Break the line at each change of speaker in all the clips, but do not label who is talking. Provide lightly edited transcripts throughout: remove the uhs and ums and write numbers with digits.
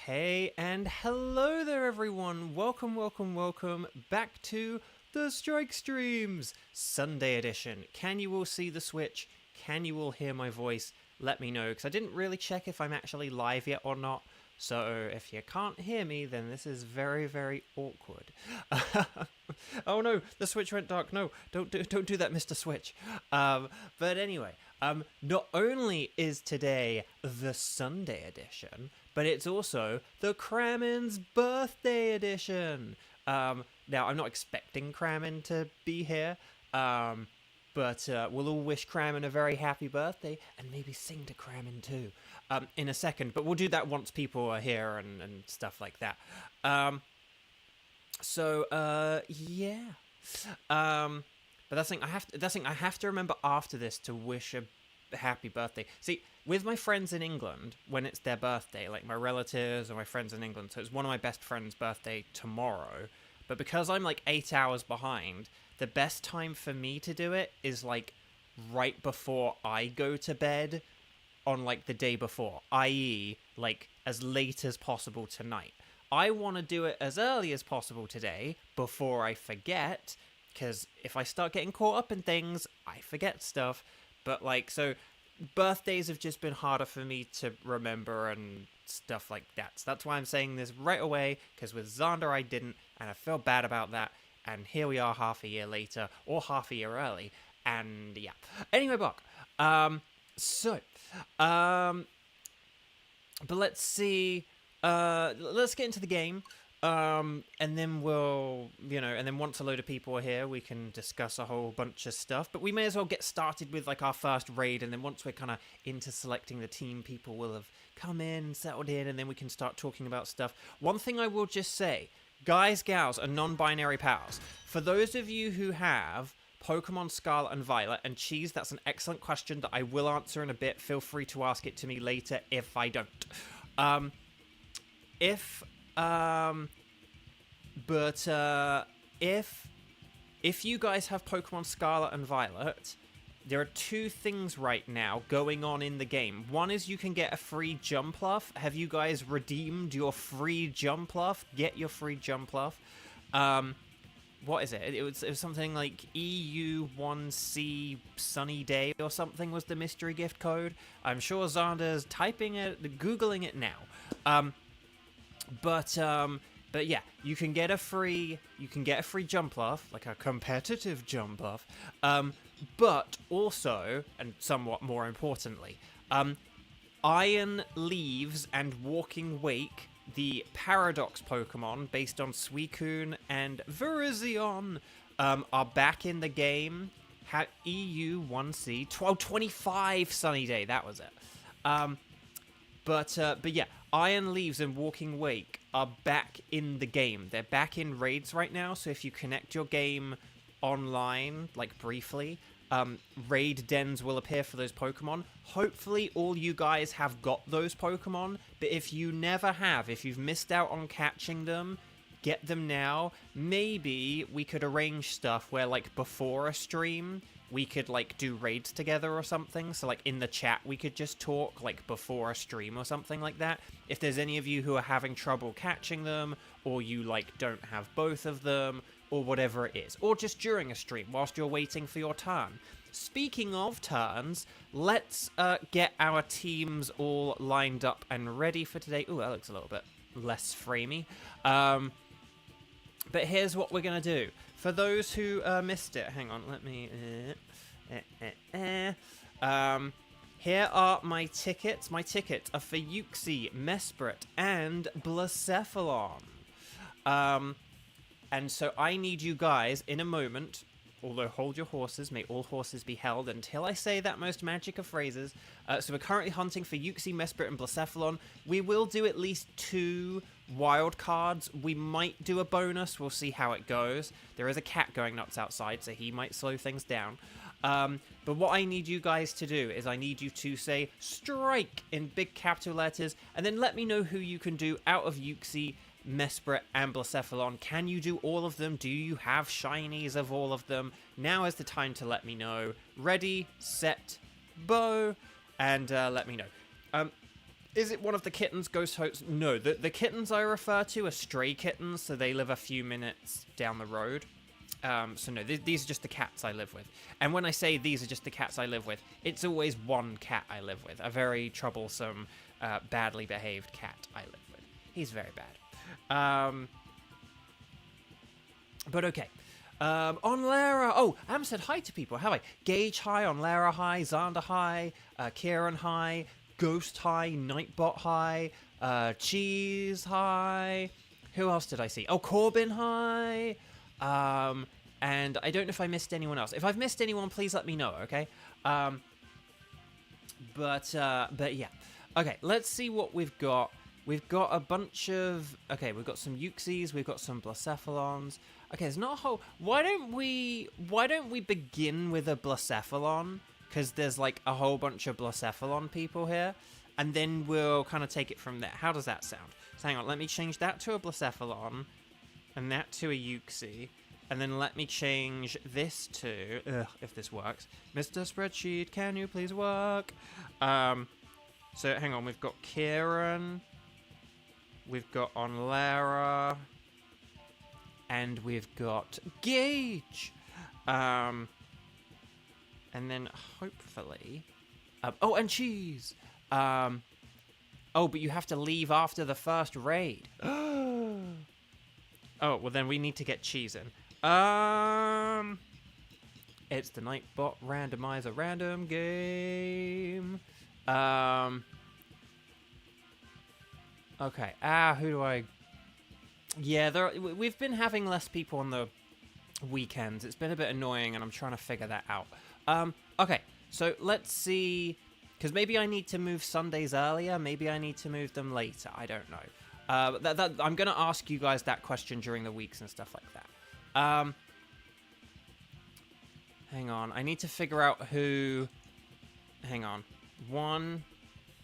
Hey and hello there everyone, welcome back to the Strike Streams Sunday edition. Can you all see the Switch? Can you all hear my voice? Let me know, because I didn't really check if I'm actually live yet or not. So if you can't hear me, then this is very, very awkward. Oh no, the Switch went dark. No, don't do that, Mr. Switch. But anyway, not only is today the Sunday edition, but it's also the Kramen's birthday edition. Now, I'm not expecting Kramen to be here, but we'll all wish Kramen a very happy birthday and maybe sing to Kramen too in a second. But we'll do that once people are here and stuff like that. Yeah. But that's thing I have to remember after this to wish a happy birthday. See, with my friends in England, when it's their birthday, like my relatives or my friends in England, so it's one of my best friends' birthday tomorrow, but because I'm like 8 hours behind, the best time for me to do it is like right before I go to bed on like the day before, i.e. like as late as possible tonight. I want to do it as early as possible today before I forget, because if I start getting caught up in things, I forget stuff. But like, so birthdays have just been harder for me to remember and stuff like that. So that's why I'm saying this right away, because with Xander I didn't, and I feel bad about that. And here we are half a year later, or half a year early, and yeah. Anyway, Buck, but let's see, let's get into the game. And then we'll, and then once a load of people are here, we can discuss a whole bunch of stuff. But we may as well get started with, like, our first raid, and then once we're kind of into selecting the team, people will have come in, settled in, and then we can start talking about stuff. One thing I will just say, guys, gals, and non-binary pals, for those of you who have Pokemon Scarlet and Violet, and Cheese, that's an excellent question that I will answer in a bit. Feel free to ask it to me later if I don't. If you guys have Pokemon Scarlet and Violet, there are two things right now going on in the game. One is you can get a free Jumpluff. Have you guys redeemed your free Jumpluff? Get your free Jumpluff. What is it? It was something like EU1C Sunny Day or something was the mystery gift code. I'm sure Xander's typing it, Googling it now. But yeah, you can get a free Jumpluff, like a competitive Jumpluff, but also, and somewhat more importantly, Iron Leaves and Walking Wake, the Paradox Pokemon based on Suicune and Virizion, are back in the game. EU1C 1225 Sunny Day, that was it. But yeah, Iron Leaves and Walking Wake are back in the game. They're back in raids right now, so if you connect your game online, like briefly, raid dens will appear for those Pokemon. Hopefully all you guys have got those Pokemon, but if you never have, if you've missed out on catching them, get them now. Maybe we could arrange stuff where, like, before a stream, we could, like, do raids together or something. So, like, in the chat, we could just talk, like, before a stream or something like that. If there's any of you who are having trouble catching them, or you, like, don't have both of them, or whatever it is. Or just during a stream, whilst you're waiting for your turn. Speaking of turns, let's get our teams all lined up and ready for today. Ooh, that looks a little bit less framey. But here's what we're going to do. For those who missed it, hang on, let me... here are my tickets. My tickets are for Uxie, Mesprit, and Blacephalon. And so I need you guys in a moment, although hold your horses, may all horses be held until I say that most magic of phrases. So we're currently hunting for Uxie, Mesprit, and Blacephalon. We will do at least 2 wild cards. We might do a bonus. We'll see how it goes. There is a cat going nuts outside, so he might slow things down. But what I need you guys to do is I need you to say strike in big capital letters, and then let me know who you can do out of Uxie, Mesprit, and Blacephalon. Can you do all of them? Do you have shinies of all of them? Now is the time to let me know. Ready, set, bow, and let me know. Is it one of the kittens ghost hosts? No, the kittens I refer to are stray kittens, so they live a few minutes down the road. So no, these are just the cats I live with. And when I say these are just the cats I live with, it's always one cat I live with. A very troublesome, badly behaved cat I live with. He's very bad. But okay. On Lara. Oh, I haven't said hi to people, have I? Gage hi, on Lara hi, Xander hi, Kieran hi, Ghost hi, Nightbot hi, Cheese hi. Who else did I see? Oh, Corbin hi. And I don't know if I missed anyone else. If I've missed anyone, please let me know, okay? But yeah. Okay, let's see what we've got. We've got a bunch of... Okay, we've got some Uxies, we've got some Blacephalons. Okay, there's not a whole... Why don't we begin with a Blacephalon? Because there's, like, a whole bunch of Blacephalon people here. And then we'll kind of take it from there. How does that sound? So hang on, let me change that to a Blacephalon. And that to a Uxie. And then let me change this to... if this works. Mr. Spreadsheet, can you please work? So, hang on, we've got Kieran. We've got Onlara. And we've got Gage. And then, hopefully... oh, and Cheese. Oh, but you have to leave after the first raid. Oh, well then we need to get Cheese in. It's the Nightbot Randomizer random game. Okay. Who do I... Yeah, we've been having less people on the weekends. It's been a bit annoying, and I'm trying to figure that out. Okay, so let's see... Because maybe I need to move Sundays earlier. Maybe I need to move them later. I don't know. I'm going to ask you guys that question during the weeks and stuff like that. Hang on. I need to figure out who... Hang on. 1,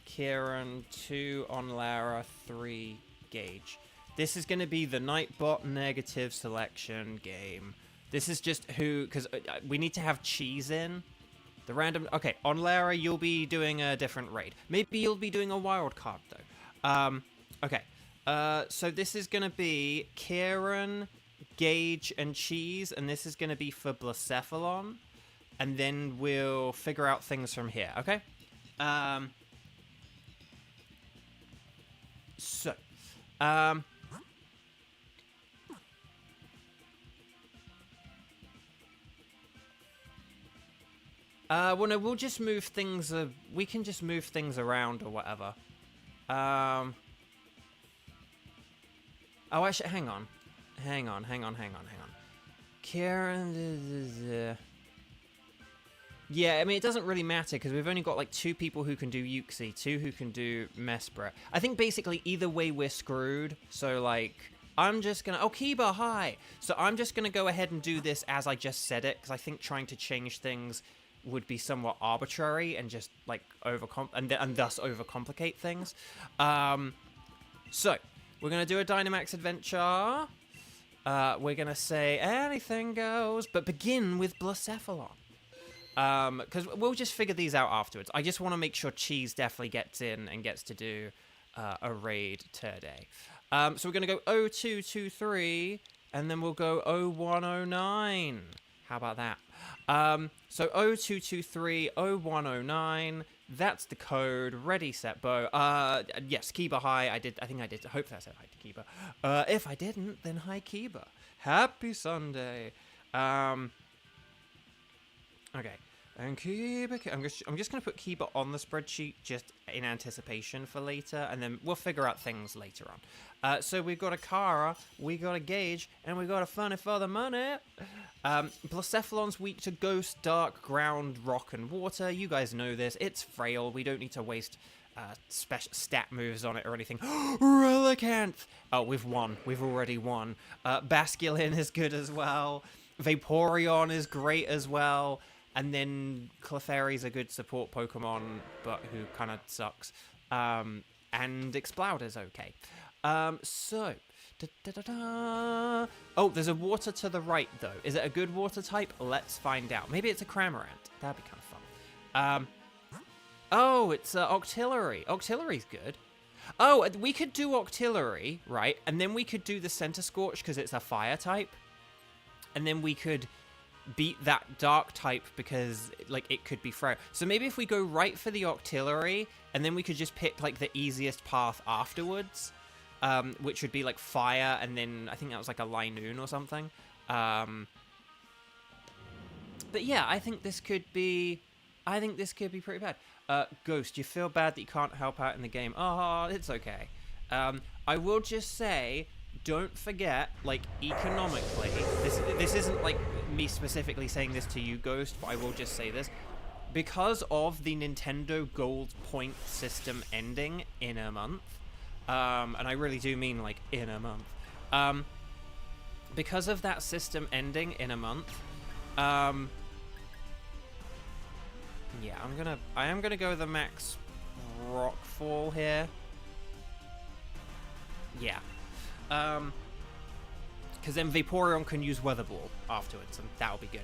Kieran. 2, Onlara. 3, Gage. This is going to be the Nightbot negative selection game. This is just who... Because we need to have Cheese in. The random... Okay, Onlara, you'll be doing a different raid. Maybe you'll be doing a wild card, though. Okay. So this is going to be Kieran, Gage, and Cheese, and this is going to be for Blacephalon, and then we'll figure out things from here, okay? Well, no, we'll just move things, we can just move things around or whatever. Oh, actually, hang on. Hang on. Kieran... Yeah, I mean, it doesn't really matter, because we've only got, like, 2 people who can do Uxie, 2 who can do Mesprit. I think, basically, either way, we're screwed. So, like, I'm just gonna... Oh, Kiba, hi! So, I'm just gonna go ahead and do this as I just said it, because I think trying to change things would be somewhat arbitrary and just, like, and thus overcomplicate things. So... We're going to do a Dynamax adventure. We're going to say anything goes, but begin with Blacephalon. Because we'll just figure these out afterwards. I just want to make sure Cheese definitely gets in and gets to do a raid today. So we're going to go 0223, and then we'll go 0109. How about that? So 0223, 0109... That's the code. Ready, set, bow. Yes, Kiba, hi. I think I did. Hopefully I said hi to Kiba. If I didn't, then hi, Kiba. Happy Sunday. Okay. And Kiba... I'm just going to put Kiba on the spreadsheet just in anticipation for later, and then we'll figure out things later on. So we've got a Kara, we got a Gage, and we got a Funny for the money. Blacephalon's weak to Ghost, Dark, Ground, Rock, and Water. You guys know this. It's frail. We don't need to waste special stat moves on it or anything. Relicanth! Oh, we've won. We've already won. Basculin is good as well. Vaporeon is great as well. And then Clefairy's a good support Pokemon, but who kind of sucks. And Explouder's okay. So... Oh, there's a water to the right, though. Is it a good water type? Let's find out. Maybe it's a Cramorant. That'd be kind of fun. Oh, it's Octillery. Octillery's good. Oh, we could do Octillery, right? And then we could do the Center Scorch because it's a fire type. And then we could beat that dark type because, like, it could be frail. So maybe if we go right for the Octillery, and then we could just pick, like, the easiest path afterwards, which would be, like, fire, and then I think that was, like, a Linoon or something. But yeah, I think this could be pretty bad. Ghost, you feel bad that you can't help out in the game. Oh, it's okay. I will just say, don't forget, like, economically, this isn't, like, me specifically saying this to you, Ghost, but I will just say this. Because of the Nintendo Gold Point system ending in a month, and I really do mean, like, in a month, because of that system ending in a month, yeah, I am gonna go the max Rockfall here. Yeah. Because then Vaporeon can use Weather Ball afterwards, and that'll be good.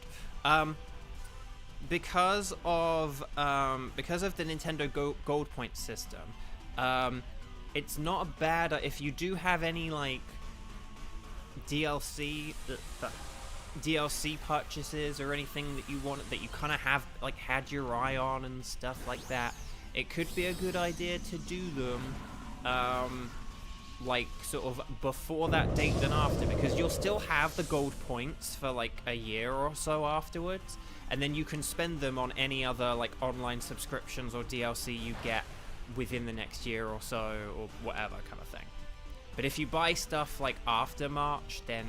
Because of the Nintendo Gold Point system, it's not a bad if you do have any, like, DLC purchases or anything that you want, that you kind of have, like, had your eye on and stuff like that. It could be a good idea to do them, like, sort of before that date than after, because you'll still have the gold points for, like, a year or so afterwards, and then you can spend them on any other, like, online subscriptions or DLC you get within the next year or so, or whatever kind of thing. But if you buy stuff, like, after March, then,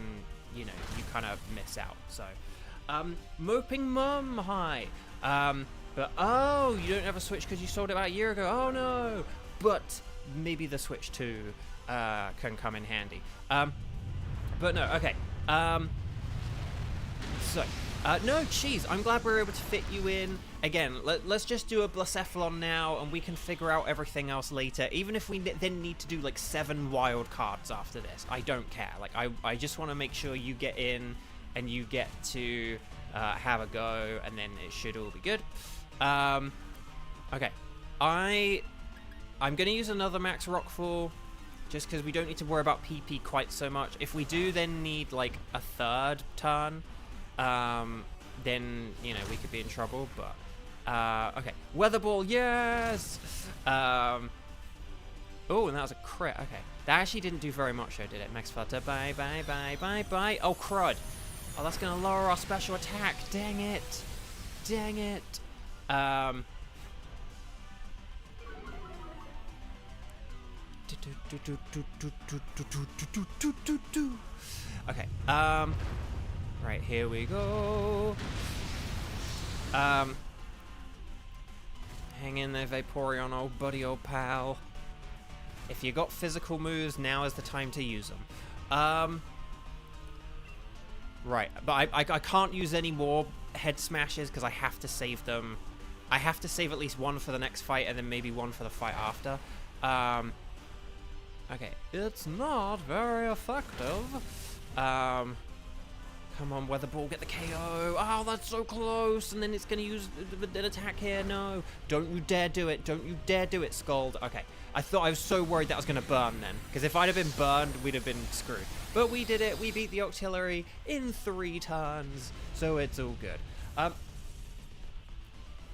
you know, you kind of miss out. So, Moping Mum, hi. But, oh, you don't have a Switch because you sold it about a year ago. Oh, no. But maybe the Switch 2 can come in handy. But no, okay. No, Cheese, I'm glad we were able to fit you in. Again, let's just do a Blacephalon now, and we can figure out everything else later. Even if we then need to do, like, 7 wild cards after this, I don't care. Like, I just want to make sure you get in, and you get to have a go, and then it should all be good. Okay. I'm going to use another Max Rockfall, just because we don't need to worry about PP quite so much. If we do then need, like, a third turn, then, you know, we could be in trouble, but, okay. Weather Ball, yes! Oh, and that was a crit, okay. That actually didn't do very much, though, did it? Max Flutter, bye, bye, bye, bye, bye. Oh, crud. Oh, that's gonna lower our special attack. Dang it. Dang it. Okay, right, here we go. Hang in there, Vaporeon, old buddy, old pal. If you got physical moves, now is the time to use them. Right, but I can't use any more head smashes because I have to save them. I have to save at least one for the next fight and then maybe one for the fight after. Okay, it's not very effective. Come on, Weather Ball, get the KO. Oh, that's so close. And then it's going to use an attack here. No. Don't you dare do it. Don't you dare do it, Scald. Okay. I was so worried that was going to burn then. Because if I'd have been burned, we'd have been screwed. But we did it. We beat the Octillery in 3 turns. So it's all good.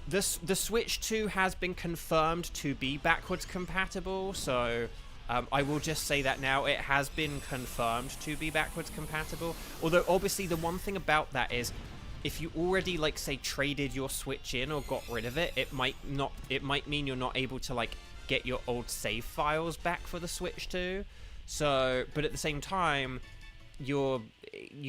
The Switch 2 has been confirmed to be backwards compatible. So I will just say that now. It has been confirmed to be backwards compatible. Although, obviously, the one thing about that is, if you already, like, say, traded your Switch in or got rid of it, it might mean you're not able to, like, get your old save files back for the Switch 2. So, but at the same time, you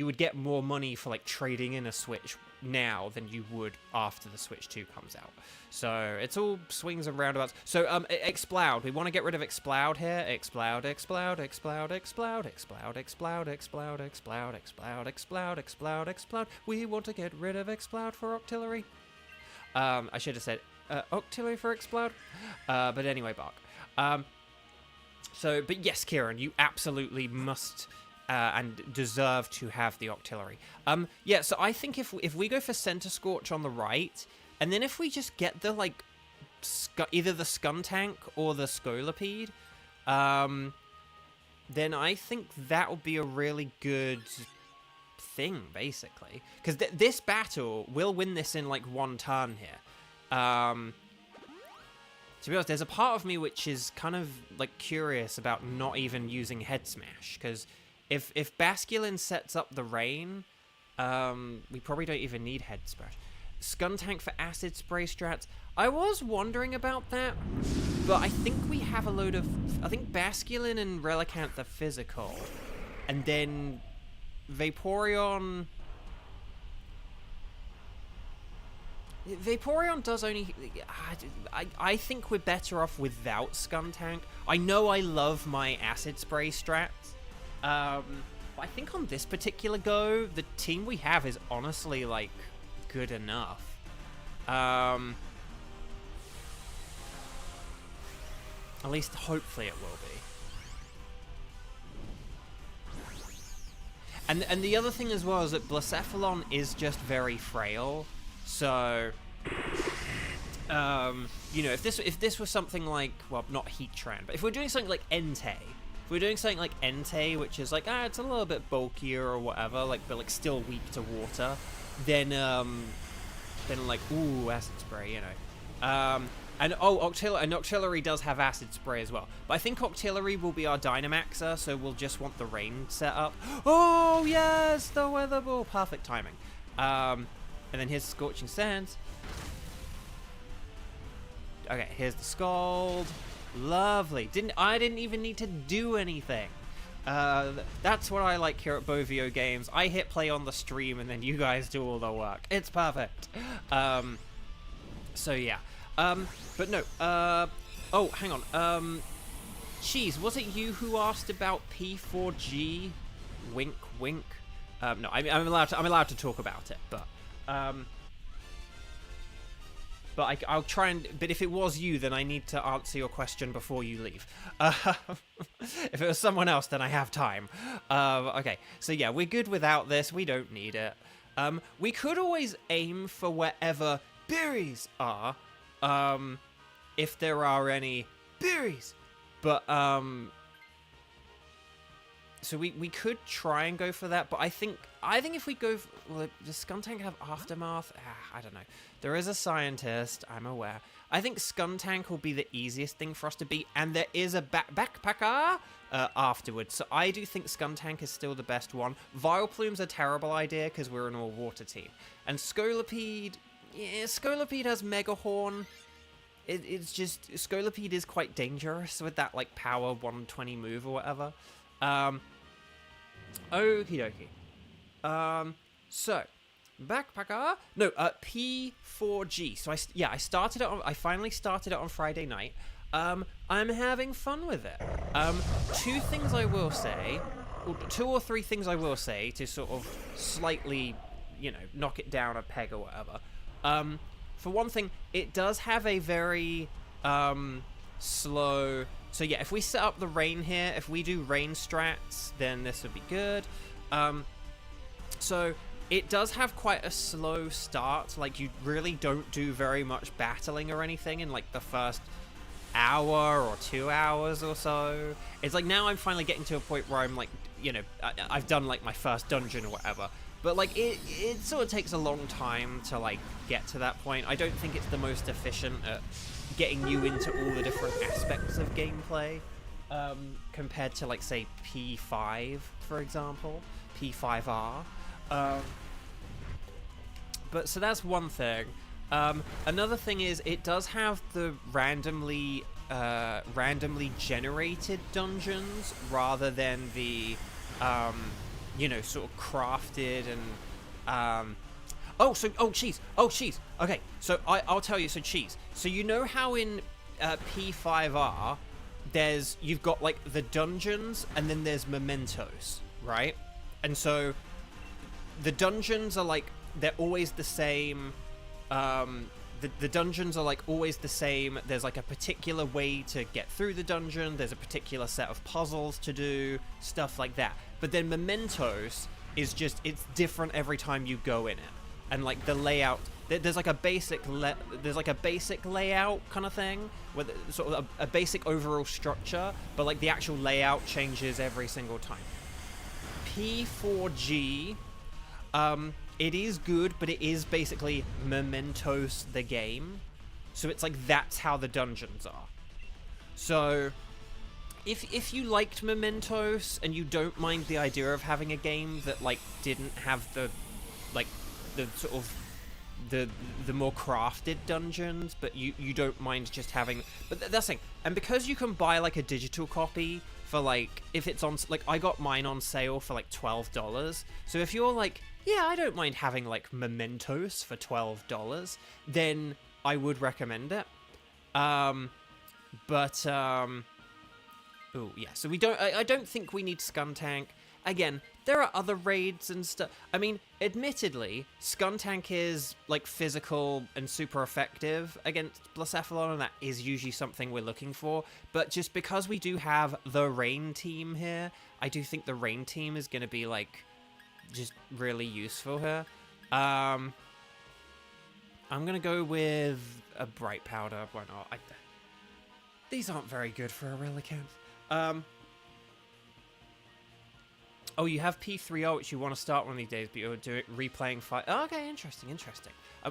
would get more money for, like, trading in a Switch now than you would after the Switch 2 comes out. So it's all swings and roundabouts. So Exploud, we want to get rid of Exploud here. Exploud, Exploud, Exploud, Exploud, Exploud, Exploud, Exploud, Exploud, Exploud, Exploud, Exploud, Exploud. We want to get rid of Exploud for Octillery. I should have said Octillery for Exploud. But anyway, Bark. But yes, Kieran, you absolutely must and deserve to have the Octillery. So I think if we go for Center Scorch on the right, and then if we just get the, like, either the Skuntank or the Scolipede, then I think that would be a really good thing, basically. Because this battle, we'll win this in, like, one turn here. To be honest, there's a part of me which is kind of, like, curious about not even using Head Smash. Because if Basculin sets up the rain, we probably don't even need Head Smash. Skuntank for Acid Spray strats. I was wondering about that, but I think we have a load of... I think Basculin and Relicanth are physical. And then Vaporeon... Vaporeon does only... I think we're better off without Skuntank. I know I love my Acid Spray strats. But I think on this particular go, the team we have is honestly, like, good enough. At least hopefully it will be. And the other thing as well is that Blacephalon is just very frail. So, you know, if this was something like, well, not Heatran, but if we're doing something like Entei, which is like, it's a little bit bulkier or whatever, like, but like still weak to water, then like, ooh, Acid Spray, you know. And Octillery does have Acid Spray as well. But I think Octillery will be our Dynamaxer, so we'll just want the rain set up. Oh, yes, the Weather Ball. Perfect timing. And then here's Scorching Sands. Okay, here's the Scald. Lovely. I didn't even need to do anything. That's what I like here at Bovio Games. I hit play on the stream and then you guys do all the work. It's perfect. So yeah. But no, oh, hang on. Cheese, was it you who asked about P4G? Wink, wink. No, I'm allowed to talk about it, but I'll try and... But if it was you, then I need to answer your question before you leave. If it was someone else, then I have time. Okay, so yeah, we're good without this. We don't need it. We could always aim for wherever berries are, if there are any berries. But, so we could try and go for that, but I think if we go... Well, does Skuntank have Aftermath? I don't know. There is a scientist, I'm aware. I think Skuntank will be the easiest thing for us to beat, and there is a backpacker afterwards. So I do think Skuntank is still the best one. Vileplume's a terrible idea, because we're an all-water team. And Scolipede... Yeah, Scolipede has Mega Horn. It's just... Scolipede is quite dangerous with that, like, power 120 move or whatever. Okie dokie. So, backpacker. No, P4G. So I started it on. I finally started it on Friday night. I'm having fun with it. Two things I will say, or 2 or 3 things I will say to sort of slightly, you know, knock it down a peg or whatever. For one thing, it does have a very slow. So yeah, if we set up the rain here, if we do rain strats, then this would be good. So it does have quite a slow start. Like, you really don't do very much battling or anything in like the first hour or 2 hours or so. It's like now I'm finally getting to a point where I'm like, you know, I've done like my first dungeon or whatever. But like it sort of takes a long time to like get to that point. I don't think it's the most efficient at getting you into all the different aspects of gameplay, compared to like say P5, for example, P5R. But so that's one thing. Another thing is it does have the randomly generated dungeons rather than the you know, sort of crafted and cheese. Okay, so I'll tell you. So cheese. So you know how in P5R you've got like the dungeons and then there's mementos, right? And so the dungeons are like, they're always the same. The dungeons are like always the same. There's like a particular way to get through the dungeon. There's a particular set of puzzles to do, stuff like that. But then mementos is just, it's different every time you go in it. and like the layout. There's like a basic layout kind of thing, with sort of a basic overall structure, but like the actual layout changes every single time. P4G, it is good, but it is basically Mementos the game. So it's like that's how the dungeons are. So if you liked Mementos and you don't mind the idea of having a game that like didn't have the sort of the more crafted dungeons, but you don't mind just having, but that's the thing. And because you can buy like a digital copy for like, if it's on, like I got mine on sale for like $12. So if you're like, yeah, I don't mind having like Mementos for $12, then I would recommend it. Oh yeah, so I don't think we need Skuntank. Again, there are other raids and stuff. I mean, admittedly, Skuntank is like physical and super effective against Blacephalon, and that is usually something we're looking for. But just because we do have the Rain team here, I do think the Rain team is going to be like just really useful here. I'm going to go with a Bright Powder. Why not? These aren't very good for a real account. Oh, you have P3O, which you want to start one of these days, but you're replaying fight. Oh, okay, interesting.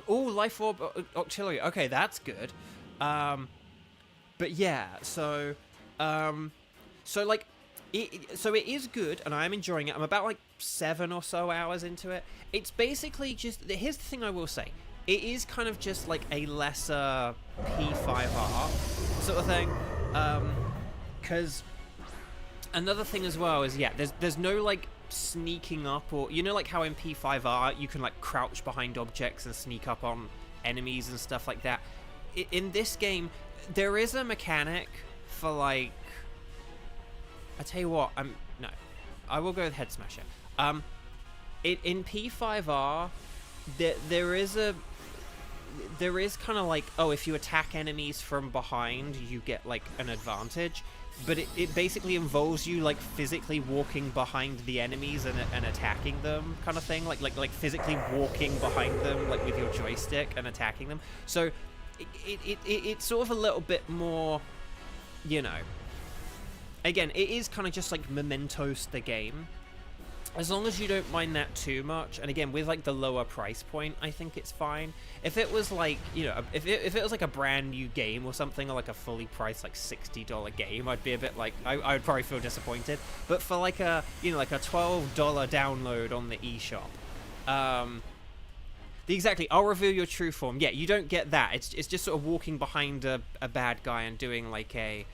Oh, Life Orb Auxiliary. Okay, that's good. But yeah, so like, it is good, and I'm enjoying it. I'm about like 7 or so hours into it. It's basically just, here's the thing I will say. It is kind of just like a lesser P5R sort of thing. Because another thing as well is, yeah, there's no like sneaking up, or you know, like how in P5R you can like crouch behind objects and sneak up on enemies and stuff like that. In this game, there is a mechanic for like, I tell you what, no, I will go with Head Smasher. In P5R, there is kind of like, oh, if you attack enemies from behind, you get like an advantage. But it basically involves you like physically walking behind the enemies and attacking them, kind of thing. Like physically walking behind them, like with your joystick and attacking them. So it's sort of a little bit more, you know. Again, it is kind of just like Mementos the game. As long as you don't mind that too much, and again, with like the lower price point, I think it's fine. If it was like, you know, if it was like a brand new game or something, or like a fully priced like $60 game, I'd be a bit like, I would probably feel disappointed. But for like a, you know, like a $12 download on the eShop, exactly, I'll reveal your true form. Yeah, you don't get that. It's just sort of walking behind a bad guy and doing like a,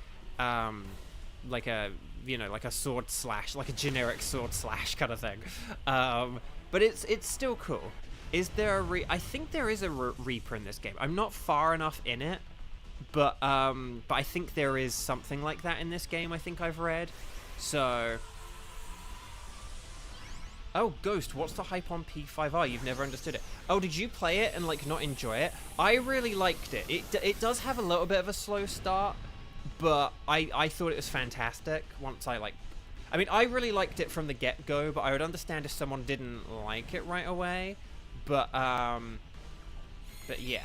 you know, like a sword slash, like a generic sword slash kind of thing. But it's still cool. Is there a I think there is a Reaper in this game. I'm not far enough in it, but I think there is something like that in this game, I think I've read. So, oh, Ghost, what's the hype on P5R? You've never understood it. Oh, did you play it and like not enjoy it? I really liked it. It does have a little bit of a slow start, but I thought it was fantastic once I mean, I really liked it from the get-go, but I would understand if someone didn't like it right away. But yeah.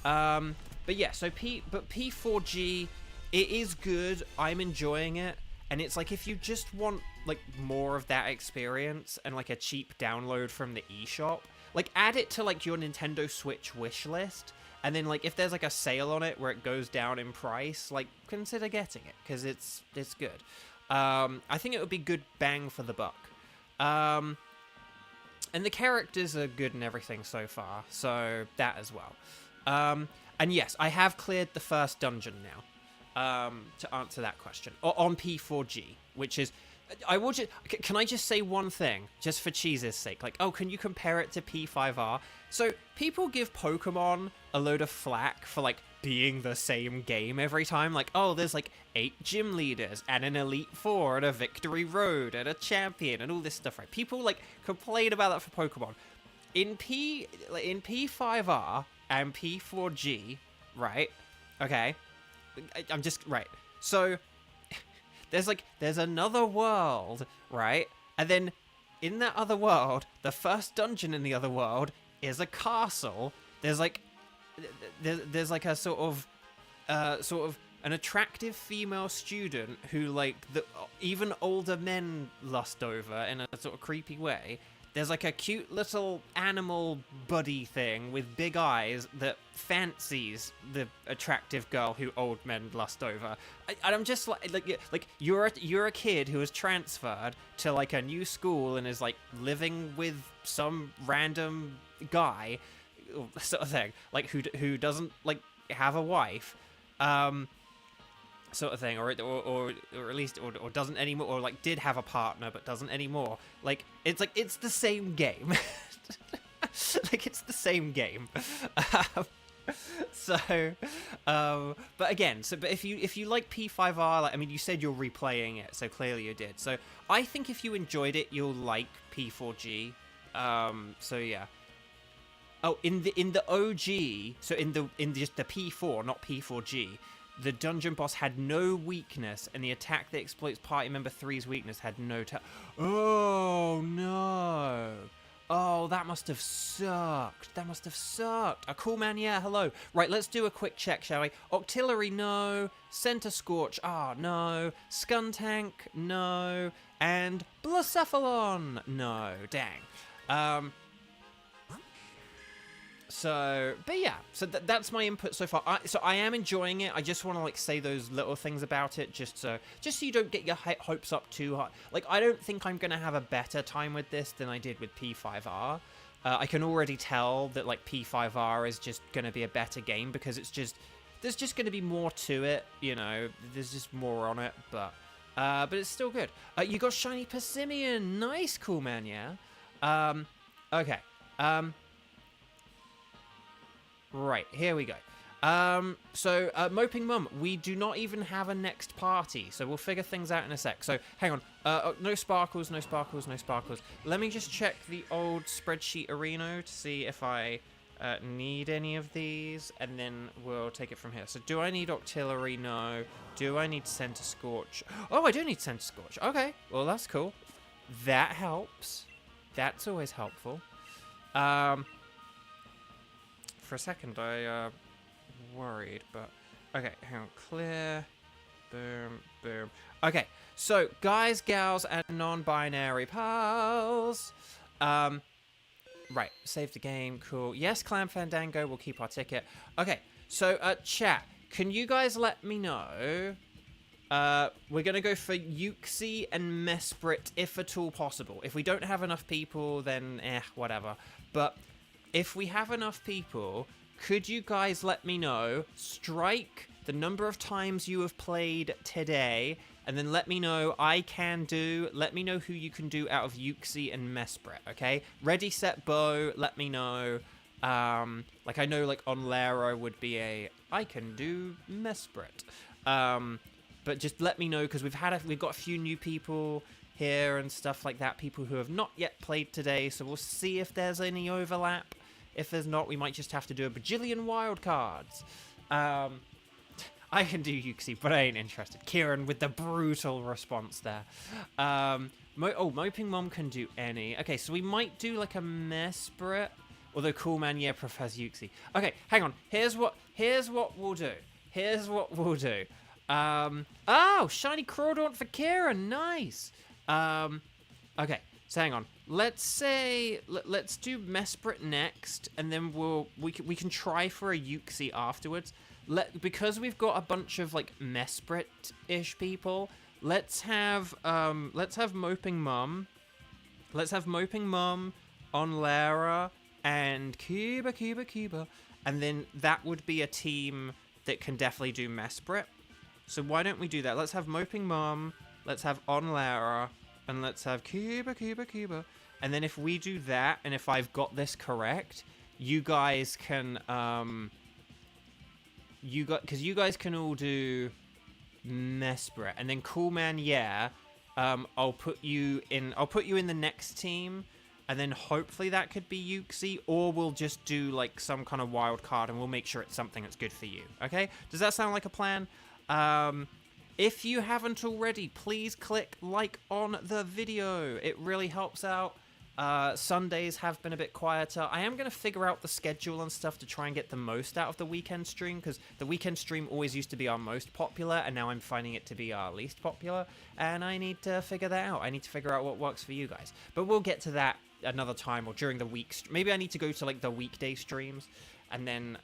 So P4G, it is good. I'm enjoying it. And it's like, if you just want like more of that experience and like a cheap download from the eShop, like add it to like your Nintendo Switch wish list. And then, like, if there's, like, a sale on it where it goes down in price, like, consider getting it, because it's good. I think it would be good bang for the buck. And the characters are good and everything so far, so that as well. And yes, I have cleared the first dungeon now, to answer that question. On P4G, which is... can I just say one thing, just for cheese's sake? Like, oh, can you compare it to P5R? So, people give Pokemon a load of flack for, like, being the same game every time. Like, oh, there's, like, 8 gym leaders, and an Elite Four, and a Victory Road, and a Champion, and all this stuff, right? People, like, complain about that for Pokemon. In P5R and P4G, right? Okay. I'm just... Right. So... There's another world, right? And then in that other world, the first dungeon in the other world is a castle. There's like there's like a sort of an attractive female student who like even older men lust over in a sort of creepy way. There's like a cute little animal buddy thing with big eyes that fancies the attractive girl who old men lust over. I'm just like you're a kid who has transferred to like a new school and is like living with some random guy, sort of thing, like who doesn't like have a wife, sort of thing, or at least or doesn't anymore, or like did have a partner but doesn't anymore. Like it's the same game. Like it's the same game. But again, but if you like P5R, like, I mean, you said you're replaying it, so clearly you did. So I think if you enjoyed it, you'll like P4G. So yeah. Oh, in the OG, so in just the P4, not P4G, the dungeon boss had no weakness, and the attack that exploits party member 3's weakness had no Oh no. Oh, that must have sucked. That must have sucked. A cool man, yeah, hello. Right, let's do a quick check, shall we? Octillery, no. Center Scorch, no. Skuntank, no. And Blacephalon, no. Dang. So, but yeah, so that's my input so far. So I am enjoying it. I just want to like say those little things about it, just so you don't get your hopes up too high. Like, I don't think I'm gonna have a better time with this than I did with P5R. I can already tell that like P5R is just gonna be a better game because there's just gonna be more to it. You know, there's just more on it, but it's still good. You got Shiny Persimmon, nice, cool man, yeah. Okay. Right, here we go. So, Moping Mum, we do not even have a next party, so we'll figure things out in a sec. So, hang on. No sparkles, no sparkles, no sparkles. Let me just check the old spreadsheet arena to see if I need any of these, and then we'll take it from here. So, do I need Octillery? No. Do I need Center Scorch? Oh, I do need Center Scorch. Okay, well, that's cool. That helps. That's always helpful. For a second, I worried, but okay, hang on. Clear, boom, boom. Okay, so guys, gals, and non-binary pals. Right, save the game. Cool. Yes, Clan Fandango. We'll keep our ticket. Okay, so chat. Can you guys let me know? We're gonna go for Yuxi and Mesprit if at all possible. If we don't have enough people, then whatever. But if we have enough people, could you guys let me know, strike the number of times you have played today, and then let me know let me know who you can do out of Yuxi and Mesprit, okay? Ready, set, bow, let me know. Like I know like on Lara would be I can do Mesprit. But just let me know, because we've got a few new people here and stuff like that, people who have not yet played today, so we'll see if there's any overlap. If there's not, we might just have to do a bajillion wild cards. I can do Yuxi, but I ain't interested. Kieran with the brutal response there. Moping Mom can do any. Okay, so we might do like a Mesprit, although Cool Man, yeah, prefers Yuxi. Okay, hang on. Here's what we'll do. Oh, Shiny Crawdaunt for Kieran, nice. Okay, so hang on. Let's do Mesprit next, and then we can try for a Yuxi afterwards. Because we've got a bunch of like Mesprit-ish people. Let's have Moping Mum. Let's have Moping Mum on Lara and Kiba, and then that would be a team that can definitely do Mesprit. So why don't we do that? Let's have Moping Mum. Let's have on Lara. And let's have Kiba. And then if we do that, and if I've got this correct, you guys can, because you guys can all do Mesprit. And then Cool Man, yeah, I'll put you in the next team. And then hopefully that could be Yuxi, or we'll just do like some kind of wild card and we'll make sure it's something that's good for you. Okay? Does that sound like a plan? If you haven't already, please click like on the video. It really helps out. Sundays have been a bit quieter. I am going to figure out the schedule and stuff to try and get the most out of the weekend stream, because the weekend stream always used to be our most popular, and now I'm finding it to be our least popular, and I need to figure that out. I need to figure out what works for you guys. But we'll get to that another time, or during the week. Maybe I need to go to, like, the weekday streams, and then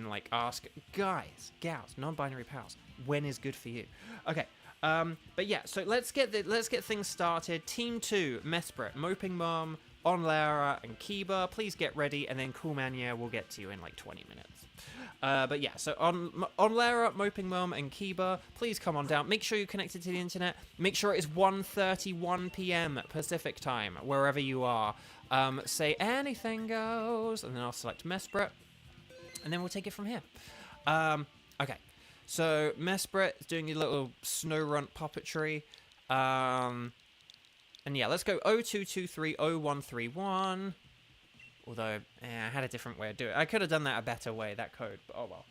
like, ask, guys, gals, non-binary pals, when is good for you? Okay. But yeah, so let's get things started. Team 2, Mesprit, Moping Mom, Onlara, and Kiba. Please get ready, and then Coolmania will get to you in like 20 minutes. But yeah, so Onlara, Moping Mom, and Kiba, please come on down. Make sure you're connected to the internet. Make sure it's 1:31 p.m. Pacific time, wherever you are. Say anything goes, and then I'll select Mesprit, and then we'll take it from here. Okay. So, Mesprit is doing your little snow runt puppetry. And yeah, let's go 02230131. Although, I had a different way of doing it. I could have done that a better way, that code, but oh well.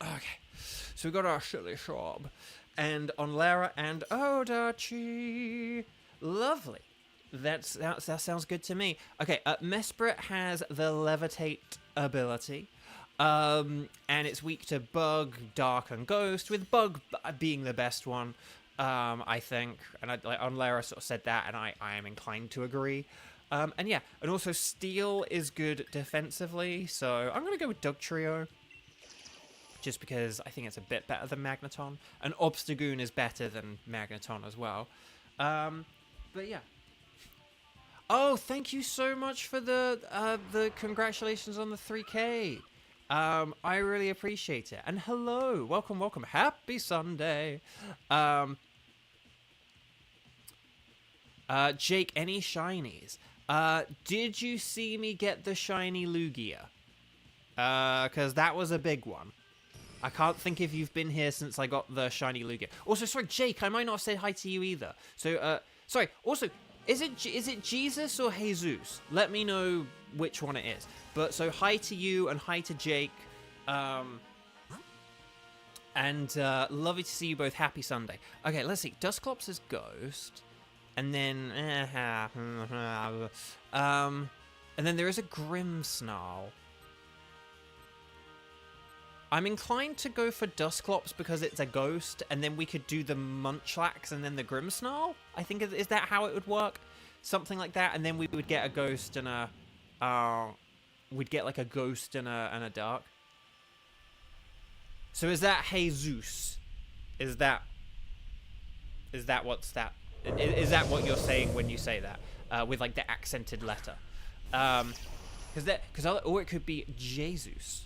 Okay, so we got our silly shop. And Onlara and Odachi. Lovely. That sounds good to me. Okay, Mesprit has the Levitate ability. And it's weak to Bug, Dark, and Ghost, with Bug being the best one, I think. And Onlara sort of said that, and I am inclined to agree. And yeah, and also Steel is good defensively, so I'm going to go with Dugtrio. Just because I think it's a bit better than Magneton. And Obstagoon is better than Magneton as well. But yeah. Oh, thank you so much for the congratulations on the 3K. I really appreciate it. And hello, welcome. Happy Sunday. Jake, any shinies? Did you see me get the shiny Lugia? Because that was a big one. I can't think if you've been here since I got the shiny Lugia. Also, sorry, Jake, I might not have said hi to you either. So, sorry, also, is it Jesus or Jesus? Let me know which one it is. But, so, hi to you and hi to Jake. And, lovely to see you both. Happy Sunday. Okay, let's see. Dusclops is Ghost. And then, and then there is a Grimmsnarl. I'm inclined to go for Dusclops because it's a ghost, and then we could do the Munchlax and then the Grimmsnarl. I think, is that how it would work? Something like that, and then we would get a ghost and a... we'd get like a ghost and a dark. So is that Jesus? Is that what's that? Is that what you're saying when you say that? With like the accented letter? Or it could be Jesus.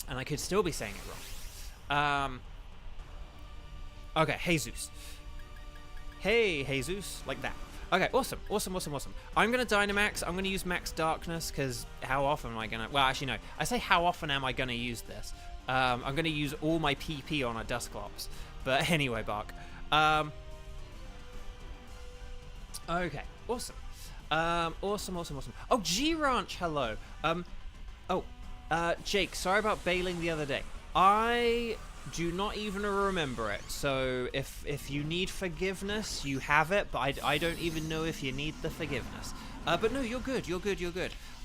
And I could still be saying it wrong. Okay, Jesus. Hey, Jesus. Like that. Okay, awesome. I'm going to Dynamax. I'm going to use Max Darkness, because how often am I going to... Well, actually, no. I say how often am I going to use this. I'm going to use all my PP on a Dusclops. But anyway, Bark. Okay, awesome. Awesome. Oh, G-Ranch, hello. Jake, sorry about bailing the other day. I do not even remember it. So if you need forgiveness, you have it, but I don't even know if you need the forgiveness. But no, you're good.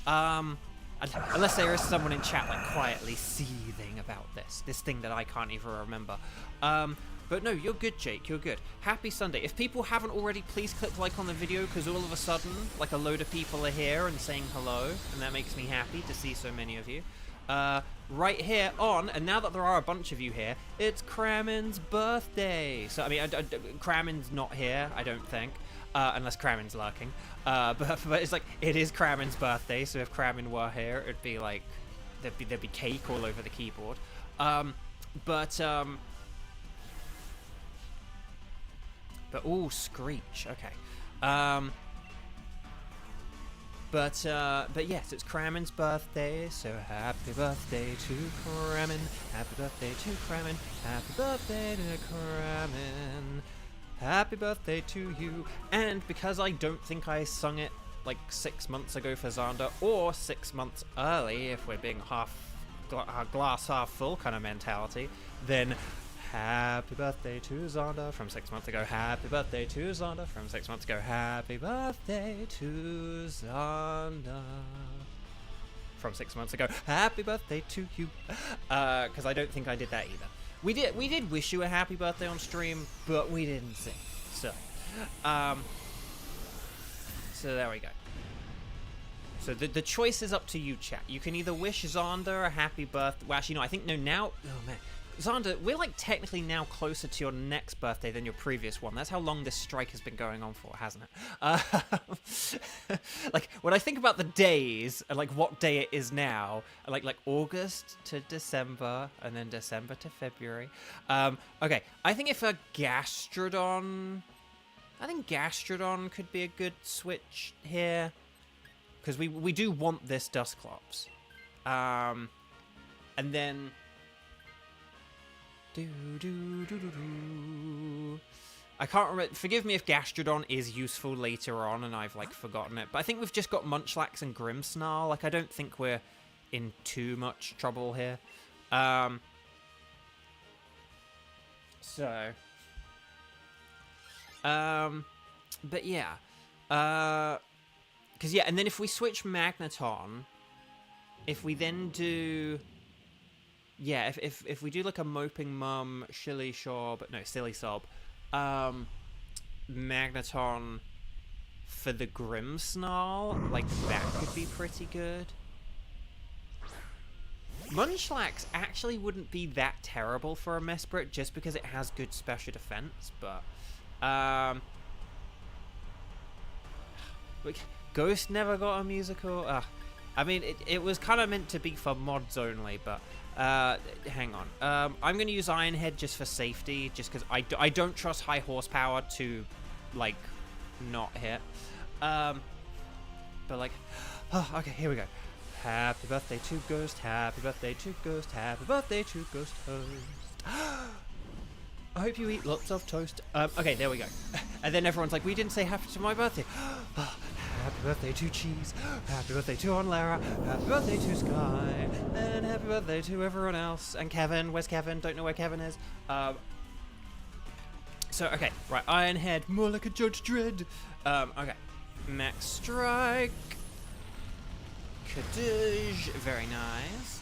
Unless there is someone in chat like quietly seething about this thing that I can't even remember. But no, you're good, Jake. You're good. Happy Sunday. If people haven't already, please click like on the video, because all of a sudden, like, a load of people are here and saying hello, and that makes me happy to see so many of you. Right here on, and now that there are a bunch of you here, it's Kramen's birthday. So, I mean, Kramen's not here, I don't think, unless Kramen's lurking. But it's like, it is Kramen's birthday, so if Kramen were here, it'd be like, there'd be cake all over the keyboard. But ooh, Screech. Okay. But yes, it's Kramen's birthday, so happy birthday to Kramen. Happy birthday to Kramen. Happy birthday to Kramen. Happy birthday to you. And because I don't think I sung it like 6 months ago for Xander, or 6 months early if we're being glass half full kind of mentality, then happy birthday to Xander from 6 months ago. Happy birthday to Xander from 6 months ago. Happy birthday to Xander from 6 months ago. Happy birthday to you. Because I don't think I did that either. We did wish you a happy birthday on stream, but we didn't sing. So there we go. So the choice is up to you, chat. You can either wish Xander a happy birthday. Well, actually, no. I think no. Now, oh man, Xander, we're like technically now closer to your next birthday than your previous one. That's how long this strike has been going on for, hasn't it? Like when I think about the days and like what day it is now, like August to December and then December to February. Okay, I think if a Gastrodon, I think Gastrodon could be a good switch here because we do want this Dusclops, and then. I can't remember. Forgive me if Gastrodon is useful later on and I've like forgotten it. But I think we've just got Munchlax and Grimmsnarl. Like I don't think we're in too much trouble here. But yeah. Because yeah, and then if we switch Magneton, if we then do. Yeah, if we do like a Moping Mum, Silly Sob, Magneton for the Grimmsnarl, like that could be pretty good. Munchlax actually wouldn't be that terrible for a Mesprit just because it has good special defense, but Ghost never got a musical. I mean, it was kind of meant to be for mods only, but. Hang on. I'm going to use Iron Head just for safety, just because I don't trust high horsepower to, like, not hit. But, like, oh, okay, here we go. Happy birthday to Ghost, happy birthday to Ghost, happy birthday to Ghost Host. I hope you eat lots of toast. Okay, there we go. And then everyone's like, we didn't say happy to my birthday. Happy birthday to Cheese, happy birthday to Onlara, happy birthday to Sky, and happy birthday to everyone else. And Kevin, where's Kevin? Don't know where Kevin is. So, okay, right, Iron Head, more like a Judge Dredd. Okay, Max Strike, Kadoosh, very nice.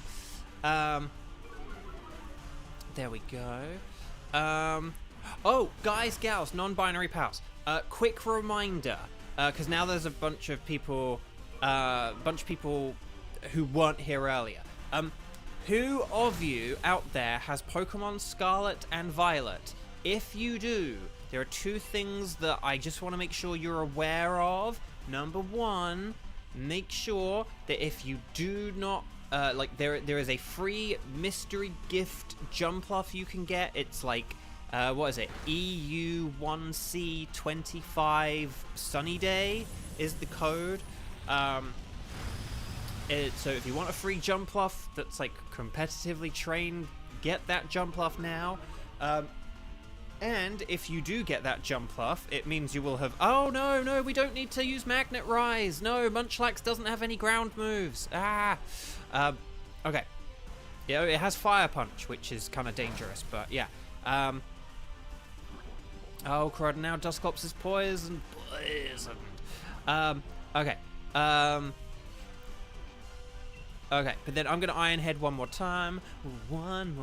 There we go. Oh, guys, gals, non-binary pals. Quick reminder. Because now there's a bunch of people who weren't here earlier. Who of you out there has Pokemon Scarlet and Violet? If you do, there are two things that I just want to make sure you're aware of. Number one, make sure that if you do not, there is a free mystery gift Jumpluff you can get. It's like, what is it? EU1C25 Sunny Day is the code. So if you want a free Jumpluff that's like competitively trained, get that Jumpluff now. And if you do get that Jumpluff, it means you will have... Oh, no, we don't need to use Magnet Rise. No, Munchlax doesn't have any ground moves. Okay. Yeah, it has Fire Punch, which is kind of dangerous, but yeah. Oh, crud, now Dusclops is poisoned. Okay. Okay, but then I'm going to Iron Head one more time. And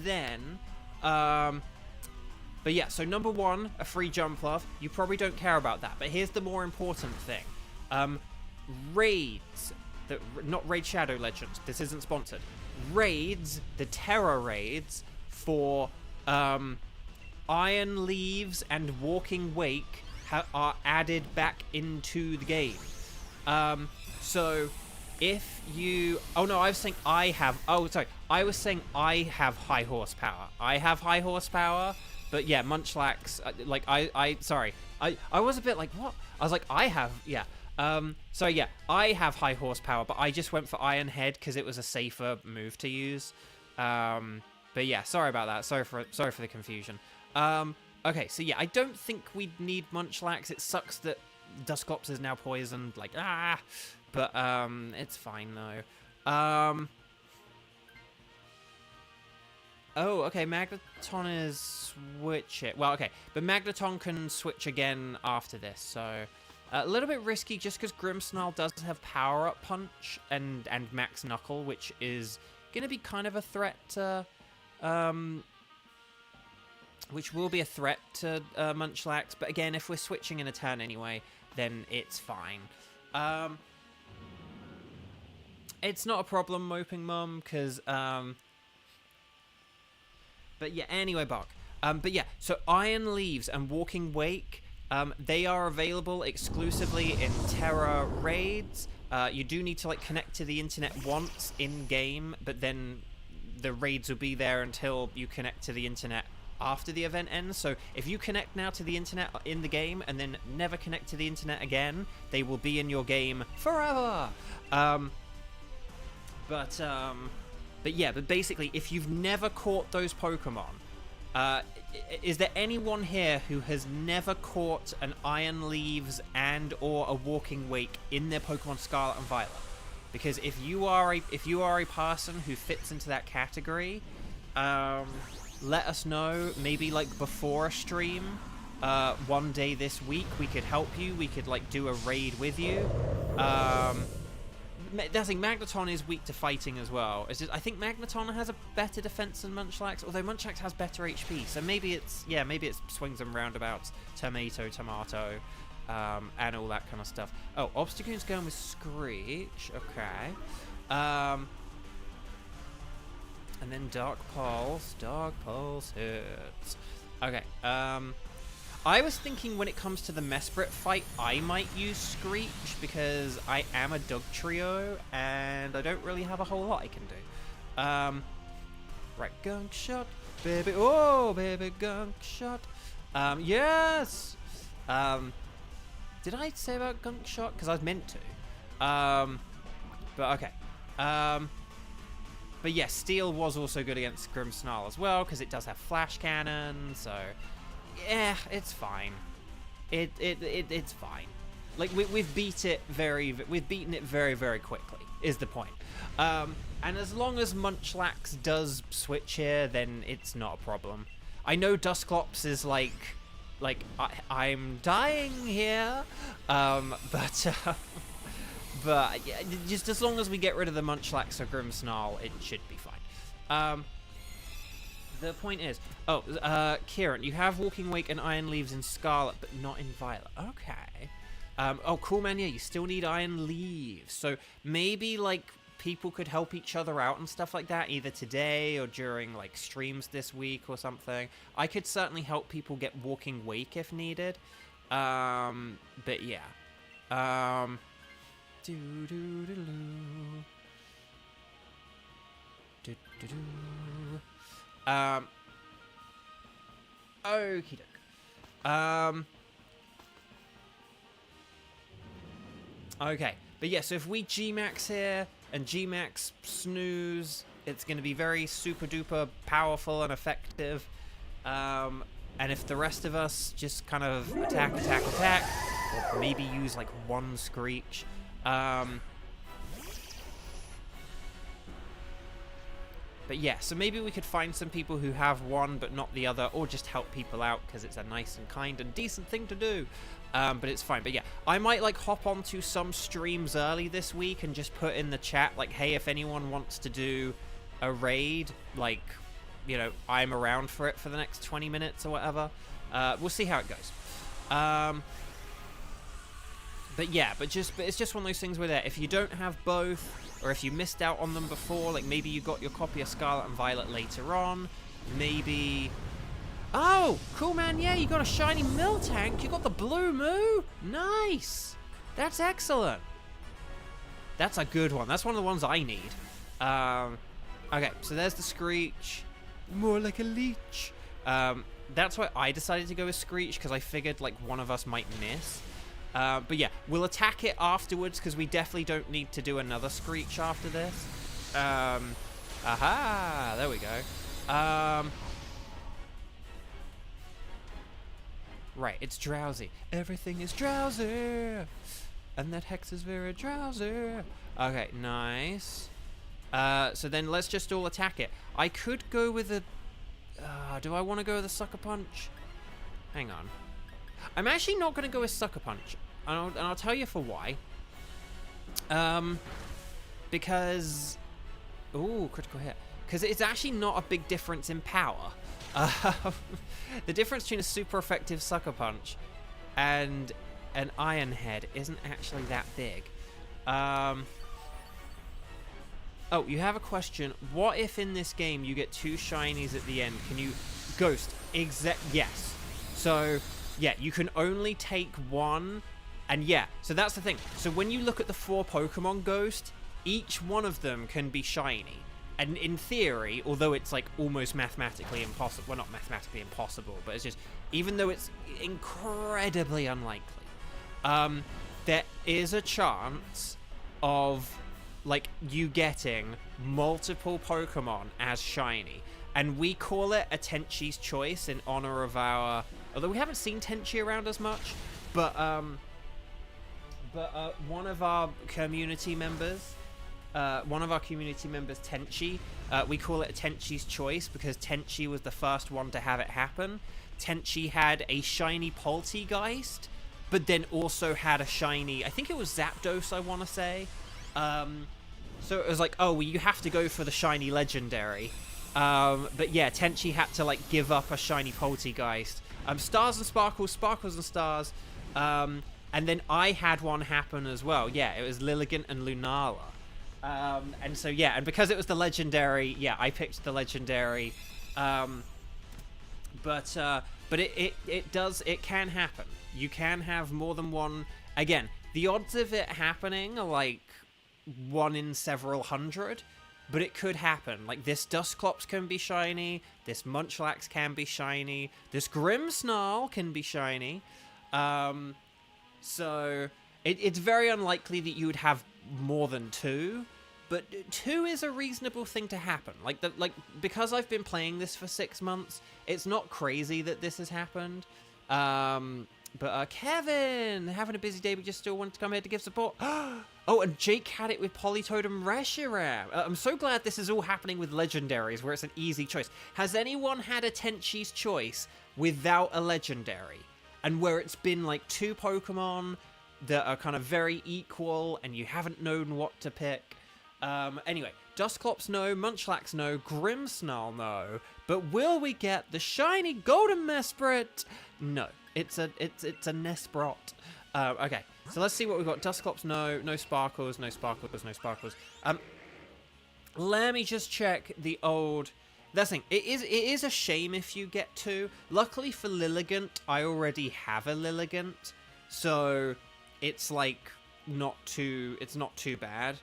then... but yeah, so number one, a free Jumpluff. You probably don't care about that, but here's the more important thing. Raids. Not Raid Shadow Legends. This isn't sponsored. Raids, the Terra Raids, for... Iron Leaves and Walking Wake are added back into the game. So if you... Oh, no, I was saying I have... Oh, sorry. I was saying I have high horsepower. I have high horsepower, but yeah, Munchlax... Sorry. I was a bit like, what? I was like, I have... Yeah. So yeah, I have high horsepower, but I just went for Iron Head because it was a safer move to use. But yeah, sorry about that. Sorry for the confusion. Okay, so yeah, I don't think we need Munchlax. It sucks that Dusclops is now poisoned, like, but, it's fine, though. Oh, okay, Magneton is switching. Well, okay, but Magneton can switch again after this, so... a little bit risky just because Grimmsnarl does have Power-Up Punch and Max Knuckle, which is going to be kind of a threat to... which will be a threat to Munchlax, but again, if we're switching in a turn anyway, then it's fine. It's not a problem, Moping Mum, because... but yeah, anyway, Bog. But yeah, so Iron Leaves and Walking Wake... they are available exclusively in Terra raids. You do need to like connect to the internet once in game, but then the raids will be there until you connect to the internet after the event ends. So if you connect now to the internet in the game and then never connect to the internet again, they will be in your game forever. But yeah, but basically, if you've never caught those Pokemon, is there anyone here who has never caught an Iron Leaves and or a Walking Wake in their Pokemon Scarlet and Violet? Because if you are a person who fits into that category, let us know. Maybe like before a stream, one day this week, we could help you. We could like do a raid with you. The thing, Magneton is weak to fighting as well. It's just, I think Magneton has a better defense than Munchlax, although Munchlax has better HP. So maybe it's swings and roundabouts, tomato, and all that kind of stuff. Oh, Obstagoon's going with Screech. Okay. And then Dark Pulse. Dark Pulse hits. Okay. I was thinking when it comes to the Mesprit fight, I might use Screech because I am a Dugtrio and I don't really have a whole lot I can do. Right, Gunk Shot, baby. Oh, baby, Gunk Shot. Yes. Did I say about Gunk Shot? Because I was meant to. But okay. But yes, Steel was also good against Grimmsnarl as well because it does have Flash Cannon, so. Yeah, it's fine. It's fine. Like we've beaten it very very quickly. Is the point. And as long as Munchlax does switch here, then it's not a problem. I know Dusclops is like I'm dying here, but yeah, just as long as we get rid of the Munchlax or Grimmsnarl, it should be fine. The point is, Kieran, you have Walking Wake and Iron Leaves in Scarlet, but not in Violet. Okay. Oh, cool, man. Yeah, you still need Iron Leaves. So maybe, like, people could help each other out and stuff like that, either today or during, like, streams this week or something. I could certainly help people get Walking Wake if needed. But yeah. Okie doke. Okay, but yeah, so if we G-Max here and G-Max snooze, it's going to be very super duper powerful and effective. And if the rest of us just kind of attack, or maybe use like one Screech, but yeah, so maybe we could find some people who have one but not the other, or just help people out because it's a nice and kind and decent thing to do. But it's fine. But yeah, I might like hop onto some streams early this week and just put in the chat like, hey, if anyone wants to do a raid, like, you know, I'm around for it for the next 20 minutes or whatever. We'll see how it goes. But yeah, but it's just one of those things where if you don't have both, or if you missed out on them before, like maybe you got your copy of Scarlet and Violet later on, maybe... Oh, cool, man, yeah, you got a shiny Miltank, you got the Blue Moo, nice, that's excellent. That's a good one, that's one of the ones I need. Okay, so there's the Screech, more like a leech. That's why I decided to go with Screech, because I figured like one of us might miss. But yeah, we'll attack it afterwards because we definitely don't need to do another Screech after this. Aha, there we go. Right, it's drowsy. Everything is drowsy. And that hex is very drowsy. Okay, nice. So then let's just all attack it. I could go with a... do I want to go with a Sucker Punch? Hang on. I'm actually not going to go with Sucker Punch. And I'll tell you for why. Because... Ooh, critical hit. Because it's actually not a big difference in power. The difference between a super effective Sucker Punch and an Iron Head isn't actually that big. Oh, you have a question. What if in this game you get 2 shinies at the end? Can you... Ghost. Yes. So, yeah, you can only take 1. And yeah, so that's the thing. So when you look at the 4 Pokemon Ghost, each one of them can be shiny. And in theory, although it's like almost mathematically impossible, well, not mathematically impossible, but it's just, even though it's incredibly unlikely, there is a chance of like you getting multiple Pokemon as shiny. And we call it a Tenchi's Choice in honor of our, although we haven't seen Tenchi around as much, but one of our community members, Tenchi, we call it a Tenchi's Choice because Tenchi was the first one to have it happen. Tenchi had a shiny Poltegeist, but then also had a shiny, I think it was Zapdos, I want to say. So it was like, oh, well, you have to go for the shiny legendary. But yeah, Tenchi had to like give up a shiny Poltegeist. Stars and Sparkles, Sparkles and Stars. And then I had one happen as well. Yeah, it was Lilligant and Lunala. And so yeah, and because it was the legendary, yeah, I picked the legendary. But it can happen. You can have more than one. Again, the odds of it happening are like 1 in several hundred, but it could happen. Like this Dusclops can be shiny, this Munchlax can be shiny, this Grimmsnarl can be shiny. So it's very unlikely that you would have more than 2, but 2 is a reasonable thing to happen. Like because I've been playing this for 6 months, it's not crazy that this has happened. But Kevin, having a busy day, but just still wanted to come here to give support. Oh, and Jake had it with Politoed and Reshiram. I'm so glad this is all happening with legendaries, where it's an easy choice. Has anyone had a Tenchi's Choice without a legendary? And where it's been like 2 Pokemon that are kind of very equal, and you haven't known what to pick? Anyway, Dusclops no, Munchlax no, Grimmsnarl no, but will we get the shiny Golden Mesprit? No. It's a Nesprot. Okay, so let's see what we've got. Dusclops, no Sparkles, no Sparkles, no Sparkles. Let me just check the old... That's the thing. It is a shame if you get 2. Luckily for Lilligant, I already have a Lilligant, so it's like not too bad.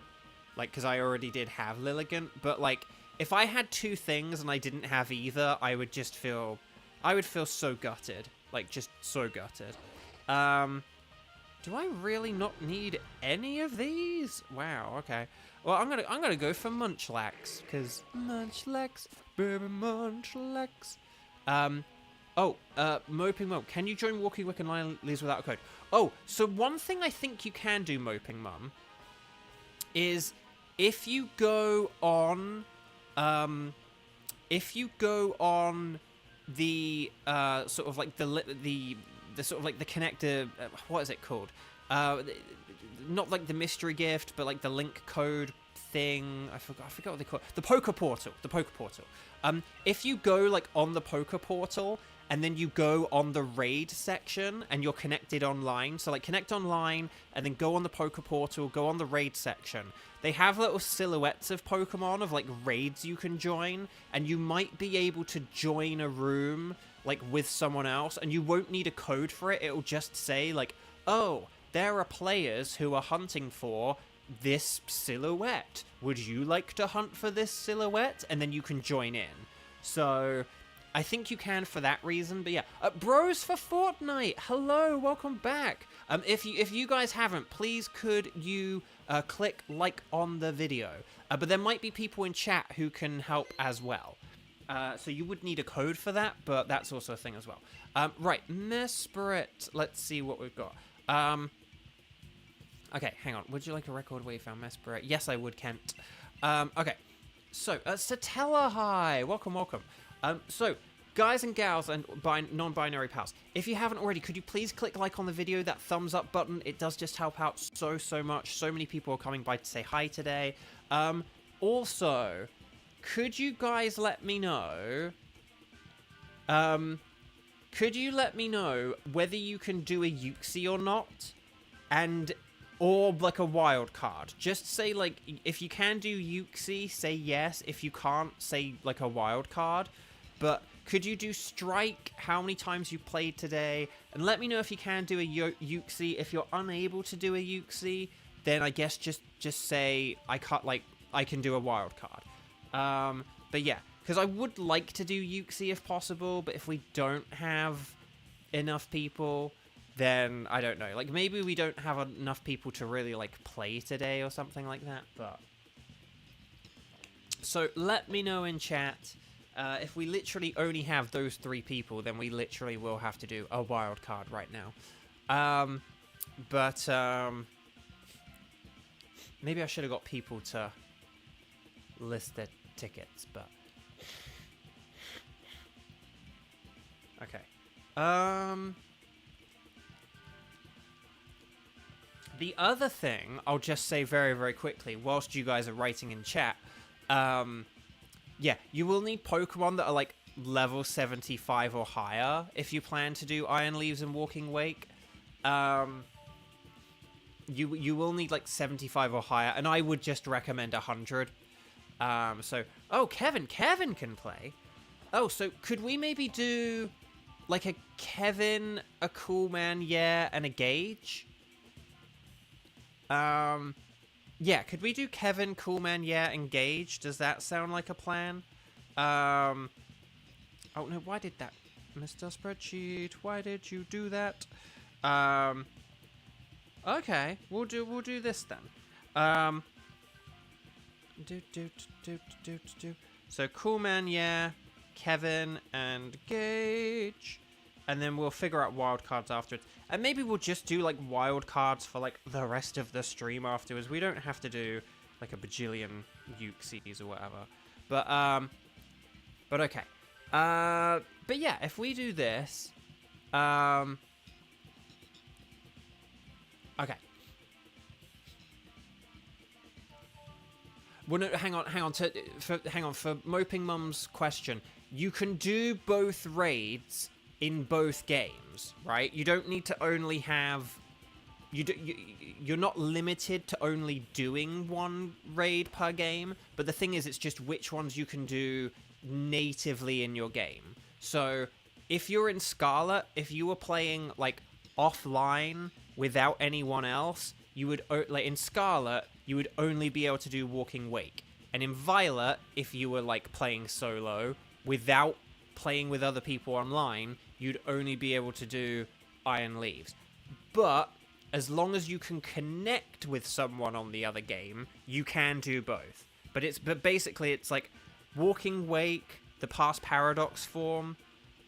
Like, because I already did have Lilligant, but like if I had 2 things and I didn't have either, I would feel so gutted. Like, just so gutted. Do I really not need any of these? Wow, okay. Well, I'm gonna go for Munchlax, because Munchlax, baby Munchlax. Moping Mum, can you join Walking Wick and Lion Leaves without a code? Oh, so one thing I think you can do, Moping Mum, is if you go on, the sort of like the sort of like the connector, what is it called? Not like the mystery gift, but like the link code thing. I forgot what they call it. The Poker Portal. If you go like on the Poker Portal and then you go on the raid section and you're connected online, so like connect online and then go on the Poker Portal, go on the raid section. They have little silhouettes of Pokemon of like raids you can join, and you might be able to join a room like with someone else, and you won't need a code for it. It'll just say like, oh, there are players who are hunting for this silhouette. Would you like to hunt for this silhouette? And then you can join in. So I think you can for that reason. But yeah, Bros for Fortnite. Hello, welcome back. If you guys haven't, please could you click like on the video. But there might be people in chat who can help as well. So you would need a code for that, but that's also a thing as well. Right, Mesprit. Let's see what we've got. Okay, hang on. Would you like a record where you found Mesprit? Yes, I would, Kent. Okay, so Satella, hi. Welcome, welcome. So, guys and gals and non-binary pals, if you haven't already, could you please click like on the video, that thumbs up button? It does just help out so much. So many people are coming by to say hi today. Also, could you guys let me know... could you let me know whether you can do a Yuxi or not? Or, like, a wild card. Just say, like, if you can do Yuxi, say yes. If you can't, say, like, a wild card. But could you do Strike? How many times you played today? And let me know if you can do a Yuxi. If you're unable to do a Yuxi, then I guess just say I can do a wild card. But yeah, because I would like to do Yuxi if possible, but if we don't have enough people, then I don't know. Like, maybe we don't have enough people to really, like, play today or something like that, but... So, let me know in chat. If we literally only have those 3 people, then we literally will have to do a wild card right now. Maybe I should have got people to list their tickets, but... Okay. The other thing, I'll just say very quickly, whilst you guys are writing in chat, yeah, you will need Pokemon that are, like, level 75 or higher if you plan to do Iron Leaves and Walking Wake. You will need, like, 75 or higher, and I would just recommend 100. Oh, Kevin can play. Oh, so could we maybe do, like, a Kevin, a Cool Man, yeah, and a Gage? Yeah, could we do Kevin, Cool Man, yeah, and Gage? Does that sound like a plan? Oh no, why did that? Mr. Spreadsheet, why did you do that? Okay, we'll do this then. So Cool Man, yeah, Kevin, and Gage. And then we'll figure out wildcards afterwards. And maybe we'll just do, like, wildcards for, like, the rest of the stream afterwards. We don't have to do, like, a bajillion Yuxis or whatever. But okay. But yeah, if we do this... Okay. Well, no, hang on. For Moping Mum's question, you can do both raids in both games, right? You don't need to only have... You're not limited to only doing one raid per game, but the thing is, it's just which ones you can do natively in your game. So, if you're in Scarlet, if you were playing, like, offline without anyone else, you would, like, in Scarlet, you would only be able to do Walking Wake. And in Violet, if you were, like, playing solo, without playing with other people online, you'd only be able to do Iron Leaves. But as long as you can connect with someone on the other game, you can do both. But basically it's like Walking Wake, the past paradox form,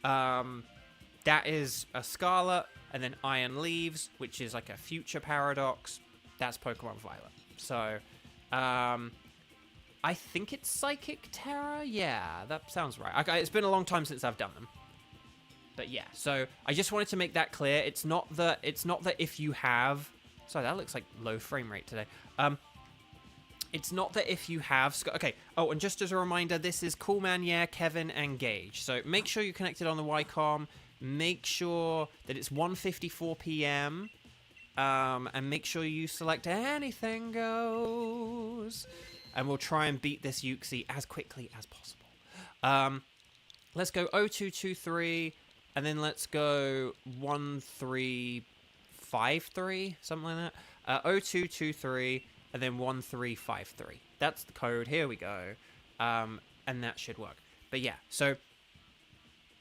that is a Scarlet, and then Iron Leaves, which is like a future paradox, that's Pokemon Violet. So, I think it's Psychic Terror? Yeah, that sounds right. Okay, it's been a long time since I've done them. But yeah, so I just wanted to make that clear. It's not that if you have... Sorry, that looks like low frame rate today. It's not that if you have... Okay, oh, and just as a reminder, this is Cool Man, yeah, Kevin, and Gage. So make sure you're connected on the Ycom. Make sure that it's 1:54 p.m. And make sure you select Anything Goes. And we'll try and beat this Yuxi as quickly as possible. Let's go 0223, and then let's go 1353, something like that. 0223, and then 1353. That's the code. Here we go. And that should work. But yeah, so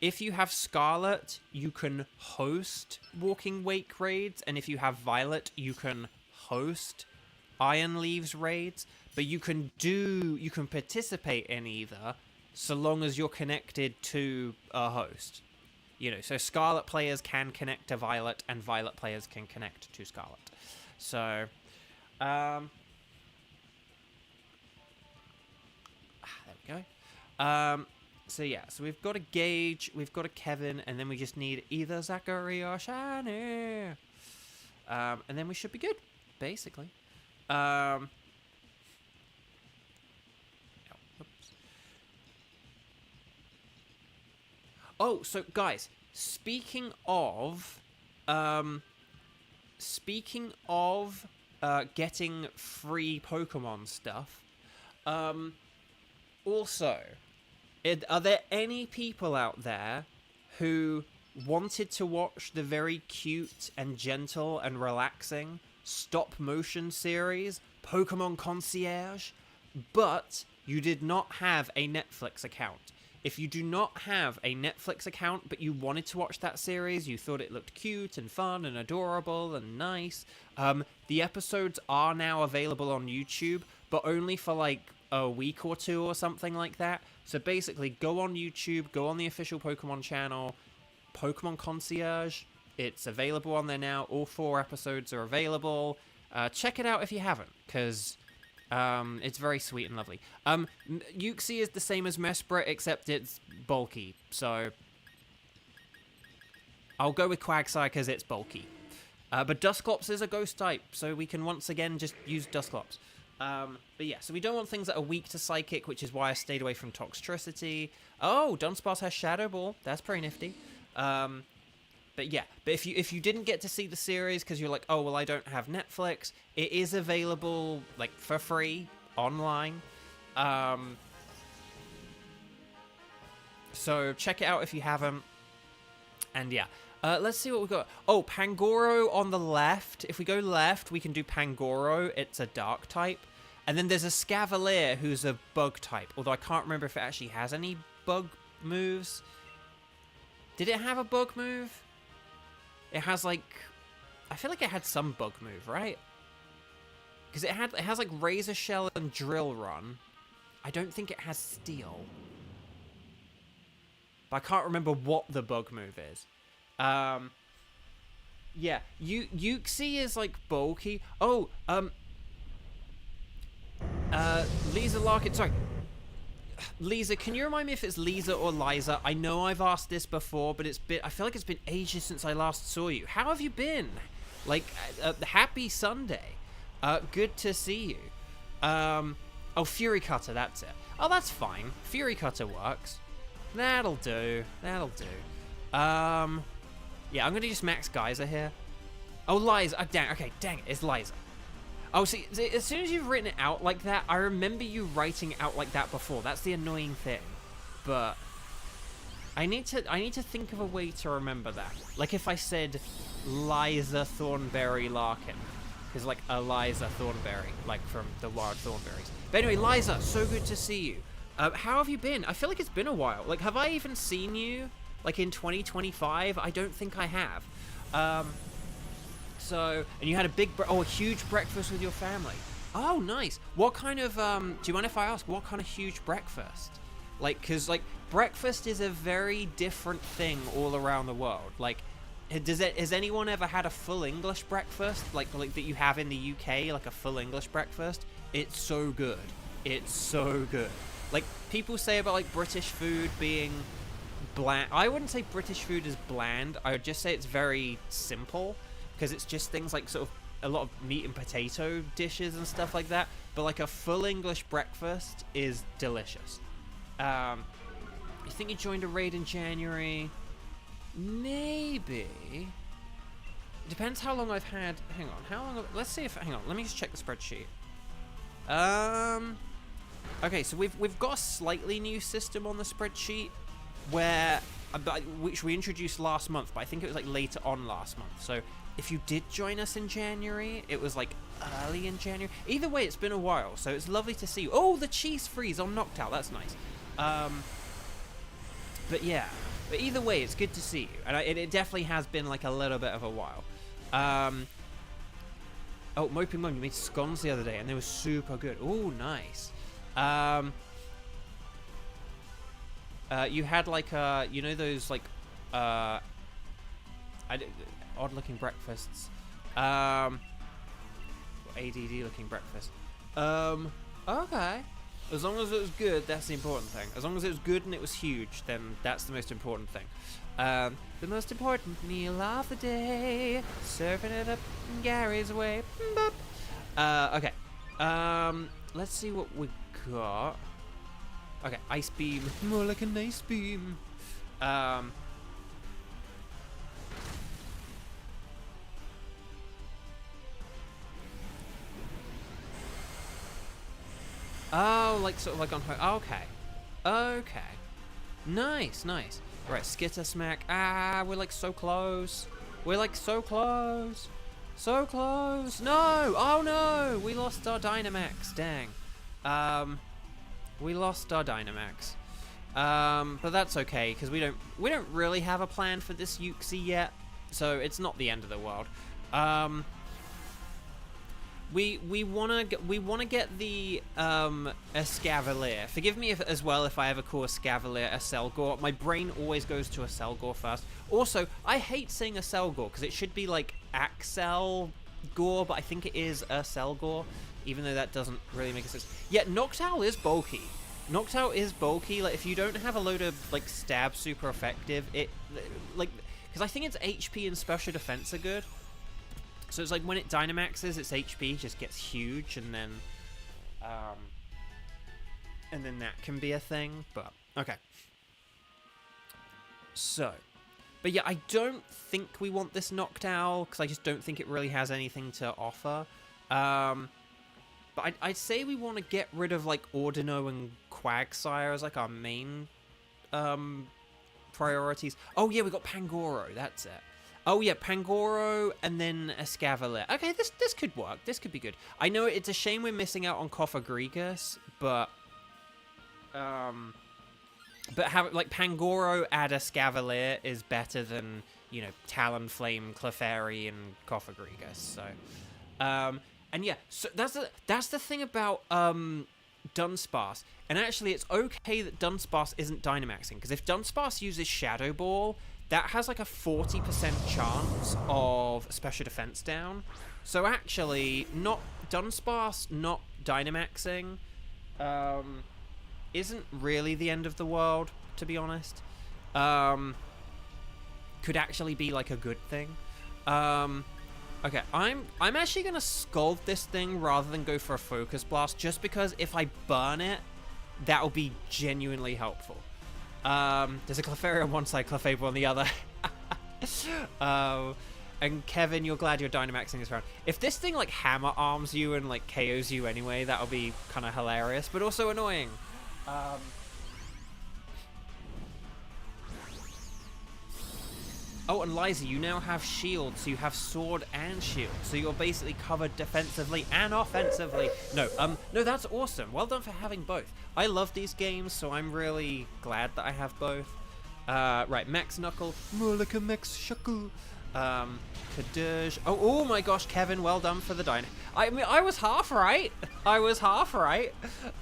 if you have Scarlet, you can host Walking Wake raids, and if you have Violet, you can host Iron Leaves raids. But you can participate in either. so long as you're connected to a host. You know, so Scarlet players can connect to Violet, and Violet players can connect to Scarlet. So, there we go. So yeah, so we've got a Gage, we've got a Kevin, and then we just need either Zachary or Shani. And then we should be good, basically. Oops. Oh, so guys, speaking of getting free Pokemon stuff, also, are there any people out there who wanted to watch the very cute and gentle and relaxing stop-motion series, Pokémon Concierge, but you did not have a Netflix account? If you do not have a Netflix account, but you wanted to watch that series, you thought it looked cute and fun and adorable and nice, the episodes are now available on YouTube, but only for like a week or two or something like that. So basically, go on YouTube, go on the official Pokemon channel, Pokemon Concierge. It's available on there now. All 4 episodes are available. Check it out if you haven't, because it's very sweet and lovely. Uxie is the same as Mesprit, except it's bulky. So I'll go with Quagsire because it's bulky. But Dusclops is a ghost type, so we can once again just use Dusclops. But yeah, so we don't want things that are weak to Psychic, which is why I stayed away from Toxtricity. Oh, Dunsparce has Shadow Ball. That's pretty nifty. But yeah, but if you didn't get to see the series because you're like, oh, well, I don't have Netflix, it is available, like, for free online. So check it out if you haven't. And yeah, let's see what we've got. Oh, Pangoro on the left. If we go left, we can do Pangoro. It's a dark type. And then there's a Scavalier who's a bug type, although I can't remember if it actually has any bug moves. Did it have a bug move? It has, like, I feel like it had some bug move, right? Because it has like Razor Shell and Drill Run. I don't think it has Steel. But I can't remember what the bug move is. Yeah, Uxie is like bulky. Oh, Lisa Larkin, sorry. Lisa, can you remind me if it's Lisa or Liza? I know I've asked this before, but I feel like it's been ages since I last saw you. How have you been? Like, happy Sunday. Good to see you. Oh, Fury Cutter, that's it. Oh, that's fine. Fury Cutter works. That'll do. That'll do. Yeah, I'm gonna just max Geyser here. Oh, Liza. Dang, okay, dang it, it's Liza. Oh, see, as soon as you've written it out like that, I remember you writing it out like that before. That's the annoying thing. But I need to think of a way to remember that. Like if I said Liza Thornberry Larkin. Because like Eliza Thornberry, like from the Wild Thornberries. But anyway, Liza, so good to see you. How have you been? I feel like it's been a while. Like, have I even seen you, like, in 2025? I don't think I have. So, and you had a huge breakfast with your family. Oh, nice. What kind of, do you mind if I ask, what kind of huge breakfast? Like, because, like, breakfast is a very different thing all around the world. Like, has anyone ever had a full English breakfast? Like that you have in the UK, like a full English breakfast? It's so good. It's so good. Like, people say about, like, British food being bland. I wouldn't say British food is bland. I would just say it's very simple. Because it's just things like sort of a lot of meat and potato dishes and stuff like that. But like a full English breakfast is delicious. You think you joined a raid in January? Maybe. Depends how long I've had. Hang on. How long? Let's see if. Hang on. Let me just check the spreadsheet. Okay, so we've got a slightly new system on the spreadsheet where which we introduced last month, but I think it was like later on last month. So if you did join us in January, it was like early in January. Either way, it's been a while, so it's lovely to see you. Oh, the cheese freeze on Noctowl, that's nice. But yeah, but either way, it's good to see you, and it definitely has been like a little bit of a while. Oh, Moping Mum, you made scones the other day, and they were super good. Oh, nice. you had like you know those like odd looking breakfasts, ADD looking breakfast. Okay. As long as it was good, that's the important thing. As long as it was good and it was huge, then that's the most important thing. The most important meal of the day, serving it up in Gary's way. Okay. Let's see what we got. Okay, ice beam. More like an ice beam. Oh, like sort of like on her. Okay. Okay. Nice, nice. Right, skitter smack. Ah, we're like so close. We're like so close. So close. No! Oh no! We lost our Dynamax. Dang. We lost our Dynamax. But that's okay, because we don't really have a plan for this Uxie yet. So it's not the end of the world. We wanna get the Escavalier. Forgive me as well if I ever call Escavalier a Selgor. My brain always goes to a Selgor first. Also, I hate saying a Selgor because it should be like Axel Gore, but I think it is a Selgor, even though that doesn't really make sense. Yeah, Noctowl is bulky. Noctowl is bulky. Like if you don't have a load of like stab super effective, it like because I think its HP and special defense are good. So it's like when it Dynamaxes, its HP just gets huge, and then that can be a thing. But okay. So, but yeah, I don't think we want this Noctowl because I just don't think it really has anything to offer. But I'd say we want to get rid of like Ordino and Quagsire as like our main priorities. Oh yeah, we got Pangoro. That's it. Oh yeah, Pangoro and then Escavalier. Okay, this could work. This could be good. I know it's a shame we're missing out on Cofagrigus, but have like Pangoro add Escavalier is better than, you know, Talonflame, Clefairy, and Cofagrigus. So, and yeah, so that's the thing about Dunsparce. And actually, it's okay that Dunsparce isn't Dynamaxing, because if Dunsparce uses Shadow Ball, that has like a 40% chance of special defense down. So actually, not Dunsparce not Dynamaxing isn't really the end of the world, to be honest. Could actually be like a good thing. Okay, I'm actually gonna Scald this thing rather than go for a Focus Blast, just because if I burn it, that'll be genuinely helpful. There's a Clefairy on one side, Clefable on the other. And Kevin, you're glad you're Dynamaxing this round. If this thing like Hammer Arms you and like KOs you anyway, that'll be kind of hilarious, but also annoying. Oh, and Liza, you now have Shield, so you have Sword and Shield, so you're basically covered defensively and offensively. No, that's awesome. Well done for having both. I love these games, so I'm really glad that I have both. Right, Max Knuckle, more like a Max Shuckle. Kadoosh. Oh my gosh, Kevin, well done for the Dyna. I mean, I was half right.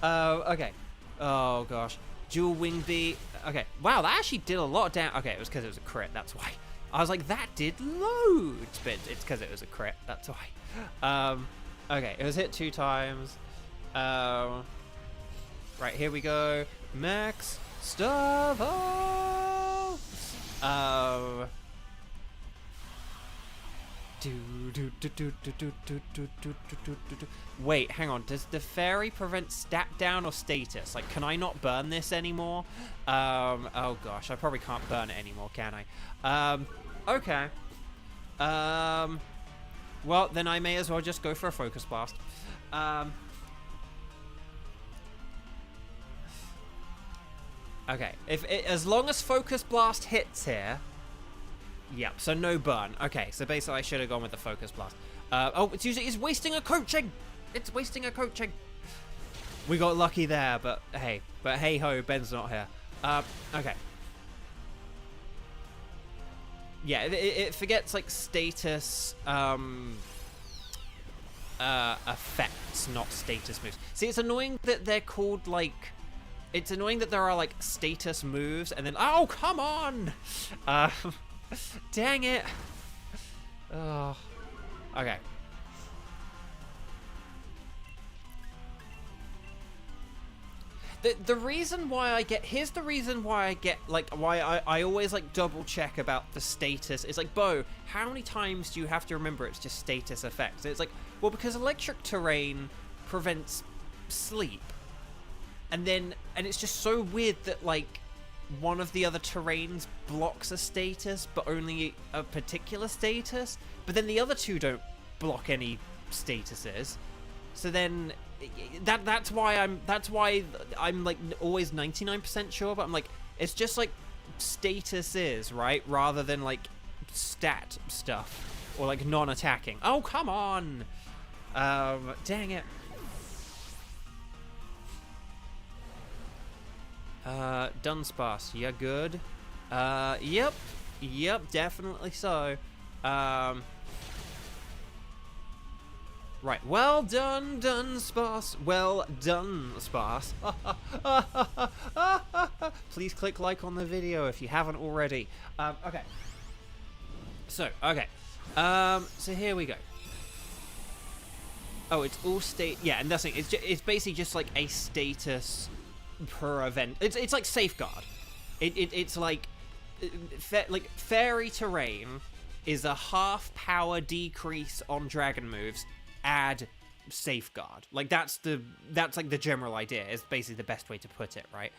Okay. Oh gosh, Dual Wing Beat. Okay, wow, that actually did a lot down. Okay, it was because it was a crit, that's why. I was like, that did loads, but it's because it was a crit, that's why. Okay, it was hit 2 times. Right, here we go. Max Stavo! Wait, hang on. Does the fairy prevent stat down or status? Like, can I not burn this anymore? Oh gosh, I probably can't burn it anymore, can I? Okay. Well, then I may as well just go for a Focus Blast. Okay, as long as Focus Blast hits here. Yep, so no burn. Okay, so basically I should have gone with the Focus Blast. Oh, it's wasting a coaching! It's wasting a coaching! We got lucky there, but hey ho, Ben's not here. Okay. Yeah, it forgets, like, status, effects, not status moves. See, it's annoying that they're called, like, it's annoying that there are like status moves and then oh come on, dang it. Oh, okay. The reason why I get here's the reason why I get like why I always like double check about the status. It's like, Bo, how many times do you have to remember it's just status effects? It's like, well, because electric terrain prevents sleep. And it's just so weird that, like, one of the other terrains blocks a status, but only a particular status. But then the other two don't block any statuses. So then, that's why I'm like, always 99% sure, but I'm like, it's just, like, statuses, right? Rather than, like, stat stuff. Or, like, non-attacking. Oh, come on! Dang it. Dunsparce, you good? Yep, definitely so. Right, well done, Dunsparce. Well done, Sparse. Please click like on the video if you haven't already. Okay. So here we go. Oh, it's all yeah, and that's it. It's basically just like a status per event. It's like Safeguard. It's like fairy terrain is a half power decrease on dragon moves. Add Safeguard. Like that's like the general idea. Is basically the best way to put it, right?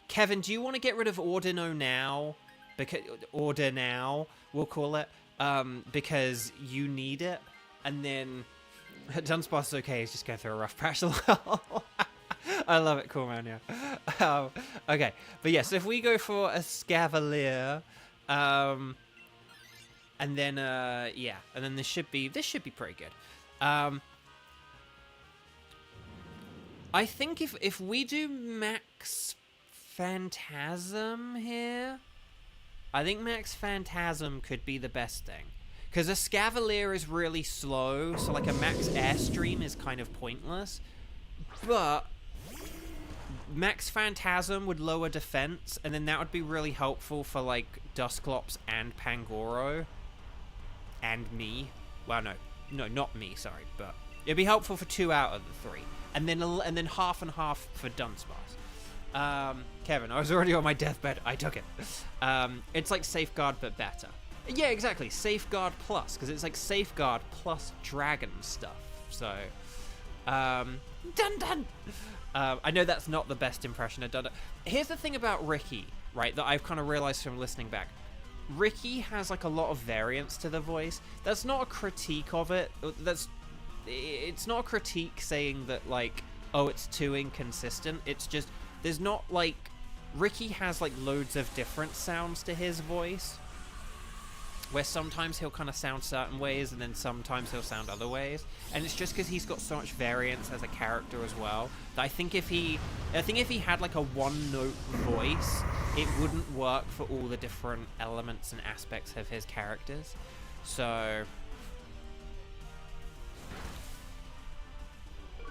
Kevin, do you want to get rid of Ordino now? Because Order now, we'll call it. Because you need it, and then Dunsparce is okay. He's just going through a rough patch. I love it. Cool, man, yeah. Okay, but yes, if we go for a Scavalier, and then, yeah, and then this should be pretty good. I think if we do Max Phantasm here, I think Max Phantasm could be the best thing. Because a Scavalier is really slow, so like a Max Airstream is kind of pointless. But Max Phantasm would lower defense, and then that would be really helpful for like Dusclops and Pangoro. And me. Well, no, not me, sorry. But it'd be helpful for 2 out of the 3. And then half and half for Dunsparce. Kevin, I was already on my deathbed. I took it. It's like Safeguard, but better. Yeah, exactly. Safeguard plus, because it's like Safeguard plus dragon stuff. So, dun. I know that's not the best impression I've done. Here's the thing about Ricky, right, that I've kind of realized from listening back. Ricky has like a lot of variance to the voice. That's not a critique of it. It's not a critique saying that like, oh, it's too inconsistent. It's just, there's not like, Ricky has like loads of different sounds to his voice, where sometimes he'll kind of sound certain ways and then sometimes he'll sound other ways, and it's just because he's got so much variance as a character as well that I think if he had like a one-note voice, it wouldn't work for all the different elements and aspects of his characters. So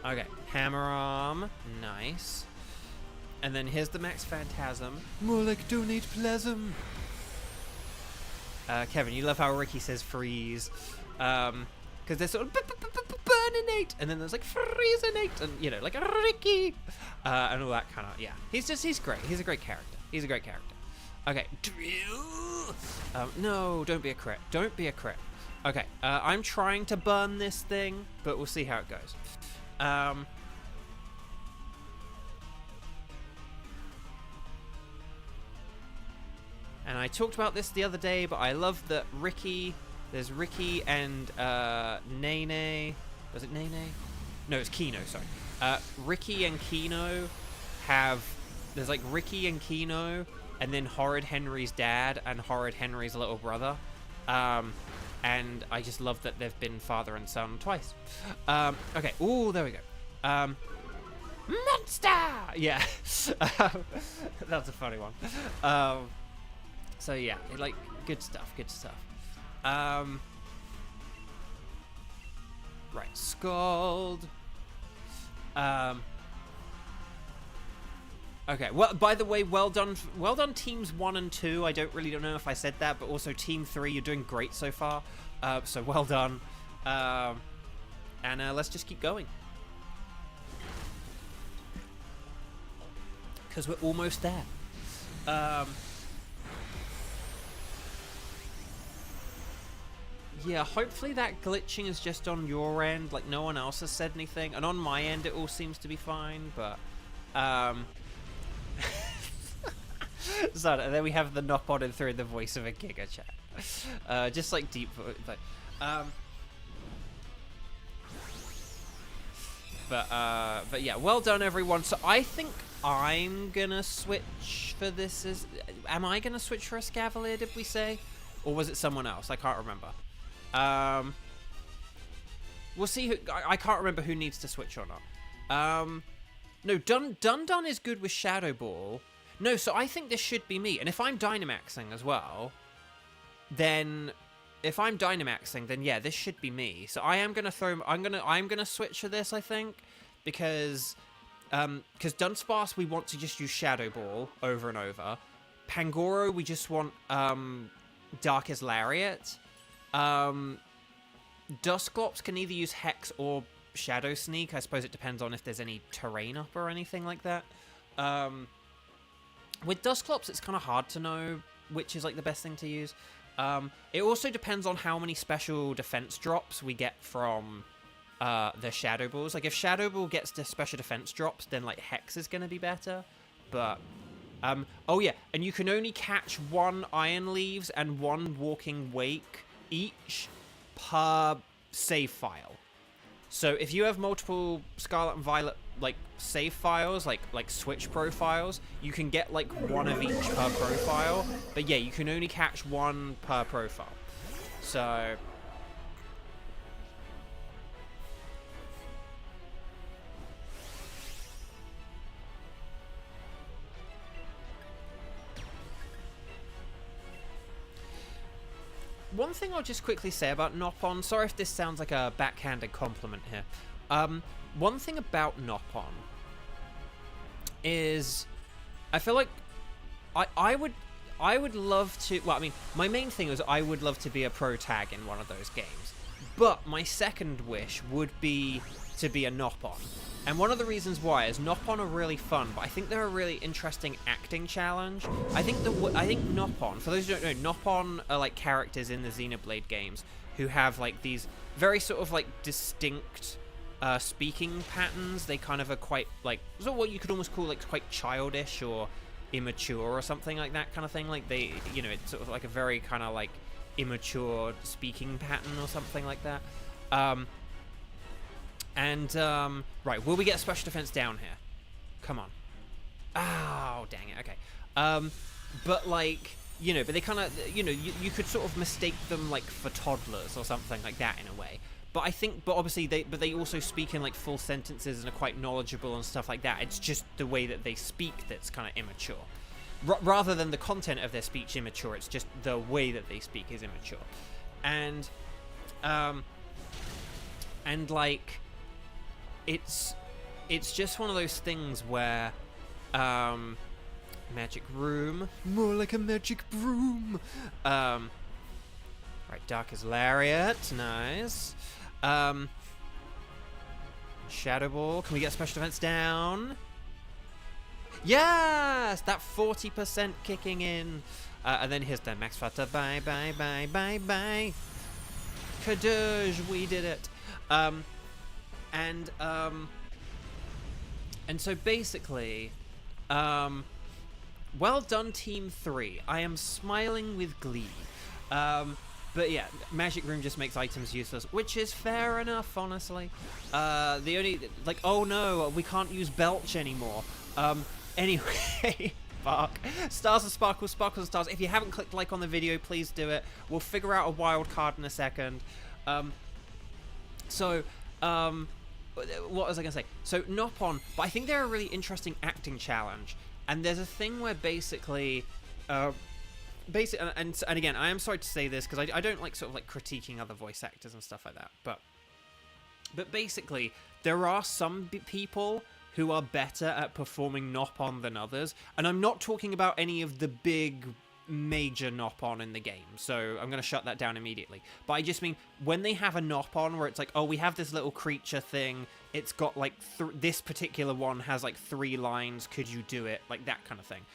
okay, Hammer Arm, nice. And then here's the Max Phantasm. More like Donate Plasm. Kevin, you love how Ricky says freeze. Because they're sort of burninate, and then there's like freezinate, and you know, like Ricky, and all that kind of, yeah. He's great. He's a great character. Okay, drill. No, don't be a crit. Don't be a crit. Okay, I'm trying to burn this thing, but we'll see how it goes. And I talked about this the other day, but I love that there's Ricky and Nene. Was it Nene? No, it's Kino, sorry. Ricky and Kino there's like Ricky and Kino, and then Horrid Henry's dad and Horrid Henry's little brother. And I just love that they've been father and son twice. Okay, ooh, there we go. Monster! Yeah. That's a funny one. So yeah, like, good stuff. Right, Scald. Okay, well, by the way, well done teams 1 and 2. I don't know if I said that, but also team 3, you're doing great so far. So well done. And let's just keep going. Because we're almost there. Yeah, hopefully that glitching is just on your end, like no one else has said anything. And on my end, it all seems to be fine, but... So then we have the knock on and through the voice of a Giga Chat. Just like deep... But yeah, well done everyone. So I think I'm gonna switch for this. Am I gonna switch for a Scavalier, did we say? Or was it someone else? I can't remember. We'll see who... I can't remember who needs to switch or not. No, Dun is good with Shadow Ball. No, so I think this should be me. And if I'm Dynamaxing as well, then... If I'm Dynamaxing, then yeah, this should be me. So I am gonna throw... I'm gonna switch for this, I think. Because Dunsparce, we want to just use Shadow Ball over and over. Pangoro, we just want Darkest Lariat. Dusclops can either use Hex or Shadow Sneak. I suppose it depends on if there's any terrain up or anything like that. With Dusclops, it's kind of hard to know which is like the best thing to use. It also depends on how many special defense drops we get from the Shadow Balls. Like if Shadow Ball gets the special defense drops, then like Hex is going to be better. But oh yeah, and you can only catch 1 Iron Leaves and 1 Walking Wake each per save file. So if you have multiple Scarlet and Violet like save files, like Switch profiles, you can get like 1 of each per profile. But yeah, you can only catch 1 per profile. So one thing I'll just quickly say about Noppon, sorry if this sounds like a backhanded compliment here. One thing about Noppon is I feel like I would love to, well, I mean, my main thing is I would love to be a pro tag in one of those games. But my second wish would be to be a Noppon. And one of the reasons why is Noppon are really fun, but I think they're a really interesting acting challenge. I think Noppon, for those who don't know, Noppon are like characters in the Xenoblade games who have like these very sort of like distinct speaking patterns. They kind of are quite like, so what you could almost call like quite childish or immature or something like that kind of thing. Like they, you know, it's sort of like a very kind of like immature speaking pattern or something like that. Right, will we get special defense down here? Come on. Oh, dang it, okay. But like, you know, but they kind of, you know, you could sort of mistake them like for toddlers or something like that in a way. But I think, but obviously they also speak in like full sentences and are quite knowledgeable and stuff like that. It's just the way that they speak that's kind of immature. Rather than the content of their speech immature, it's just the way that they speak is immature. And like, it's just one of those things where, magic room, more like a magic broom. Right, Darkest Lariat, nice. Shadow Ball, can we get special defense down? Yes, that 40% kicking in. And then here's the Max Flutter, bye, bye, bye, bye, bye. Kadoosh, we did it. And so basically, well done Team 3. I am smiling with glee. But yeah, Magic Room just makes items useless, which is fair enough, honestly. The only, like, oh no, we can't use Belch anymore. Anyway, fuck. Stars and Sparkles, Sparkles and Stars. If you haven't clicked like on the video, please do it. We'll figure out a wild card in a second. What was I going to say? So, Noppon, but I think they're a really interesting acting challenge. And there's a thing where basically, and again, I am sorry to say this, because I don't like sort of like critiquing other voice actors and stuff like that. But basically, there are some people who are better at performing Nop-On than others. And I'm not talking about any of the big major Nop-On in the game, so I'm going to shut that down immediately. But I just mean, when they have a Nop-On where it's like, oh, we have this little creature thing, it's got like, this particular one has like 3 lines, could you do it? Like that kind of thing.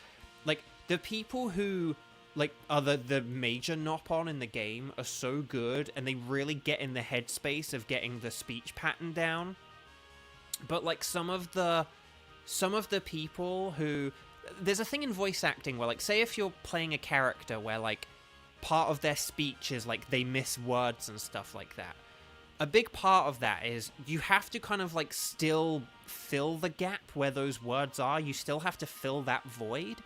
Like, the people who like are the major Nop-On in the game are so good, and they really get in the headspace of getting the speech pattern down. But like some of the people who, there's a thing in voice acting where, like, say if you're playing a character where like part of their speech is like they miss words and stuff like that. A big part of that is you have to kind of like still fill the gap where those words are. You still have to fill that void.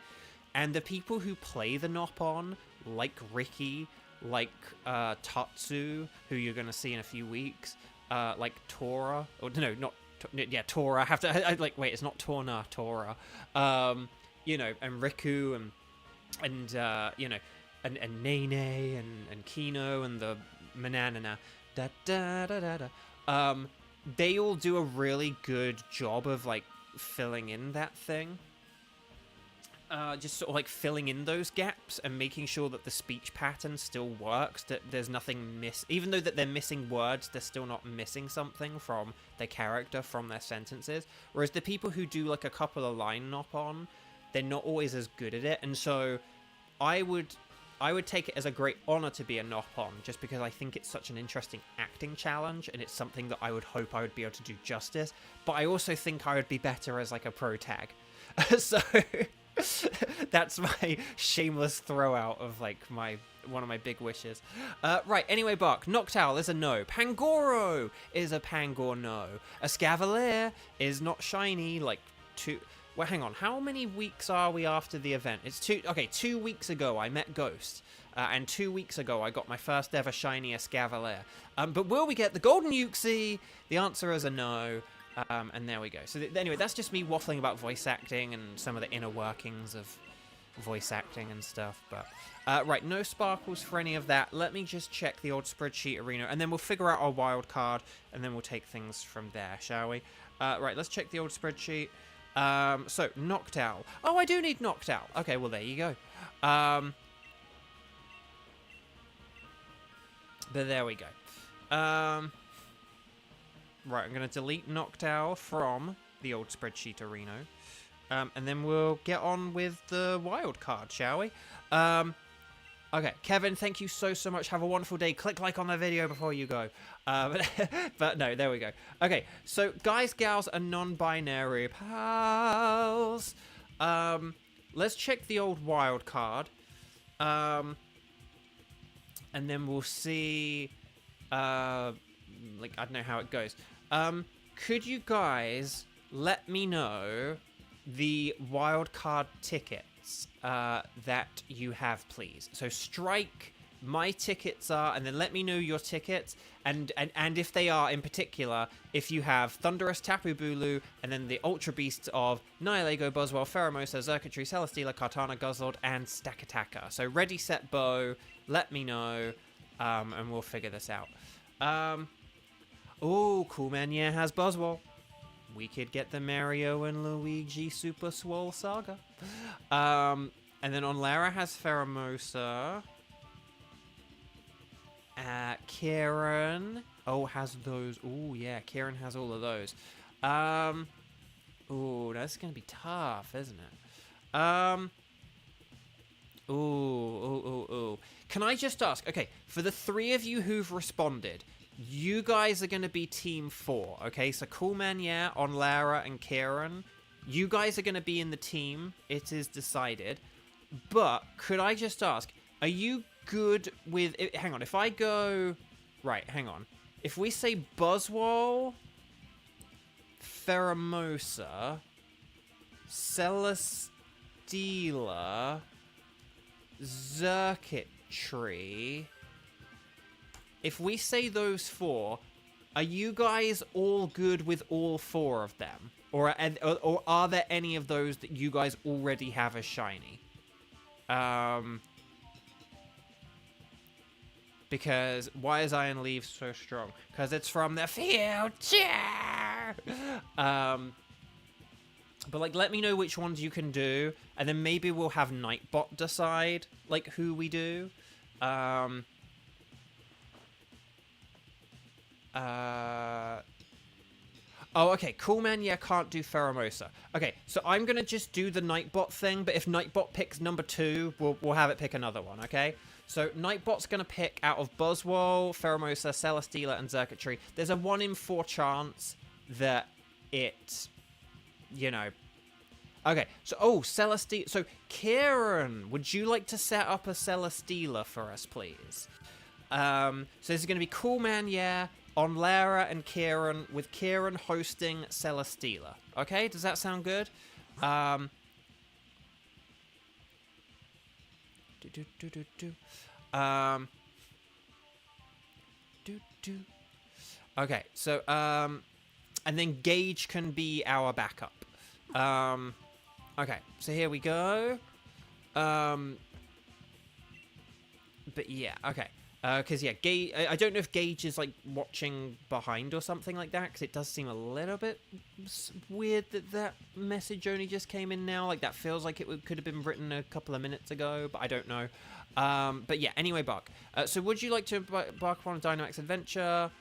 And the people who play the Nop-On, like Ricky, like Tatsu, who you're going to see in a few weeks, like Tora, or no, not, yeah, Tora, I have to, like, wait, it's not Torna, Tora, you know, and Riku, and you know, and Nene, and Kino, and the Mananana, they all do a really good job of, like, filling in that thing. Just sort of like filling in those gaps and making sure that the speech pattern still works, that there's nothing even though that they're missing words, they're still not missing something from their character, from their sentences. Whereas the people who do like a couple of line Nop-On, they're not always as good at it. And so I would take it as a great honor to be a Nop-On, just because I think it's such an interesting acting challenge, and it's something that I would hope I would be able to do justice. But I also think I would be better as like a pro tag. So that's my shameless throw out of like one of my big wishes. Right, anyway, Buck, Noctowl is a no. Pangoro is a Pangor no. A Escavalier is not shiny, like 2... Well, hang on, how many weeks are we after the event? It's 2... Okay, 2 weeks ago I met Ghost, and 2 weeks ago I got my first ever shiny Escavalier. But will we get the Golden Uxie? The answer is a no. And there we go. So anyway, that's just me waffling about voice acting and some of the inner workings of voice acting and stuff. But right, no sparkles for any of that. Let me just check the old spreadsheet arena, and then we'll figure out our wild card, and then we'll take things from there, shall we? Right, let's check the old spreadsheet. So Noctowl. Oh, I do need Noctowl. Okay, well there you go. But there we go. Right, I'm going to delete Noctowl from the old spreadsheet arena. And then we'll get on with the wild card, shall we? Okay, Kevin, thank you so much. Have a wonderful day. Click like on the video before you go. But no, there we go. Okay, so guys, gals, and non-binary pals. Let's check the old wild card. And then we'll see... like, I don't know how it goes. Could you guys let me know the wildcard tickets that you have, please? So strike my tickets are, and then let me know your tickets, and if they are, in particular, if you have Thunderous, Tapu Bulu, and then the Ultra Beasts of Nihilego, Buzzwole, Pheromosa, Xurkitree, Celesteela, Kartana, Guzzlord, and Stakataka. So ready, set, bow, let me know, and we'll figure this out. Oh, Cool Man Yeah has Buzzwole. We could get the Mario and Luigi Super Swole Saga. And then on Lara has Pheromosa. Kieran. Oh, has those. Oh, yeah, Kieran has all of those. Oh, that's going to be tough, isn't it? Ooh. Can I just ask? Okay, for the 3 of you who've responded, you guys are going to be Team 4, okay? So Cool Man Yeah, on Lara, and Kieran. You guys are going to be in the team. It is decided. But could I just ask, are you good with... Hang on, if I go... Right, hang on. If we say Buzzwole, Pheromosa, Celesteela, Xurkitree... If we say those 4, are you guys all good with all 4 of them? Or are there any of those that you guys already have as shiny? Because why is Iron Leaf so strong? Because it's from the future! But, like, let me know which ones you can do, and then maybe we'll have Nightbot decide, like, who we do. Oh, okay, Cool Man, yeah, can't do Pheromosa. Okay, so I'm gonna just do the Nightbot thing, but if Nightbot picks number 2, we'll have it pick another one, okay? So Nightbot's gonna pick out of Buzzwole, Pheromosa, Celesteela, and Xurkitree. There's a 1 in 4 chance that it... you know. Okay, so, Celesteela. So, Kieran, would you like to set up a Celesteela for us, please? So this is going to be Cool Man, yeah, on Lara and Kieran, with Kieran hosting Celesteela. Okay, does that sound good? Okay, so, and then Gage can be our backup. Okay, so here we go. But yeah, okay. Because, yeah, Gage, I don't know if Gage is, like, watching behind or something like that, because it does seem a little bit weird that message only just came in now. Like, that feels like it could have been written a couple of minutes ago, but I don't know. But yeah, anyway, Buck. So would you like to embark upon a Dynamax adventure?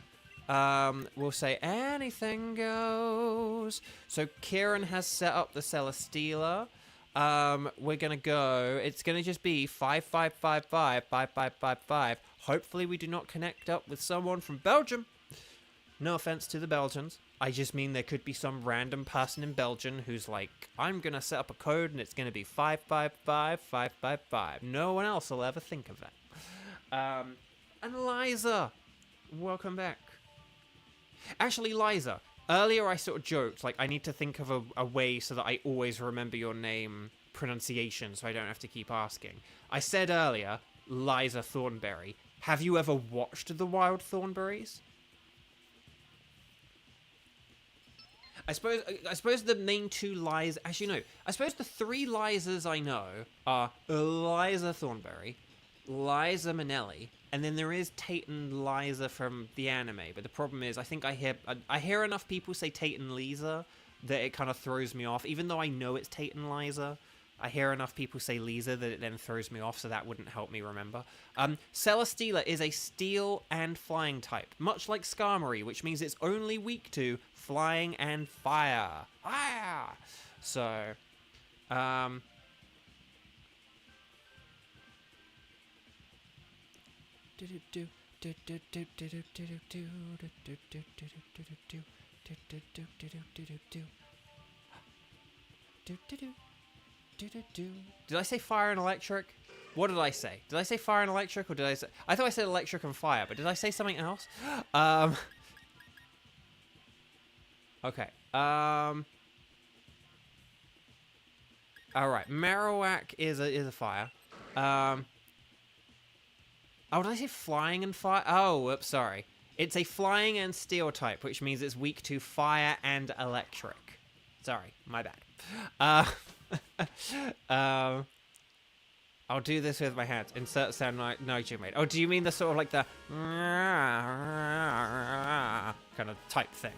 We'll say anything goes. So Kieran has set up the Celesteela. We're gonna go. It's gonna just be 5555 5555. Hopefully we do not connect up with someone from Belgium. No offense to the Belgians. I just mean there could be some random person in Belgium who's like, I'm gonna set up a code and it's gonna be 555 555. No one else will ever think of that. And Liza, welcome back. Actually, Liza, earlier I sort of joked, like, I need to think of a way so that I always remember your name pronunciation so I don't have to keep asking. I said earlier, Liza Thornberry. Have you ever watched The Wild Thornberries? I suppose the main 2 Liza... Actually, no. I suppose the 3 Lizas I know are Liza Thornberry, Liza Minnelli, and then there is Tate and Liza from the anime. But the problem is, I think I hear enough people say Tate and Liza that it kind of throws me off. Even though I know it's Tate and Liza, I hear enough people say Liza that it then throws me off, so that wouldn't help me remember. Celesteela is a steel and flying type, much like Skarmory, which means it's only weak to flying and fire. Ah! So, Did I say fire and electric? What did I say? Did I say fire and electric, or did I say... I thought I said electric and fire, but did I say something else? Okay. Alright, Marowak is a fire. Oh, did I say flying and fire? Oh, whoops, sorry. It's a flying and steel type, which means it's weak to fire and electric. Sorry, my bad. I'll do this with my hands. Insert sound Nigel made. Oh, do you mean the sort of like the kind of type thing?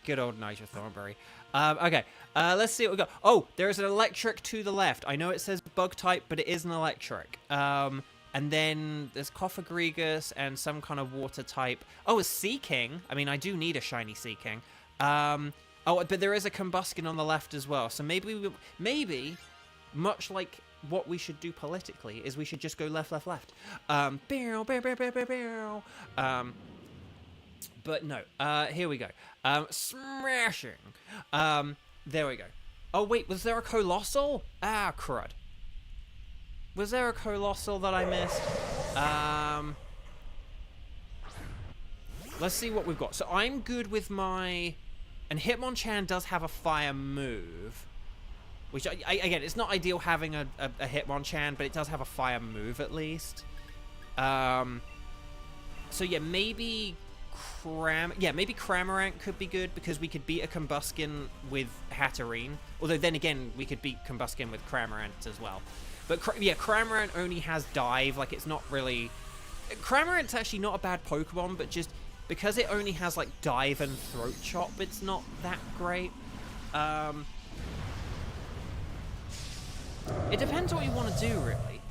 Good old Nigel Thornberry. Okay, let's see what we got. Oh, there is an electric to the left. I know it says bug type, but it is an electric. And then there's Coffagrigus and some kind of water type. Oh, a Sea King. I mean, I do need a shiny Sea King. Oh, but there is a Combuskin on the left as well. So maybe, much like what we should do politically, is we should just go left, left, left. But no. Here we go. Smashing. There we go. Oh, wait, was there a Colossal? Ah, crud. Was there a Colossal that I missed? Let's see what we've got. So I'm good with my... And Hitmonchan does have a fire move. Which, again, it's not ideal having a Hitmonchan, but it does have a fire move at least. So yeah, maybe Cramorant could be good, because we could beat a Combuskin with Hatterene. Although then again, we could beat Combuskin with Cramorant as well. But yeah, Cramorant only has Dive, like it's not really... Cramorant's actually not a bad Pokemon, but just because it only has like Dive and Throat Chop, it's not that great. It depends what you want to do, really.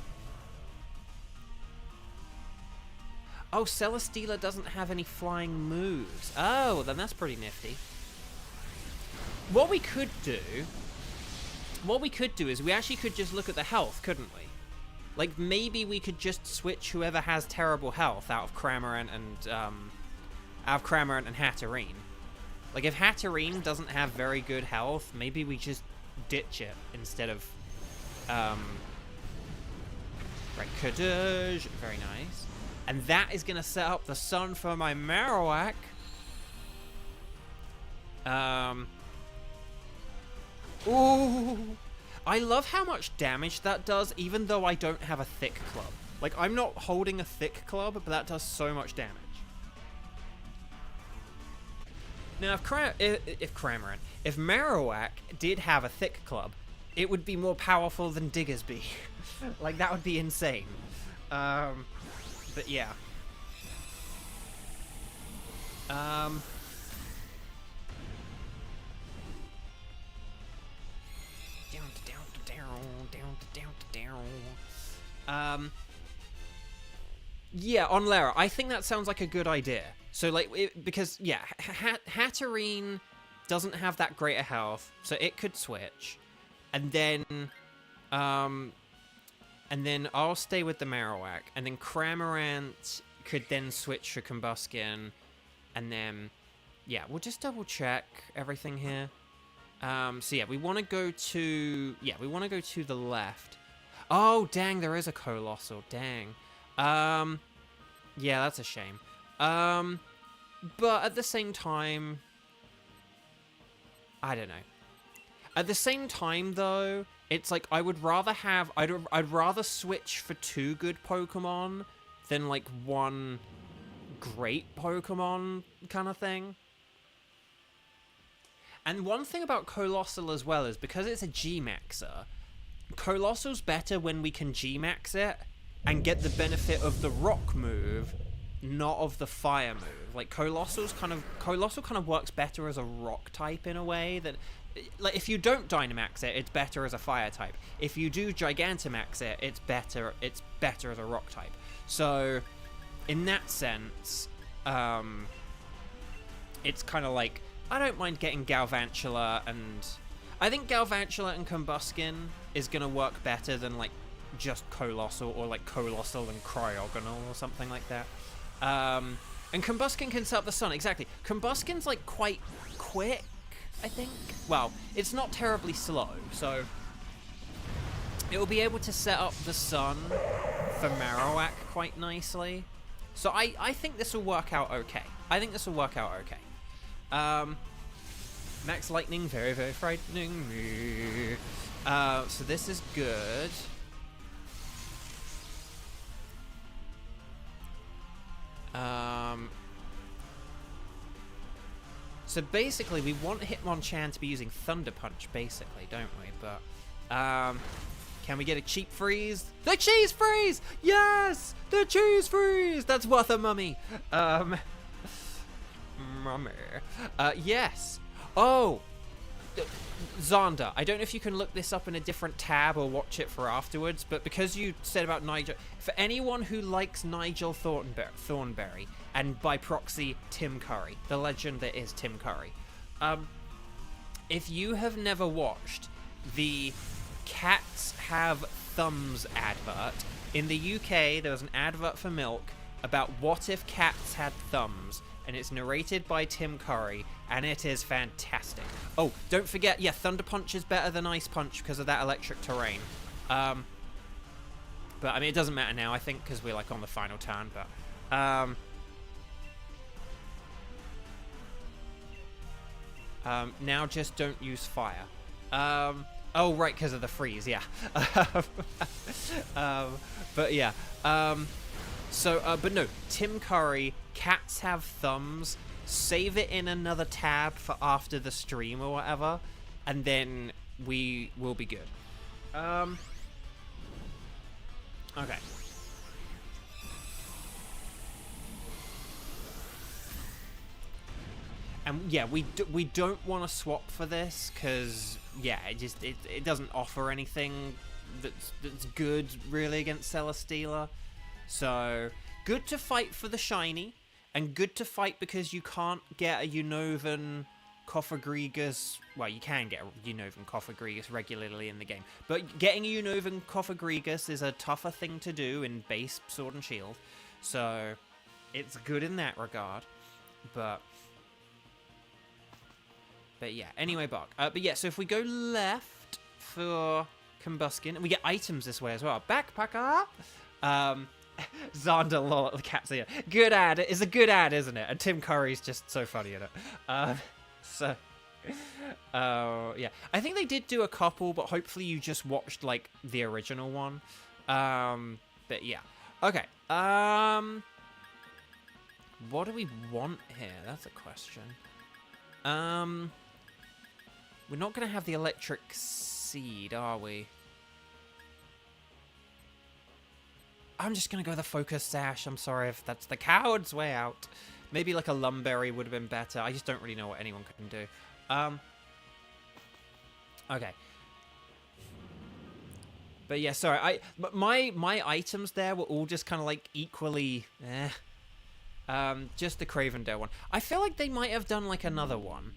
Oh, Celesteela doesn't have any flying moves. Oh, then that's pretty nifty. What we could do is we actually could just look at the health, couldn't we? Like, maybe we could just switch whoever has terrible health out of Cramorant and Hatterene. Like, if Hatterene doesn't have very good health, maybe we just ditch it instead of, right, Kadoosh, very nice. And that is going to set up the sun for my Marowak. Ooh. I love how much damage that does, even though I don't have a thick club. Like, I'm not holding a thick club, but that does so much damage. Now, if Marowak did have a thick club, it would be more powerful than Diggersby. Like, that would be insane. But yeah. Yeah, on Lara, I think that sounds like a good idea. So, like, because, yeah, Hatterene doesn't have that great a health, so it could switch. And then I'll stay with the Marowak, and then Cramorant could then switch for Combuskin, and then, yeah, we'll just double check everything here. So yeah, we want to go to the left. Oh, dang, there is a Colossal, dang. Yeah, that's a shame. But at the same time, I don't know. At the same time, though, it's like I'd rather switch for 2 good Pokemon than like 1 great Pokemon kind of thing. And one thing about Colossal as well is because it's a G-Maxer, Colossal's better when we can G-Max it and get the benefit of the Rock move, not of the Fire move. Like, Colossal kind of works better as a Rock type in a way that, like, if you don't Dynamax it, it's better as a Fire type. If you do Gigantamax it, it's better as a Rock type. So, in that sense, it's kind of like, I don't mind getting Galvantula, and I think Galvantula and Combuskin is going to work better than, like, just Colossal, or, like, Colossal and Cryogonal, or something like that. And Combuskin can set up the sun, exactly. Combuskin's, like, quite quick, I think. Well, it's not terribly slow, so it will be able to set up the sun for Marowak quite nicely. So I think this will work out okay. Max Lightning, very, very frightening me. So this is good. So basically, we want Hitmonchan to be using Thunder Punch, basically, don't we? But, can we get a cheap freeze? The cheese freeze! Yes! The cheese freeze! That's worth a mummy. Mummy. Yes. Oh! Xander, I don't know if you can look this up in a different tab or watch it for afterwards, but because you said about Nigel, for anyone who likes Nigel Thornberry, and by proxy, Tim Curry, the legend that is Tim Curry, if you have never watched the Cats Have Thumbs advert, in the UK there was an advert for milk about what if cats had thumbs, and it's narrated by Tim Curry, and it is fantastic. Oh, don't forget, yeah, Thunder Punch is better than Ice Punch because of that electric terrain. But, I mean, it doesn't matter now, I think, because we're, like, on the final turn, but, now just don't use fire. Oh, right, because of the freeze, yeah. But, yeah, but no, Tim Curry, Cats Have Thumbs, save it in another tab for after the stream or whatever, and then we will be good. Okay. And yeah, we don't want to swap for this because yeah, it doesn't offer anything that's good really against Celesteela. So good to fight for the shiny, and good to fight because you can't get a Unovan Cofagrigus. Well, you can get a Unovan Cofagrigus regularly in the game, but getting a Unovan Cofagrigus is a tougher thing to do in base Sword and Shield. So it's good in that regard, but yeah. Anyway, Bark. But yeah, so if we go left for Combuskin, and we get items this way as well. Backpacker. Xander lol at the cat's ear. Good ad. It's a good ad, isn't it? And Tim Curry's just so funny in it. Yeah. I think they did do a couple, but hopefully you just watched like the original one. But yeah. Okay. What do we want here? That's a question. We're not going to have the electric seed, are we? I'm just going to go the focus sash. I'm sorry if that's the coward's way out. Maybe like a Lumberry would have been better. I just don't really know what anyone can do. Okay. But yeah, sorry. My items there were all just kind of like equally just the Cravendale one. I feel like they might have done like another one.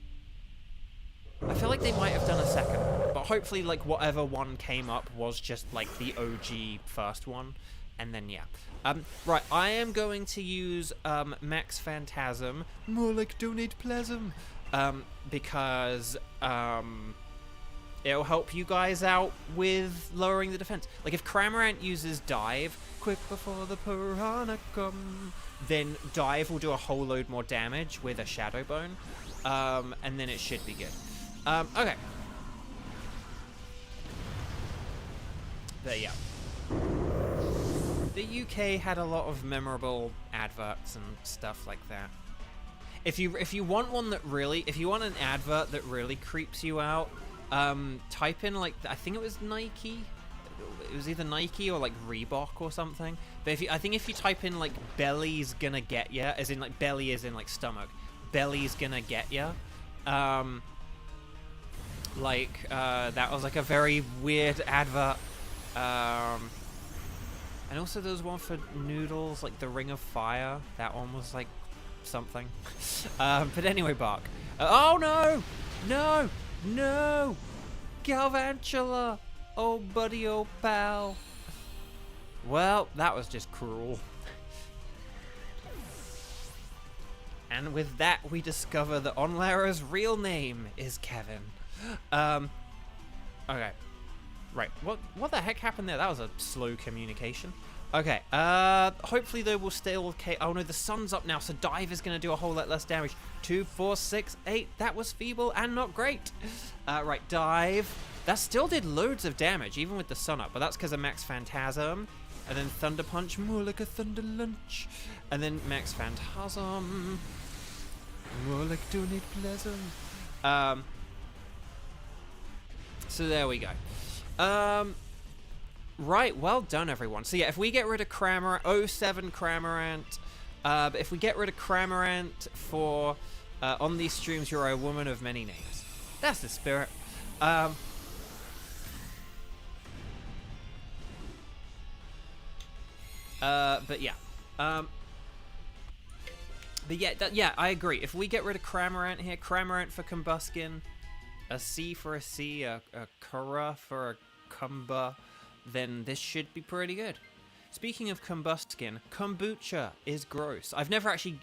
I feel like they might have done a second one, but hopefully like whatever one came up was just like the OG first one, and then yeah. Right, I am going to use Max Phantasm, more like Donate Plasm, because it'll help you guys out with lowering the defense. Like if Cramorant uses Dive, quick before the Piranha come, then Dive will do a whole load more damage with a Shadow Bone, and then it should be good. Okay. But yeah. The UK had a lot of memorable adverts and stuff like that. If you want one that really, if you want an advert that really creeps you out, type in like, I think it was Nike. It was either Nike or like Reebok or something. But I think if you type in like belly's gonna get ya, as in like belly is in like stomach, belly's gonna get ya. That was like a very weird advert. And also there was one for noodles, like the Ring of Fire. That one was like something. But anyway, Bark. Oh no! No! No! Galvantula! Oh buddy, oh pal. Well, that was just cruel. And with that, we discover that Onlara's real name is Kevin. Okay. Right. What the heck happened there? That was a slow communication. Okay. Hopefully though we'll stay okay. Oh no, the sun's up now, so Dive is going to do a whole lot less damage. 2, 4, 6, 8. That was feeble and not great. Right, Dive. That still did loads of damage, even with the sun up, but that's because of Max Phantasm. And then Thunder Punch, more like a Thunder Lunch. And then Max Phantasm, more like Donate Pleasant. So there we go. Right, well done, everyone. So yeah, if we get rid of Cramorant, 07 Cramorant, but if we get rid of Cramorant for on these streams, you're a woman of many names. That's the spirit. But yeah. Yeah, I agree. If we get rid of Cramorant here, Cramorant for Combuskin, a C for a C, a Kura for a Kumba, then this should be pretty good. Speaking of Combuskin, kombucha is gross. I've never actually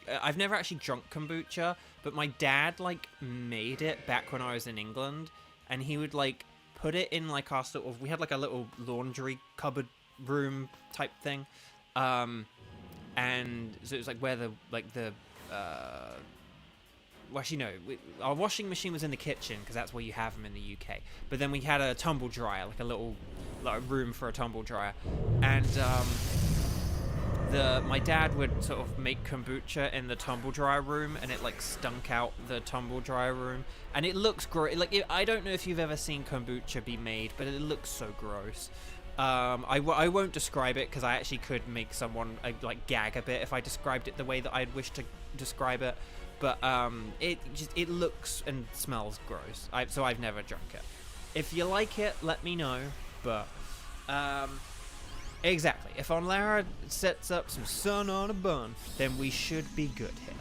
drunk kombucha, but my dad like made it back when I was in England, and he would like put it in like our sort of, we had like a little laundry cupboard room type thing, and so it was like where the well, actually, no. Our washing machine was in the kitchen because that's where you have them in the UK. But then we had a tumble dryer, like a little room for a tumble dryer, and my dad would sort of make kombucha in the tumble dryer room, and it like stunk out the tumble dryer room, and it looks great. Like I don't know if you've ever seen kombucha be made, but it looks so gross. I won't describe it because I actually could make someone like gag a bit if I described it the way that I'd wish to describe it. but it looks and smells gross. So I've never drunk it. If you like it, let me know. But exactly, if Onlara sets up some sun on a bun, then we should be good here.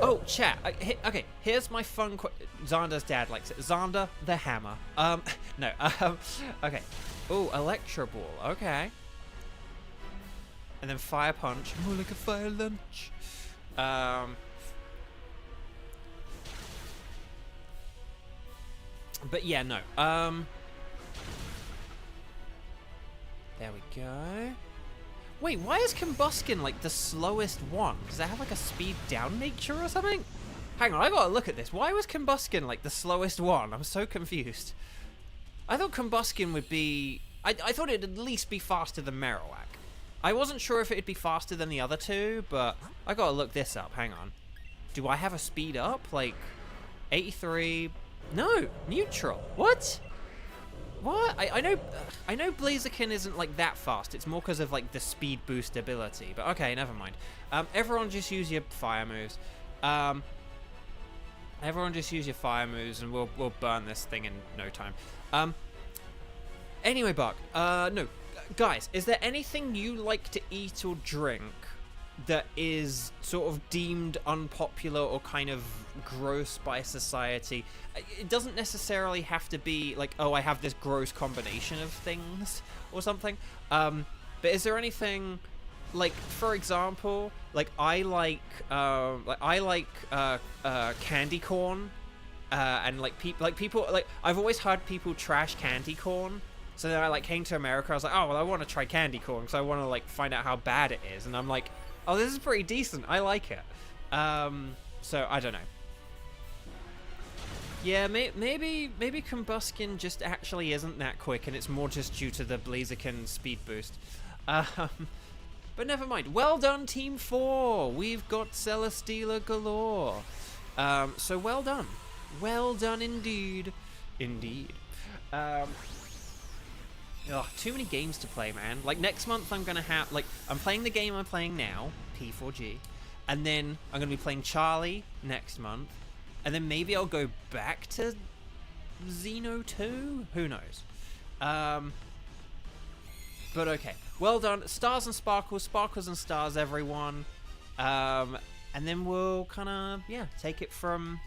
Oh, chat. Okay, here's my fun Xander's dad likes it. Xander the Hammer. No. Okay. Oh, Electro Ball. Okay. And then Fire Punch. More like a fire lunch. But yeah, no. There we go. Wait, why is Combuskin like the slowest one? Does it have like a speed down nature or something? Hang on, I gotta look at this. Why was Combuskin like the slowest one? I'm so confused. I thought Combuskin would be... I thought it'd at least be faster than Marowak. I wasn't sure if it'd be faster than the other two, but I gotta look this up. Hang on. Do I have a speed up? Like, 83... No, neutral. What? What? I know Blaziken isn't like that fast. It's more because of like the speed boost ability. But okay, never mind. Everyone just use your fire moves. Everyone just use your fire moves, and we'll burn this thing in no time. Anyway, Buck. No, guys, is there anything you like to eat or drink that is sort of deemed unpopular or kind of gross by society? It doesn't necessarily have to be like, oh, I have this gross combination of things or something. But is there anything, like, for example, like I like candy corn, and people I've always heard people trash candy corn. So then I like came to America. I was like, oh well, I want to try candy corn because I want to like find out how bad it is. And I'm like, oh, this is pretty decent. I like it. So I don't know. Yeah, maybe Combuskin just actually isn't that quick, and it's more just due to the Blaziken speed boost. But never mind. Well done, Team 4. We've got Celesteela galore. So well done. Well done indeed. Indeed. Too many games to play, man. Like, next month I'm gonna have, like, I'm playing the game I'm playing now, P4G, and then I'm gonna be playing Charlie next month, and then maybe I'll go back to Xeno 2? Who knows? But okay. Well done. Stars and sparkles, sparkles and stars, everyone. And then we'll kind of, yeah, take it from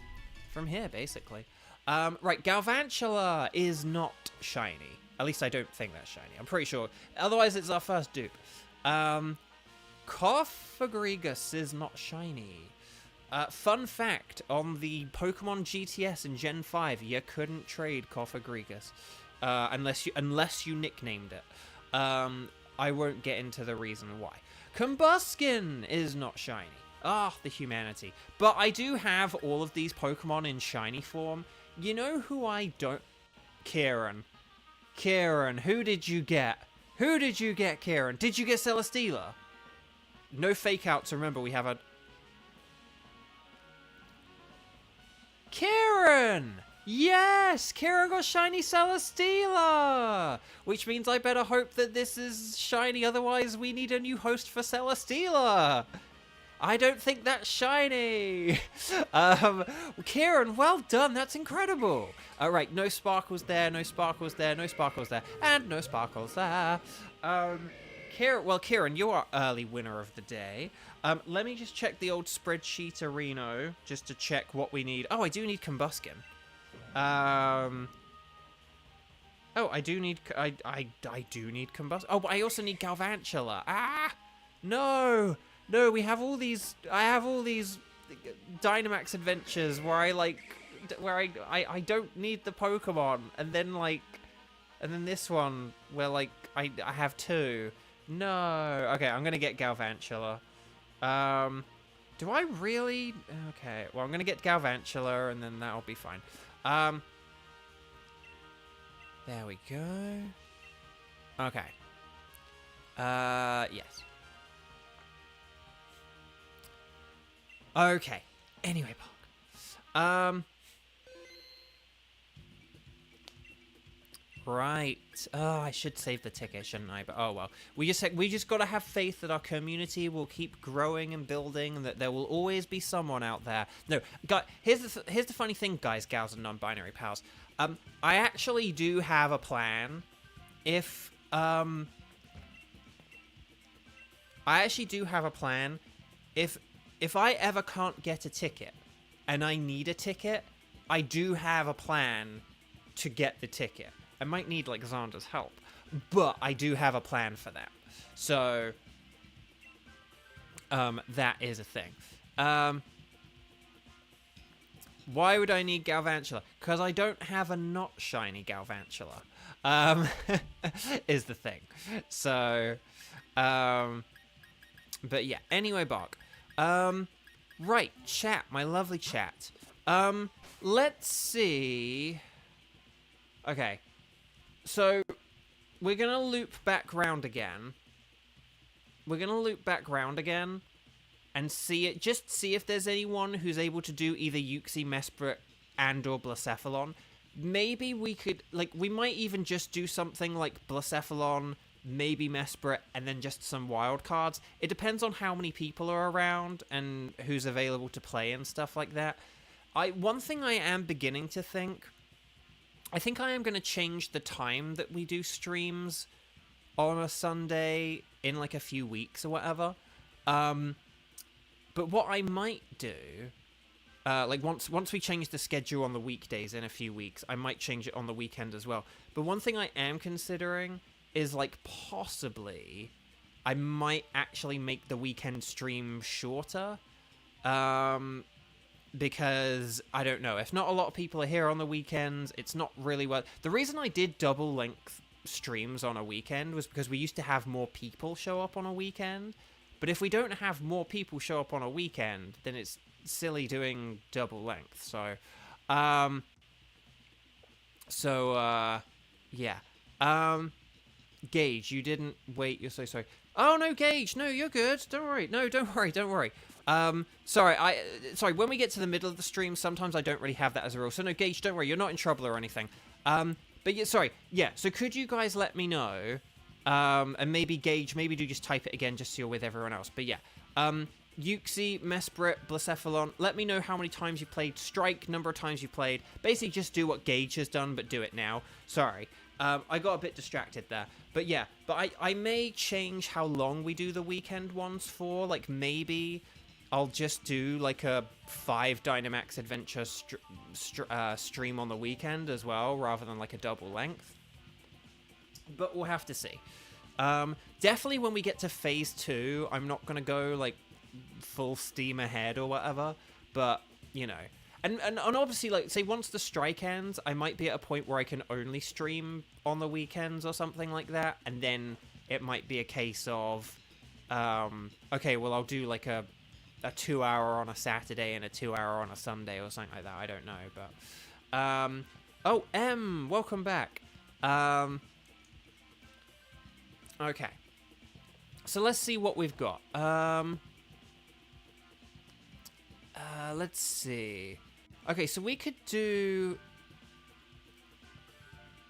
here, basically. Right, Galvantula is not shiny. At least I don't think that's shiny. I'm pretty sure. Otherwise, it's our first dupe. Cofagrigus is not shiny. Fun fact, on the Pokemon GTS in Gen 5, you couldn't trade Cofagrigus. Unless you nicknamed it. I won't get into the reason why. Combuskin is not shiny. Ah, the humanity. But I do have all of these Pokemon in shiny form. You know who I don't... Kieran. Kieran, who did you get? Who did you get, Kieran? Did you get Celesteela? No fake outs, remember we have a... Kieran! Yes! Kieran got shiny Celesteela! Which means I better hope that this is shiny, otherwise we need a new host for Celesteela! I don't think that's shiny. Kieran, well done. That's incredible. All right, no sparkles there, no sparkles there, no sparkles there, and no sparkles there. Kieran, you're our early winner of the day. Let me just check the old spreadsheet arena just to check what we need. Oh, I do need Combuskin. Oh, I do need Combuskin. Oh, but I also need Galvantula. Ah, no. No, we have all these... I have all these Dynamax Adventures where I don't need the Pokemon. And then, like... And then this one where, like, I have two. No. Okay, I'm going to get Galvantula. Do I really... Okay, well, I'm going to get Galvantula and then that'll be fine. There we go. Okay. Yes. Okay. Anyway, Park. Right. Oh, I should save the ticket, shouldn't I? But oh well. We just got to have faith that our community will keep growing and building, and that there will always be someone out there. No, guys, here's the funny thing, guys, gals, and non-binary pals. I actually do have a plan. If I actually do have a plan. If I ever can't get a ticket, and I need a ticket, I do have a plan to get the ticket. I might need, like, Xander's help, but I do have a plan for that. So, that is a thing. Why would I need Galvantula? Because I don't have a not shiny Galvantula, is the thing. So, but yeah, anyway, Bark. Right, chat, my lovely chat. Let's see. Okay. So, we're gonna loop back round again. And see it. Just see if there's anyone who's able to do either Uxie, Mesprit, and or Blacephalon. Maybe we could, like, we might even just do something like Blacephalon, maybe Mesprit, and then just some wild cards. It depends on how many people are around and who's available to play and stuff like that. One thing I am beginning to think, I think I am going to change the time that we do streams on a Sunday in like a few weeks or whatever. But what I might do, like once we change the schedule on the weekdays in a few weeks, I might change it on the weekend as well. But one thing I am considering is, like, possibly I might actually make the weekend stream shorter. Because, I don't know, if not a lot of people are here on the weekends, it's not really well. The reason I did double-length streams on a weekend was because we used to have more people show up on a weekend. But if we don't have more people show up on a weekend, then it's silly doing double length. So, yeah. Gage, you didn't wait. You're so sorry. Oh, no, Gage. No, you're good. Don't worry. No, don't worry. Sorry, when we get to the middle of the stream, sometimes I don't really have that as a rule. So no, Gage, don't worry, you're not in trouble or anything. But yeah, sorry, yeah, so could you guys let me know, and maybe Gage, maybe do just type it again just so you're with everyone else. But yeah, Uxie, Mesprit, Blacephalon, let me know how many times you played, strike, number of times you played. Basically just do what Gage has done, but do it now. Sorry. I got a bit distracted there. But yeah, but I may change how long we do the weekend ones for. Like, maybe I'll just do, like, a 5 Dynamax Adventure stream on the weekend as well, rather than, like, a double length. But we'll have to see. Definitely when we get to Phase 2, I'm not going to go, like, full steam ahead or whatever. But, you know. And obviously, like, say, once the strike ends, I might be at a point where I can only stream on the weekends or something like that. And then it might be a case of, okay, well, I'll do, like, a 2-hour on a Saturday and a 2-hour on a Sunday or something like that. I don't know, but... oh, M, welcome back. Okay. So let's see what we've got. Let's see. Okay, so we could do...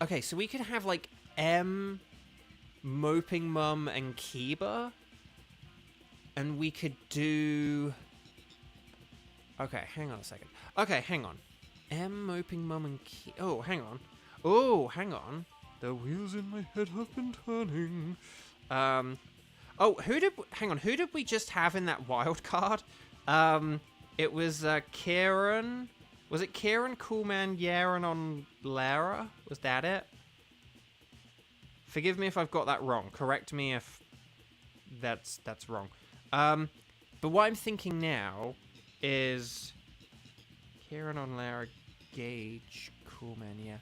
Okay, so we could have, like, M, Moping Mum, and Kiba. And we could do... Okay, hang on a second. Okay, hang on. M, Moping Mum, and Kiba... Oh, hang on. Oh, hang on. The wheels in my head have been turning. Oh, hang on, who did we just have in that wild card? It was, Kieran... Was it Kieran, Coolman, Yaren on Lara? Was that it? Forgive me if I've got that wrong. Correct me if that's wrong. But what I'm thinking now is... Kieran on Lara, Gage, Coolman, yeah.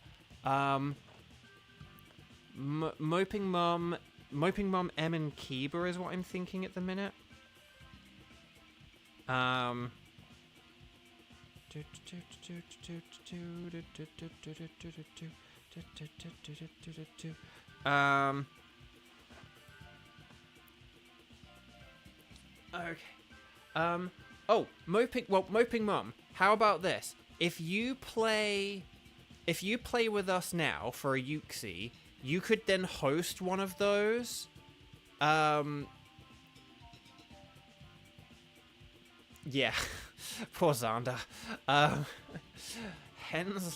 Moping Mum, M, and Kiba is what I'm thinking at the minute. Okay. Oh, Moping Mum. How about this? If you play if you play with us now for a Uxie, you could then host one of those. Yeah, poor Xander. Hens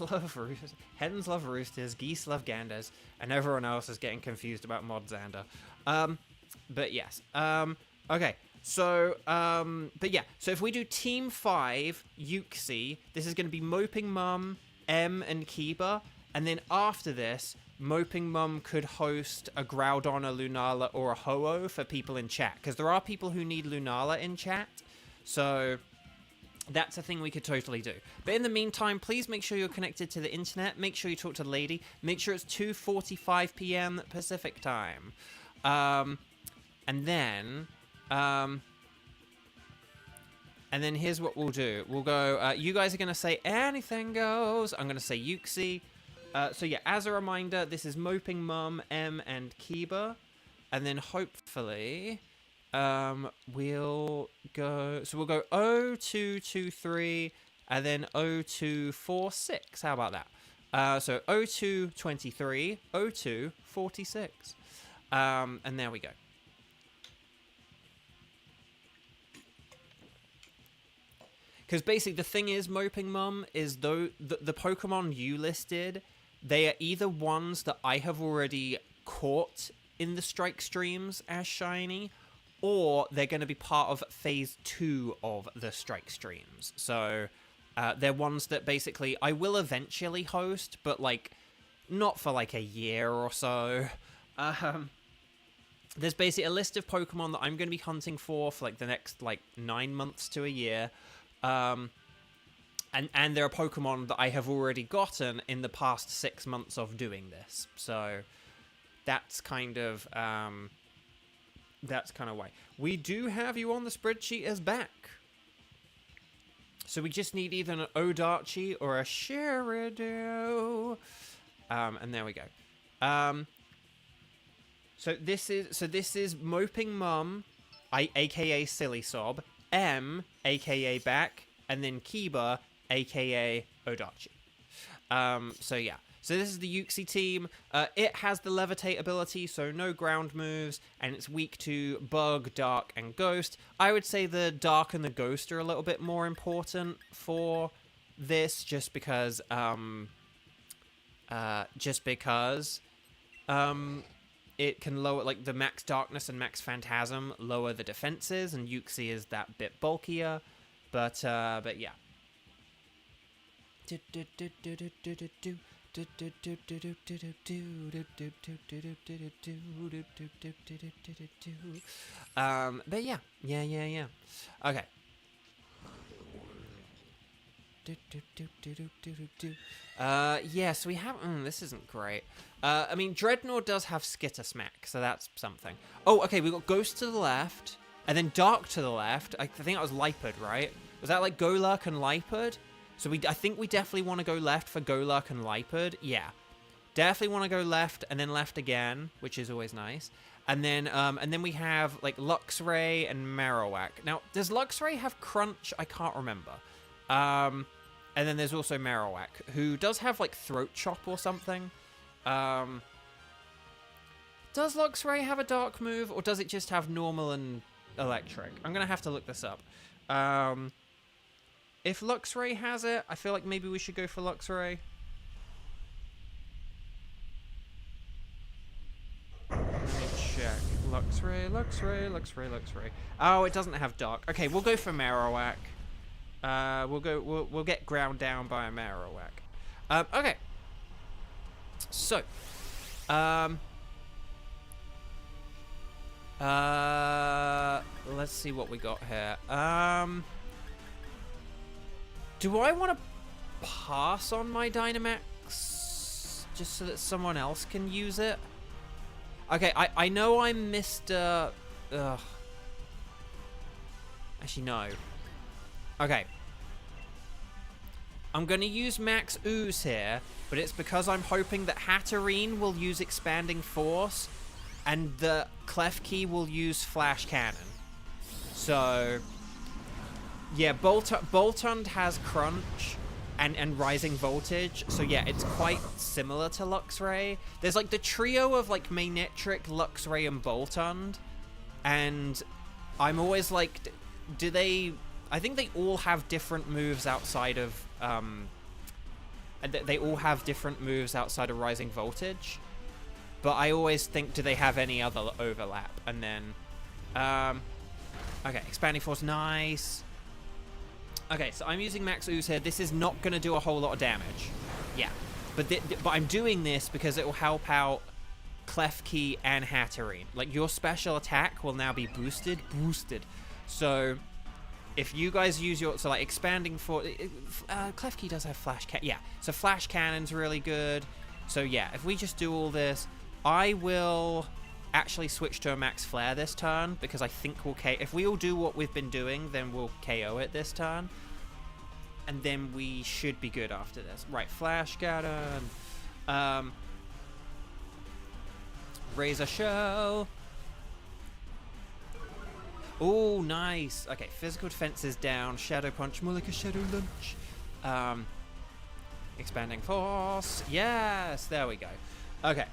love roosters, geese love ganders, and everyone else is getting confused about Mod Xander. But yes. Okay. So, but yeah. So if we do Team 5 Uxie, this is going to be Moping Mum, M, and Kiba, and then after this, Moping Mum could host a Groudon, a Lunala, or a Ho-Oh for people in chat, because there are people who need Lunala in chat. So that's a thing we could totally do. But in the meantime, please make sure you're connected to the internet. Make sure you talk to Lady. Make sure it's 2:45 p.m. Pacific time. And then here's what we'll do. We'll go, you guys are going to say anything goes. I'm going to say Uxie. So yeah, as a reminder, this is Moping Mum, M, and Kiba. And then hopefully... we'll go 0223 and then 0246. How about that? So 0223, 0246. And there we go. Because basically the thing is, Moping Mum, is though the Pokemon you listed, they are either ones that I have already caught in the strike streams as shiny, or they're going to be part of phase 2 of the strike streams. So they're ones that basically I will eventually host, but like not for like a year or so. There's basically a list of Pokemon that I'm going to be hunting for like the next like 9 months to a year. And there are Pokemon that I have already gotten in the past 6 months of doing this. So that's kind of why. We do have you on the spreadsheet as back. So we just need either an Odarchi or a Sheridan. And there we go. So this is Moping Mum, aka Silly Sob, M, aka Back, and then Kiba, aka Odarchi. So yeah. So this is the Uxie team. It has the Levitate ability, so no ground moves, and it's weak to Bug, Dark, and Ghost. I would say the Dark and the Ghost are a little bit more important for this, just because it can lower, like, the Max Darkness and Max Phantasm lower the defenses, and Uxie is that bit bulkier. But yeah. But yeah. Okay. Yeah, so we have... this isn't great. I mean, Dreadnought does have Skitter Smack, so that's something. Oh, okay, we've got Ghost to the left, and then Dark to the left. I think that was Lipard, right? Was that like Golurk and Lipard? So I think we definitely want to go left for Golurk and Lipard. Yeah. Definitely want to go left and then left again, which is always nice. And then we have like Luxray and Marowak. Now, does Luxray have Crunch? I can't remember. And then there's also Marowak, who does have like Throat Chop or something. Does Luxray have a dark move, or does it just have normal and electric? I'm going to have to look this up. If Luxray has it, I feel like maybe we should go for Luxray. Let me check. Luxray. Oh, it doesn't have dark. Okay, we'll go for Marowak. We'll get ground down by a Marowak. Okay. So, let's see what we got here. Do I want to pass on my Dynamax just so that someone else can use it? Okay, I know I'm Mr... Ugh. Actually, no. Okay. I'm going to use Max Ooze here, but it's because I'm hoping that Hatterene will use Expanding Force, and the Klefki will use Flash Cannon. So... yeah, Boltund has Crunch. and Rising Voltage. So yeah, it's quite similar to Luxray. There's like the trio of like Manectric, Luxray, and Boltund. And I'm always like, do they... I think they all have different moves outside of... they all have different moves outside of Rising Voltage. But I always think, do they have any other overlap? And then... okay, Expanding Force, nice. Okay, so I'm using Max Ooze here. This is not going to do a whole lot of damage. Yeah. But I'm doing this because it will help out Klefki and Hatterene. Like, your special attack will now be boosted. So, if you guys use your... So, like, Expanding Force... Klefki does have Flash Cannon. Yeah, so Flash Cannon's really good. So, yeah, if we just do all this, I will actually switch to a Max Flare this turn, because I think we'll KO... If we all do what we've been doing, then we'll KO it this turn. And then we should be good after this. Right, Flash Cannon. Razor Shell. Oh, nice. Okay, Physical Defense is down. Shadow Punch, more like a Shadow Lunch. Expanding Force. Yes, there we go. Okay.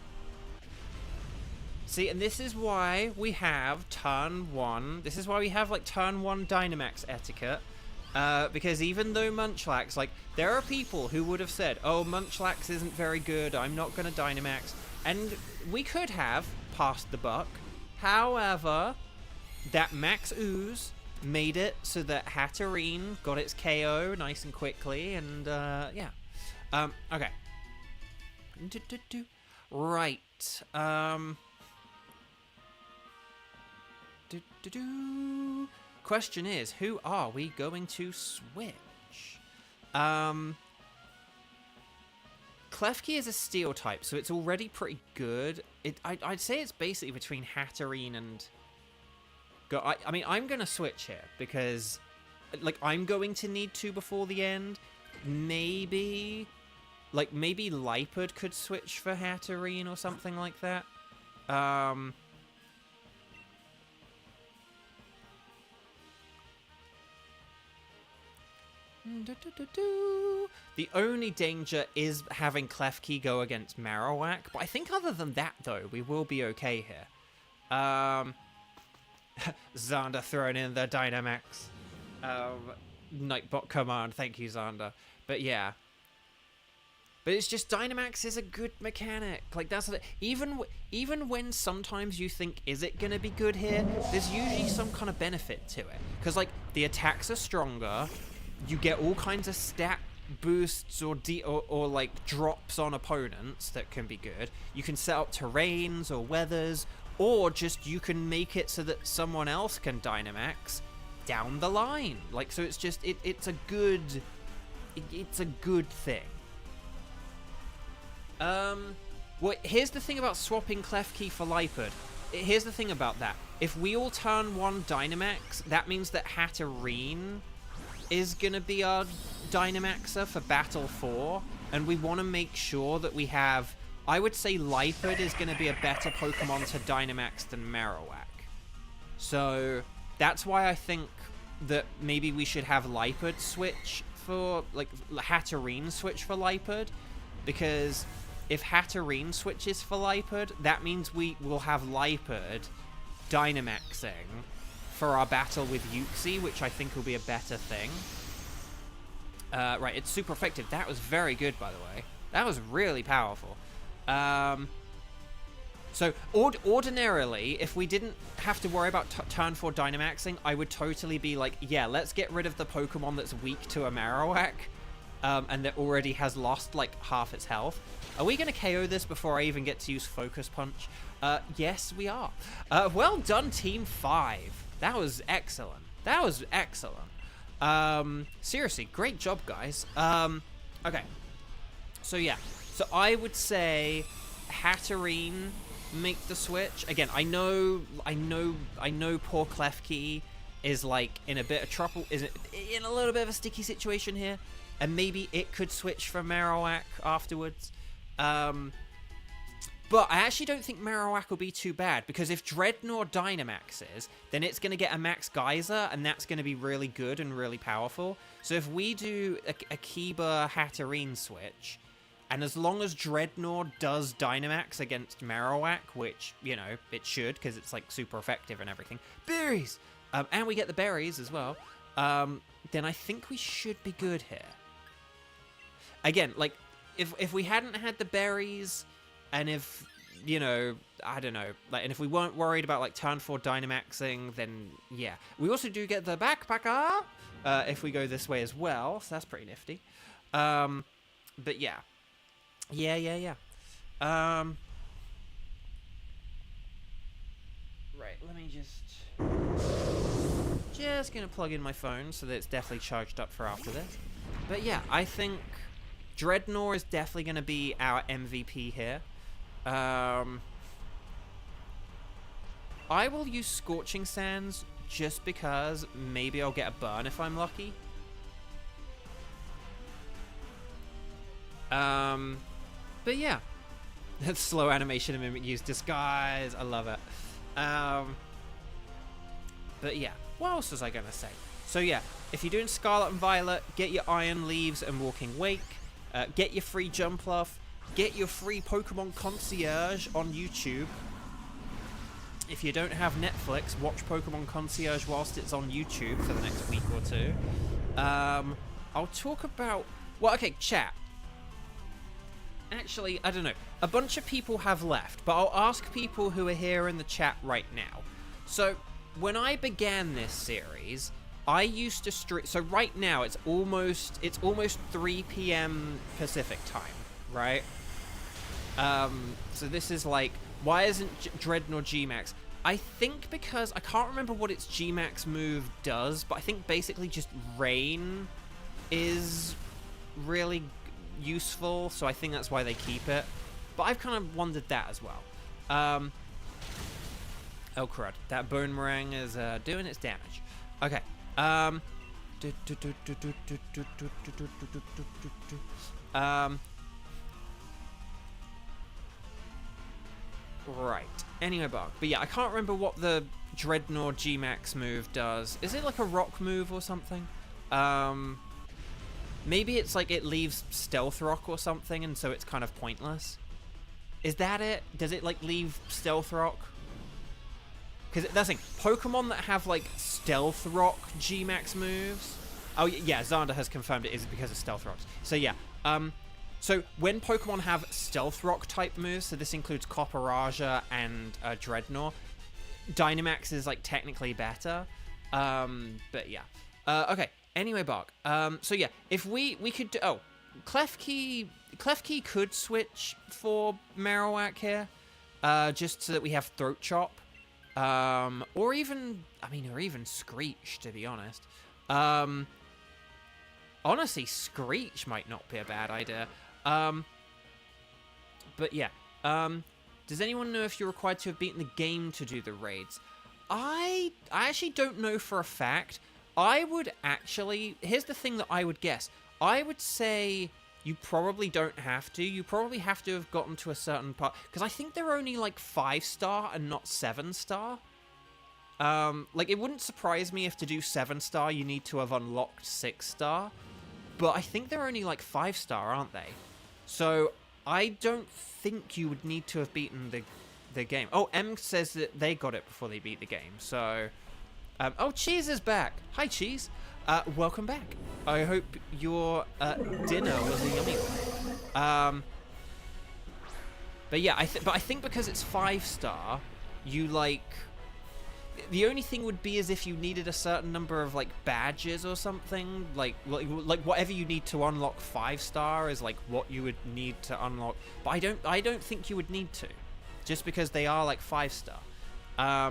See, and this is why we have turn 1. This is why we have, like, turn 1 Dynamax etiquette. Because even though Munchlax, like, there are people who would have said, oh, Munchlax isn't very good, I'm not going to Dynamax. And we could have passed the buck. However, that Max Ooze made it so that Hatterene got its KO nice and quickly, and, yeah. Okay. Right. Question is, who are we going to switch? Klefki is a steel type, so it's already pretty good. I'd say it's basically between Hatterene and... I mean, I'm going to switch here, because, like, I'm going to need to before the end. Maybe Lipard could switch for Hatterene or something like that. The only danger is having Klefki go against Marowak, but I think other than that, though, we will be okay here. Xander throwing in the Dynamax. Nightbot command, thank you, Xander. But yeah. But it's just, Dynamax is a good mechanic. Like, that's even when sometimes you think, is it going to be good here, there's usually some kind of benefit to it. Because, like, the attacks are stronger, you get all kinds of stat boosts or like drops on opponents that can be good. You can set up terrains or weathers, or just you can make it so that someone else can Dynamax down the line. Like, so it's just it's a good thing. Well, here's the thing about swapping Klefki for Lipard. Here's the thing about that. If we all turn 1 Dynamax, that means that Hatterene is gonna be our Dynamaxer for Battle 4, and we want to make sure that we have... I would say Lipard is gonna be a better Pokemon to Dynamax than Marowak. So, that's why I think that maybe we should have Lipard switch for... like, Hatterene switch for Lipard, because if Hatterene switches for Lipard, that means we will have Lipard Dynamaxing for our battle with Uxie, which I think will be a better thing. Right, it's super effective. That was very good, by the way. That was really powerful. So, ordinarily, if we didn't have to worry about turn 4 Dynamaxing, I would totally be like, yeah, let's get rid of the Pokemon that's weak to a Marowak, and that already has lost, like, half its health. Are we going to KO this before I even get to use Focus Punch? Yes, we are. Well done, Team 5. That was excellent. That was excellent. Seriously, great job, guys. Okay. So, yeah. So, I would say Hatterene make the switch. Again, I know poor Klefki is, like, in a bit of trouble, is in a little bit of a sticky situation here, and maybe it could switch for Marowak afterwards. But But I actually don't think Marowak will be too bad, because if Dreadnought Dynamaxes, then it's going to get a Max Geyser, and that's going to be really good and really powerful. So if we do a Kiba Hatterene switch, and as long as Dreadnought does Dynamax against Marowak, which, you know, it should, because it's, like, super effective and everything. Berries! And we get the berries as well. Then I think we should be good here. Again, like, if we hadn't had the berries, and if, you know, I don't know, like, and if we weren't worried about, like, turn 4 Dynamaxing, then, yeah. We also do get the Backpacker, if we go this way as well, so that's pretty nifty. But, yeah. Yeah. Right, let me just gonna plug in my phone so that it's definitely charged up for after this. But yeah, I think Dreadnought is definitely gonna be our MVP here. I will use Scorching Sands just because maybe I'll get a burn if I'm lucky. But yeah, that slow animation and mimic use disguise. I love it. But yeah, what else was I gonna say? So yeah, if you're doing Scarlet and Violet, get your Iron Leaves and Walking Wake. Get your free Jumpluff. Get your free Pokemon Concierge on YouTube. If you don't have Netflix, watch Pokemon Concierge whilst it's on YouTube for the next week or two. I'll talk about... Well, okay, chat. Actually, I don't know. A bunch of people have left, but I'll ask people who are here in the chat right now. So, when I began this series, I used to stream... So right now, it's almost 3 p.m. Pacific time, right? So this is like... Why isn't Dreadnought G-Max? I think because... I can't remember what its G-Max move does, but I think basically just Rain is really useful, so I think that's why they keep it. But I've kind of wondered that as well. Oh crud, that Boomerang is doing its damage. Okay. Right. Anyway, Bug. But yeah, I can't remember what the Dreadnought G-Max move does. Is it like a rock move or something? Maybe it's like it leaves Stealth Rock or something, and so it's kind of pointless. Is that it? Does it like leave Stealth Rock? Because that's the thing. Pokemon that have like Stealth Rock G-Max moves. Oh yeah, Xander has confirmed it is because of Stealth Rocks. So yeah. So when Pokemon have Stealth Rock type moves, so this includes Copperaja and Dreadnought, Dynamax is like technically better. But yeah. Okay. Anyway, Bark. So yeah, if we could do... Oh, Klefki could switch for Marowak here, just so that we have Throat Chop, or even Screech, to be honest. Honestly, Screech might not be a bad idea. But yeah, does anyone know if you're required to have beaten the game to do the raids? I actually don't know for a fact. I would actually... Here's the thing that I would guess. I would say you probably don't have to. You probably have to have gotten to a certain part. Because I think they're only, like, 5-star and not 7-star. Like, it wouldn't surprise me if to do 7-star you need to have unlocked 6-star. But I think they're only, like, 5-star, aren't they? So, I don't think you would need to have beaten the game. Oh, M says that they got it before they beat the game, so... oh, Cheese is back. Hi, Cheese. Welcome back. I hope your dinner was a yummy one. But yeah, I think because it's 5-star, you like... The only thing would be is if you needed a certain number of like badges or something, like whatever you need to unlock 5-star is like what you would need to unlock. But I don't think you would need to, just because they are like 5-star. I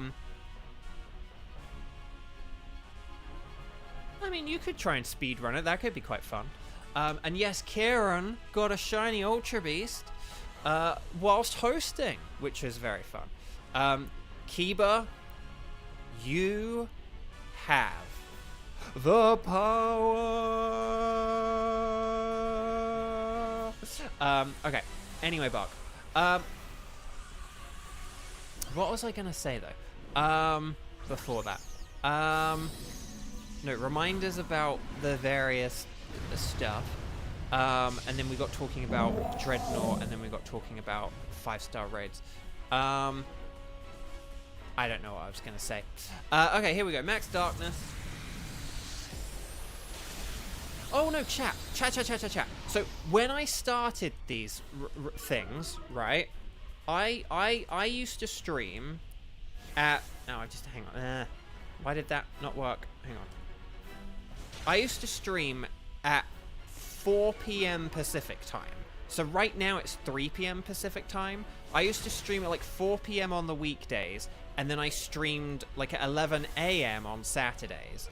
mean, you could try and speedrun it. That could be quite fun. And yes, Kieran got a shiny Ultra Beast whilst hosting, which is very fun. Kiba, you have the power. Okay. Anyway, Buck. What was I going to say, though? Before that. No, reminders about the various stuff. And then we got talking about Dreadnought, and then we got talking about 5-star raids. I don't know what I was going to say. Okay, here we go. Max Darkness. Oh, no, chat. Chat. So, when I started these things, right, I used to stream at... No, just hang on. Why did that not work? Hang on. I used to stream at 4 p.m. Pacific time. So right now it's 3 p.m. Pacific time. I used to stream at like 4 p.m. on the weekdays, and then I streamed like at 11 a.m. on Saturdays.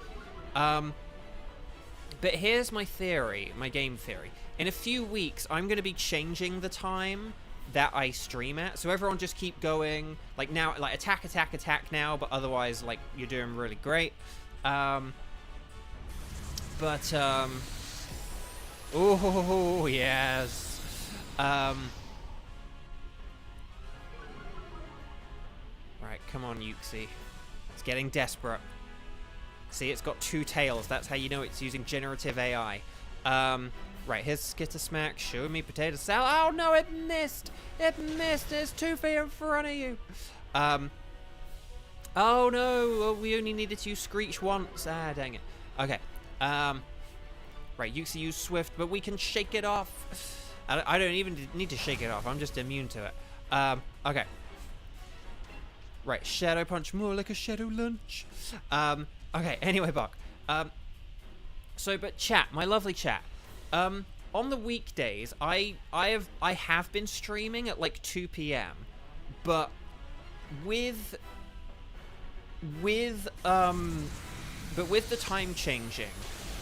But here's my theory, my game theory. In a few weeks, I'm going to be changing the time that I stream at. So everyone just keep going. Like now, like attack now, but otherwise, like, you're doing really great. Oh, yes. Right, come on, Yuxi. It's getting desperate. See, it's got 2 tails. That's how you know it's using generative AI. Right, here's Skitter Smack. Show me potato salad. Oh, no, it missed. It missed. There's 2 feet in front of you. Oh, no. We only needed to use Screech once. Ah, dang it. Okay. Right, Yuxi used Swift, but we can shake it off. I don't even need to shake it off. I'm just immune to it. Okay. Right, Shadow Punch. More like a Shadow Lunch. Okay, anyway, Buck. But chat, my lovely chat. On the weekdays, I have been streaming at like 2 p.m. But with the time changing,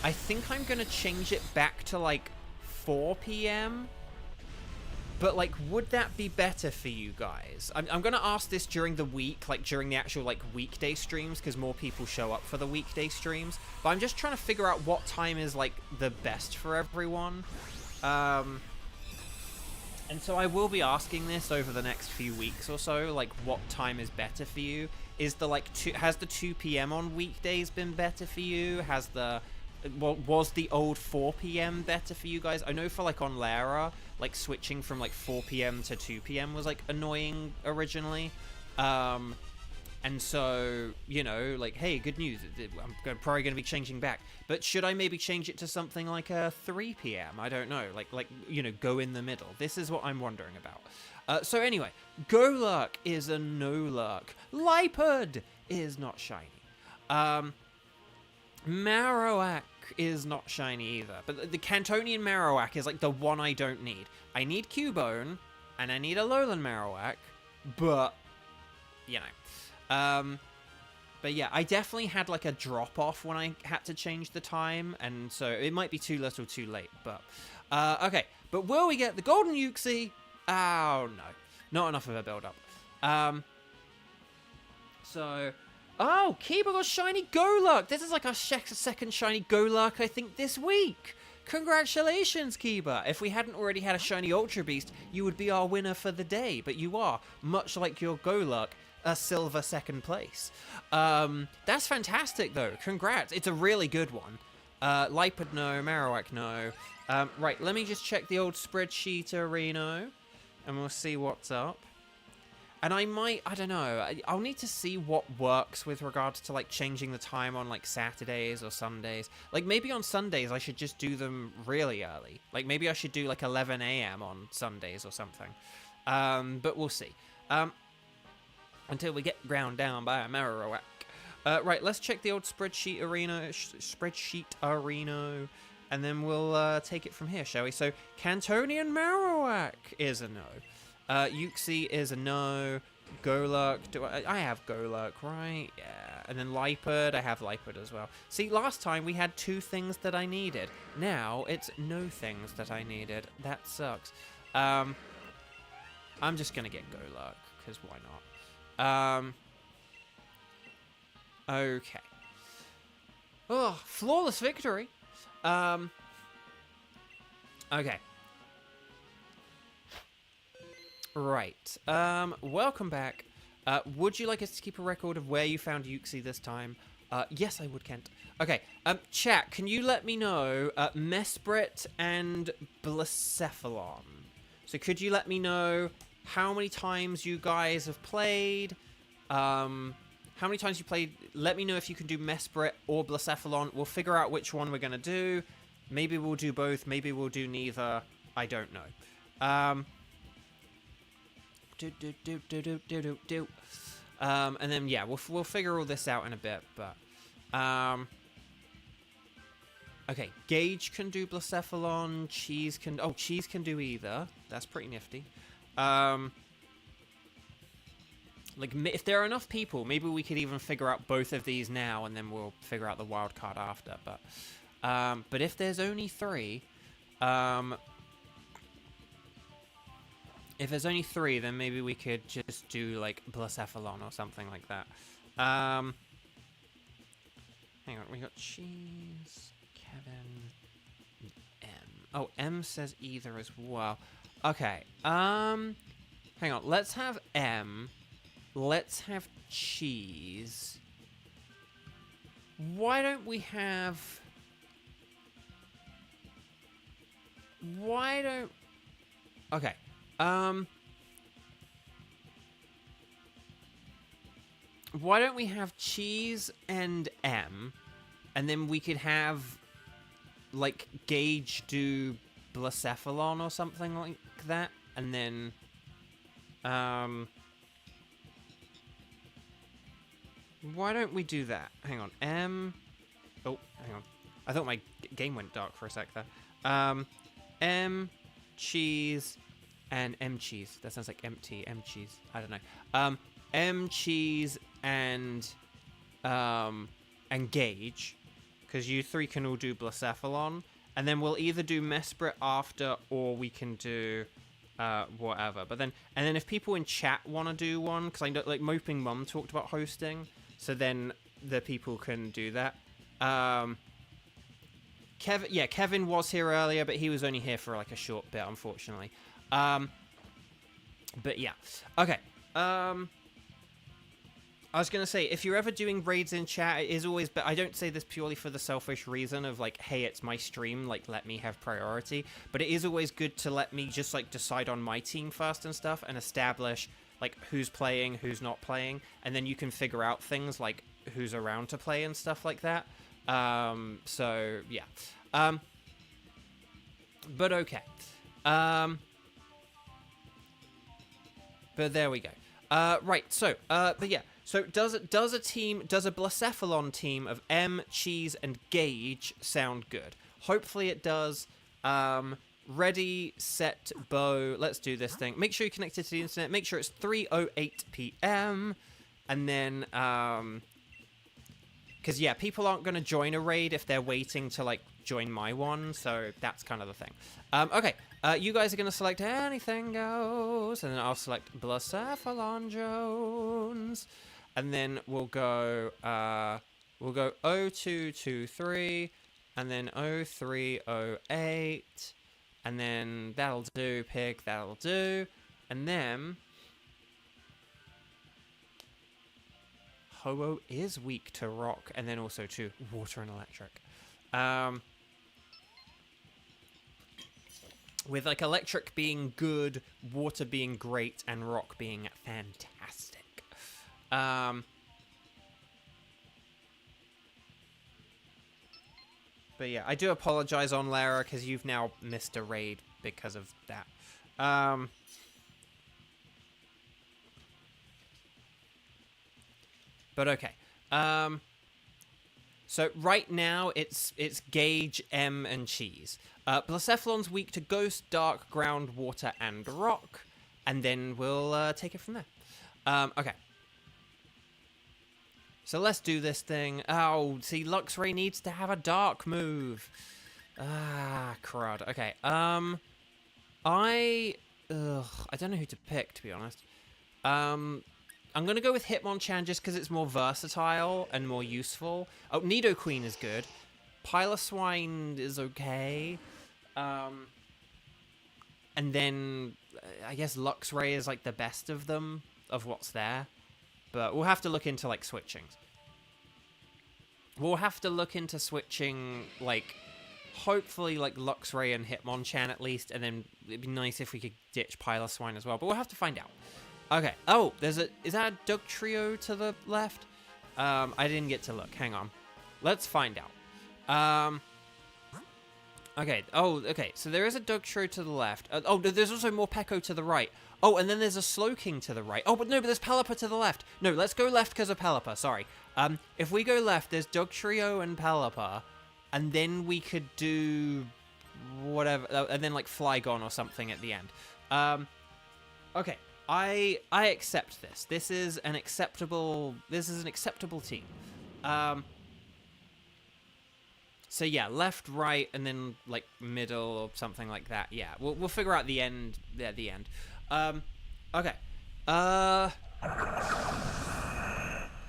I think I'm gonna change it back to like 4 p.m. But like, would that be better for you guys? I'm gonna ask this during the week, like during the actual like weekday streams, because more people show up for the weekday streams. But I'm just trying to figure out what time is like the best for everyone. And so I will be asking this over the next few weeks or so, like what time is better for you? Is the like has the 2 p.m. on weekdays been better for you? Was the old 4 p.m. better for you guys? I know for like on Lara, like switching from like 4 p.m. to 2 p.m. was like annoying originally. And so, you know, like, hey, good news. I'm probably going to be changing back. But should I maybe change it to something like a 3 p.m.? I don't know. Like you know, go in the middle. This is what I'm wondering about. So anyway, Golurk is a no-lurk. Lipard is not shiny. Marowak is not shiny either. But the Cantonian Marowak is like the one I don't need. I need Cubone, and I need a Alolan Marowak, but, you know. But yeah, I definitely had like a drop-off when I had to change the time, and so it might be too little too late, but... okay, but will we get the Golden Yuxi? Oh, no. Not enough of a build-up. Oh, Kiba got shiny Golurk. This is like our second shiny Golurk, I think, this week. Congratulations, Kiba. If we hadn't already had a shiny Ultra Beast, you would be our winner for the day. But you are, much like your Golurk, a silver second place. That's fantastic, though. Congrats. It's a really good one. Lipard, no. Marowak, no. Right, let me just check the old spreadsheet, Reno, and we'll see what's up. And I don't know, I'll need to see what works with regards to, like, changing the time on, like, Saturdays or Sundays. Like, maybe on Sundays I should just do them really early. Like, maybe I should do, like, 11 a.m. on Sundays or something. But we'll see. Until we get ground down by a Marowak. Right, let's check the old spreadsheet arena, and then we'll take it from here, shall we? So, Cantonian Marowak is a no. Yuxi is a no. Golurk, I have Golurk, right? Yeah. And then Lipard, I have Lipard as well. See, last time we had 2 things that I needed. Now it's no things that I needed. That sucks. I'm just gonna get Golurk, because why not? Okay. Oh, flawless victory. Okay. Right. Welcome back. Would you like us to keep a record of where you found Yuxi this time? Yes, I would, Kent. Okay, chat, can you let me know Mesprit and Blacephalon? So could you let me know how many times you guys have played? How many times you played? Let me know if you can do Mesprit or Blacephalon. We'll figure out which one we're going to do. Maybe we'll do both. Maybe we'll do neither. I don't know. And then, yeah, we'll figure all this out in a bit, but... okay, Gage can do Blacephalon, Cheese can... Oh, Cheese can do either. That's pretty nifty. Like, if there are enough people, maybe we could even figure out both of these now, and then we'll figure out the wild card after, but if there's only 3... if there's only 3, then maybe we could just do, like, Blacephalon or something like that. Hang on, we got Cheese, Kevin, and M. Oh, M says either as well. Okay, hang on, let's have M. Let's have Cheese. Why don't we have... Why don't... Okay. Why don't we have Cheese and M, and then we could have, like, Gage do Blacephalon or something like that, and then, why don't we do that? Hang on, M, oh, hang on, I thought my game went dark for a sec there. M, Cheese, and M Cheese. That sounds like empty. M Cheese. I don't know. M Cheese and Gage, because you 3 can all do Blacephalon, and then we'll either do Mesprit after, or we can do whatever. But then, and then if people in chat want to do one, because I know, like, Moping Mum talked about hosting, so then the people can do that. Kevin was here earlier, but he was only here for like a short bit, unfortunately. But yeah. Okay. I was going to say, if you're ever doing raids in chat, it is always... But I don't say this purely for the selfish reason of, like, hey, it's my stream, like, let me have priority. But it is always good to let me just, like, decide on my team first and stuff, and establish, like, who's playing, who's not playing. And then you can figure out things, like, who's around to play and stuff like that. So, yeah. But okay. But there we go. Right, so, but yeah. So does a Blacephalon team of M, Cheese, and Gage sound good? Hopefully it does. Ready, set, bow. Let's do this thing. Make sure you're connected to the internet. Make sure it's 3:08 p.m. And then, because, yeah, people aren't going to join a raid if they're waiting to, like, join my one. So that's kind of the thing. Okay. You guys are going to select anything goes. And then I'll select Blacephalon Jones. And then we'll go 0223. And then 0308. And then that'll do, pig, that'll do. And then... Ho-Oh is weak to rock, and then also to water and electric. With, like, electric being good, water being great, and rock being fantastic. But yeah, I do apologize on Lara, because you've now missed a raid because of that. But okay. So right now it's Gage, M, and Cheese. Blacephalon's weak to Ghost, Dark, Ground, Water, and Rock. And then we'll take it from there. Okay. So let's do this thing. Oh, see, Luxray needs to have a Dark move. Ah, crud. Okay. I don't know who to pick, to be honest. I'm going to go with Hitmonchan just because it's more versatile and more useful. Oh, Nidoqueen is good. Piloswine is okay. And then I guess Luxray is like the best of them, of what's there. But we'll have to look into, like, switching. We'll have to look into switching, like, hopefully, like, Luxray and Hitmonchan at least, and then it'd be nice if we could ditch Piloswine as well, but we'll have to find out. Okay. Oh, is that a Dugtrio to the left? I didn't get to look. Hang on. Let's find out. Okay. Oh, okay. So there is a Dugtrio to the left. Oh, there's also more Morpeko to the right. Oh, and then there's a Slowking to the right. Oh, but no, but there's Pelipper to the left. No, let's go left because of Pelipper. Sorry. If we go left, there's Dugtrio and Pelipper, and then we could do whatever, and then like Flygon or something at the end. Okay. I accept this. This is an acceptable team. So yeah, left, right, and then like middle or something like that. Yeah, we'll figure out the end at the end. Okay.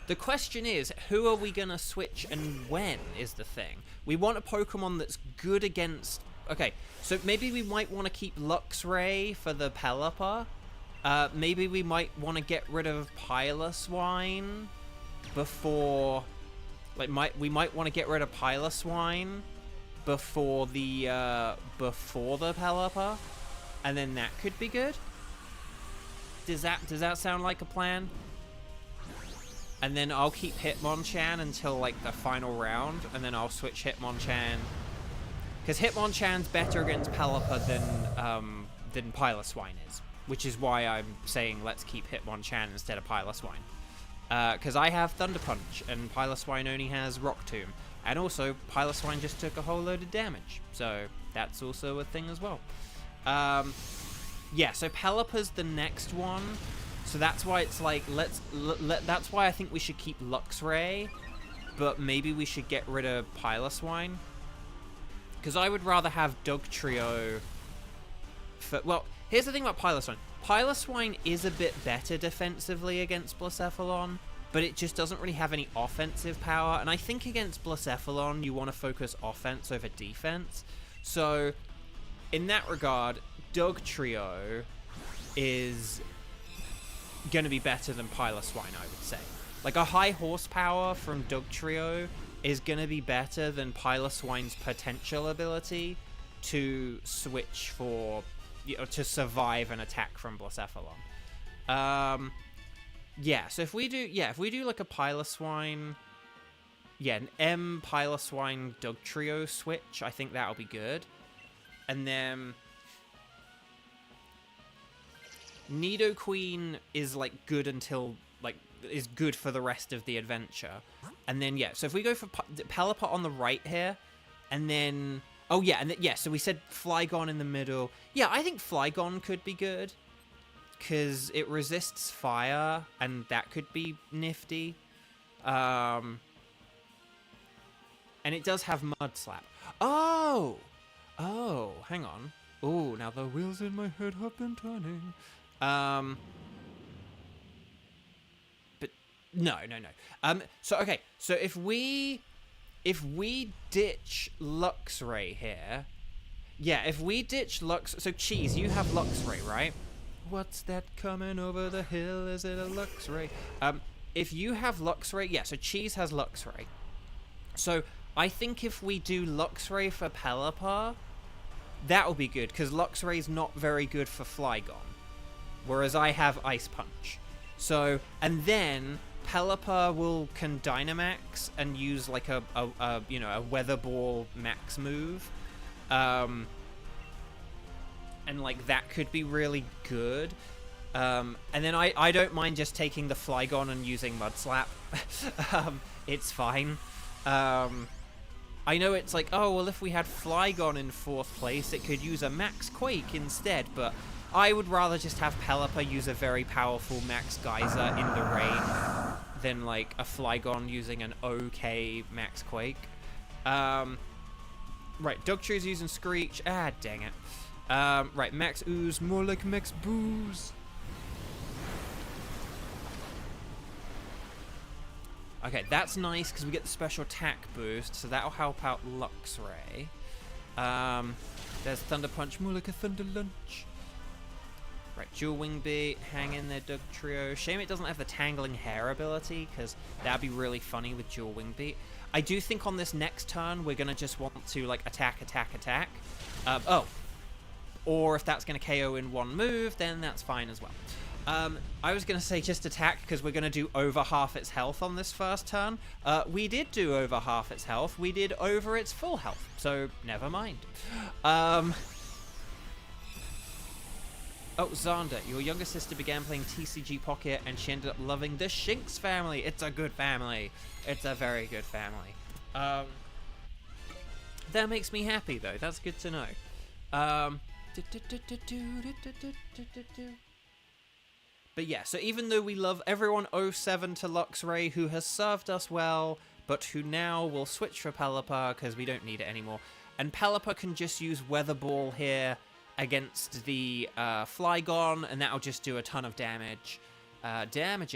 The question is, who are we gonna switch and when is the thing. We want a Pokemon that's good against... Okay, so maybe we might want to keep Luxray for the Pelipper. Maybe we might want to get rid of Piloswine before... Like, we might want to get rid of Piloswine before the Pelipper, and then that could be good. Does that sound like a plan? And then I'll keep Hitmonchan until like the final round, and then I'll switch Hitmonchan because Hitmonchan's better against Pelipper than Piloswine is, which is why I'm saying let's keep Hitmonchan instead of Piloswine. Because I have Thunder Punch, and Piloswine only has Rock Tomb. And also, Piloswine just took a whole load of damage, so that's also a thing as well. Yeah, so Pelipper's the next one, so that's why it's like, that's why I think we should keep Luxray, but maybe we should get rid of Piloswine. Because I would rather have Dugtrio for... Well, here's the thing about Piloswine. Piloswine is a bit better defensively against Blacephalon, but it just doesn't really have any offensive power. And I think against Blacephalon, you want to focus offense over defense. So, in that regard, Dugtrio is going to be better than Piloswine, I would say. Like, a high horsepower from Dugtrio is going to be better than Piloswine's potential ability to switch for... to survive an attack from Blacephalon. Yeah, so if we do like a Piloswine, an M Piloswine Dugtrio switch, I think that'll be good. And then Nidoqueen is like good until is good for the rest of the adventure. And then so if we go for Pelipper on the right here, and then oh, yeah, and so we said Flygon in the middle. Yeah, I think Flygon could be good, because it resists fire, and that could be nifty. And it does have Mud Slap. Oh, hang on. Oh, now the wheels in my head have been turning. But, no. So, okay, so if we ditch Luxray here... Yeah, if we ditch So, Cheese, you have Luxray, right? What's that coming over the hill? Is it a Luxray? If you have Luxray... Yeah, so Cheese has Luxray. So, I think if we do Luxray for Pelipper, that'll be good, because Luxray's not very good for Flygon. Whereas I have Ice Punch. So, and then... Pelipper can Dynamax and use like a Weather Ball max move, and like that could be really good. And then I don't mind just taking the Flygon and using Mud Slap. It's fine. I know it's like, oh well, if we had Flygon in 4th place, it could use a Max Quake instead, but I would rather just have Pelipper use a very powerful Max Geyser in the rain than like a Flygon using an okay Max Quake. Right, Dugtrio's using Screech. Ah, dang it. Right, Max Ooze, more like Max Booze. Okay, that's nice because we get the special attack boost, so that'll help out Luxray. There's Thunder Punch, more like a Thunder Lunch. Right, dual wing beat, hang in there, Doug Trio. Shame it doesn't have the tangling hair ability, because that'd be really funny with dual wing beat. I do think on this next turn, we're going to just want to, like, attack. Or if that's going to KO in one move, then that's fine as well. I was going to say just attack, because we're going to do over half its health on this first turn. We did do over half its health. We did over its full health, so never mind. Oh, Xander, your younger sister began playing TCG Pocket and she ended up loving the Shinx family. It's a good family. It's a very good family. That makes me happy, though. That's good to know. But yeah, so even though we love everyone 07 to Luxray, who has served us well, but who now will switch for Pelipper because we don't need it anymore. And Pelipper can just use Weather Ball here against the Flygon, and that'll just do a ton of damage. Damage.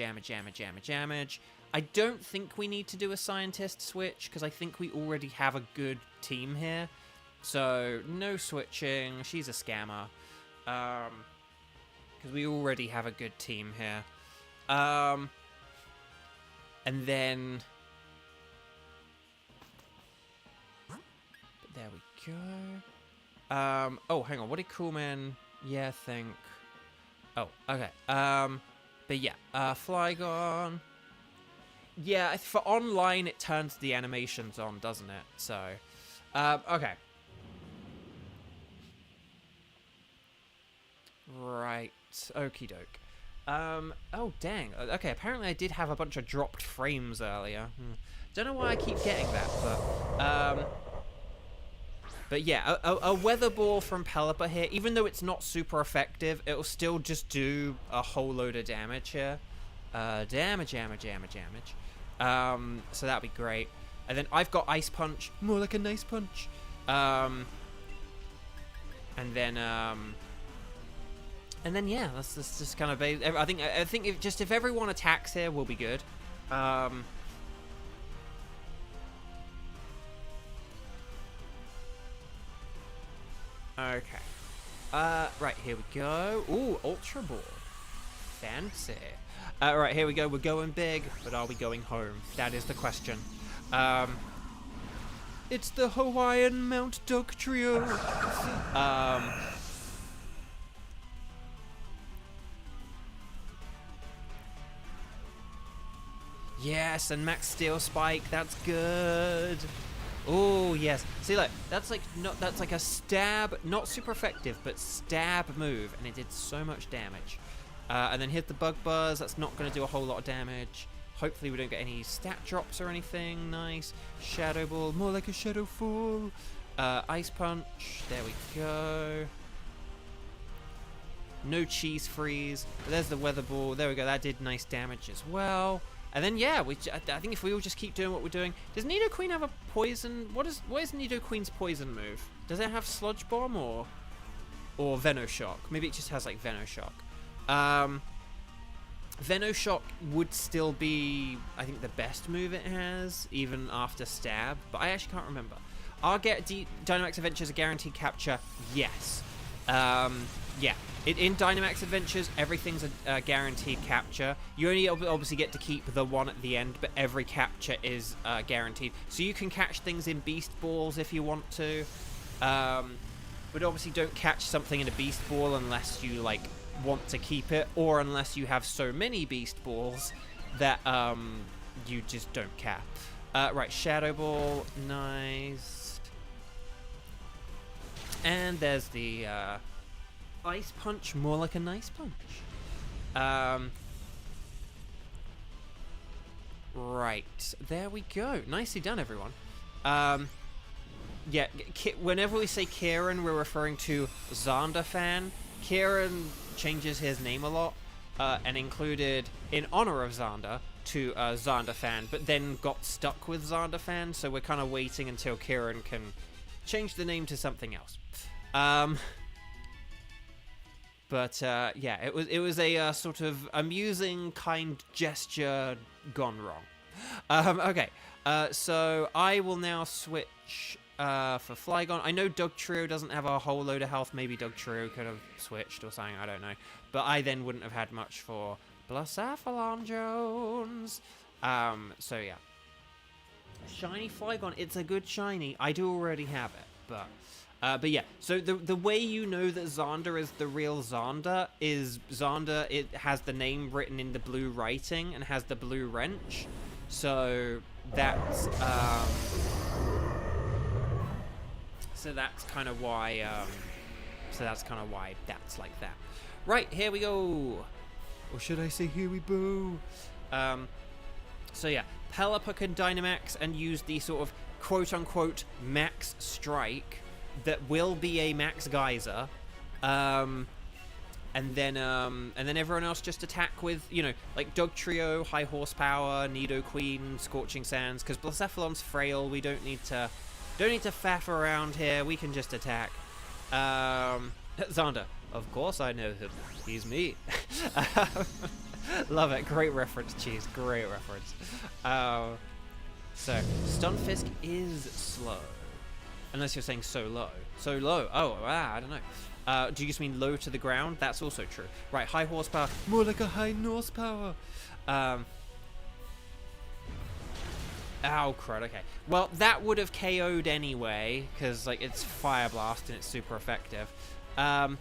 I don't think we need to do a Scientist switch, because I think we already have a good team here. So, no switching. She's a scammer. Because we already have a good team here. And then... But there we go. Oh, hang on. What did Coolman... Yeah, think... Oh, okay. But yeah. Flygon... Yeah, for online, it turns the animations on, doesn't it? So... okay. Right. Okie doke. Oh, dang. Okay, apparently I did have a bunch of dropped frames earlier. Don't know why I keep getting that, but yeah, a Weather Ball from Pelipper here, even though it's not super effective, it'll still just do a whole load of damage here. Damage. So that'd be great. And then I've got Ice Punch, more like a nice punch. And then yeah, that's just kind of. I think if everyone attacks here, we'll be good. Okay. Right, here we go. Ooh, Ultra Ball. Fancy. Right, here we go. We're going big, but are we going home? That is the question. It's the Hawaiian Mount Duck Trio. Yes, and Max Steel Spike. That's good. Oh yes. See, look, that's like a stab, not super effective, but stab move, and it did so much damage. And then hit the Bug Buzz. That's not going to do a whole lot of damage. Hopefully we don't get any stat drops or anything. Nice. Shadow Ball, more like a Shadow Fall. Ice Punch. There we go. No Cheese Freeze. But there's the Weather Ball. There we go. That did nice damage as well. And then yeah, I think if we all just keep doing what we're doing. Does Nidoqueen have a poison? What is Nidoqueen's poison move? Does it have Sludge Bomb or Venoshock? Maybe it just has like Venoshock. Venoshock would still be, I think, the best move it has, even after Stab, but I actually can't remember. Are Dynamax Adventures a guaranteed capture? Yes. Yeah. In Dynamax Adventures, everything's a guaranteed capture. You only obviously get to keep the one at the end, but every capture is guaranteed. So you can catch things in Beast Balls if you want to, but obviously don't catch something in a Beast Ball unless you, like, want to keep it, or unless you have so many Beast Balls that you just don't cap. Right, Shadow Ball, nice. And there's the Ice Punch, more like a nice punch. Right, there we go. Nicely done, everyone. Yeah, whenever we say Kieran, we're referring to Xander fan. Kieran changes his name a lot, and included, in honor of Xander, to Xander fan, but then got stuck with Xander fan, so we're kind of waiting until Kieran can change the name to something else. But yeah, it was a sort of amusing, kind gesture gone wrong. Okay, so I will now switch for Flygon. I know Dugtrio doesn't have a whole load of health. Maybe Dugtrio could have switched or something. I don't know. But I then wouldn't have had much for Blacephalon Jones. So yeah. Shiny Flygon. It's a good shiny. I do already have it, but yeah. So the way you know that Xander is the real Xander is Xander. It has the name written in the blue writing and has the blue wrench. So that's kind of why. That's like that. Right, here we go. Or should I say here we go? So yeah, Pelipper can Dynamax and use the sort of quote-unquote max strike that will be a max geyser. And then everyone else just attack with, you know, like Dugtrio, High Horsepower, Nidoqueen, Scorching Sands, because Blacephalon's frail. We don't need to faff around here. We can just attack. Xander, of course I know him. He's me. Love it. Great reference, Cheese. Great reference. So, Stunfisk is slow. Unless you're saying so low. So low. Oh, I don't know. Do you just mean low to the ground? That's also true. Right, high horsepower. More like a high horsepower. Ow, crud. Okay. Well, that would have KO'd anyway, because, like, it's Fire Blast and it's super effective. Right,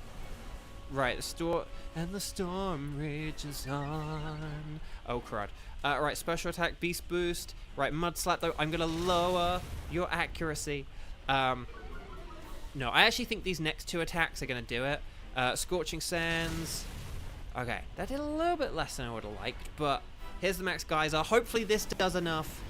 the storm rages on. Oh, crud. Right, special attack, beast boost. Right, mud slap, though. I'm going to lower your accuracy. No, I actually think these next two attacks are going to do it. Scorching Sands. Okay, that did a little bit less than I would have liked, but here's the max geyser. Hopefully this does enough.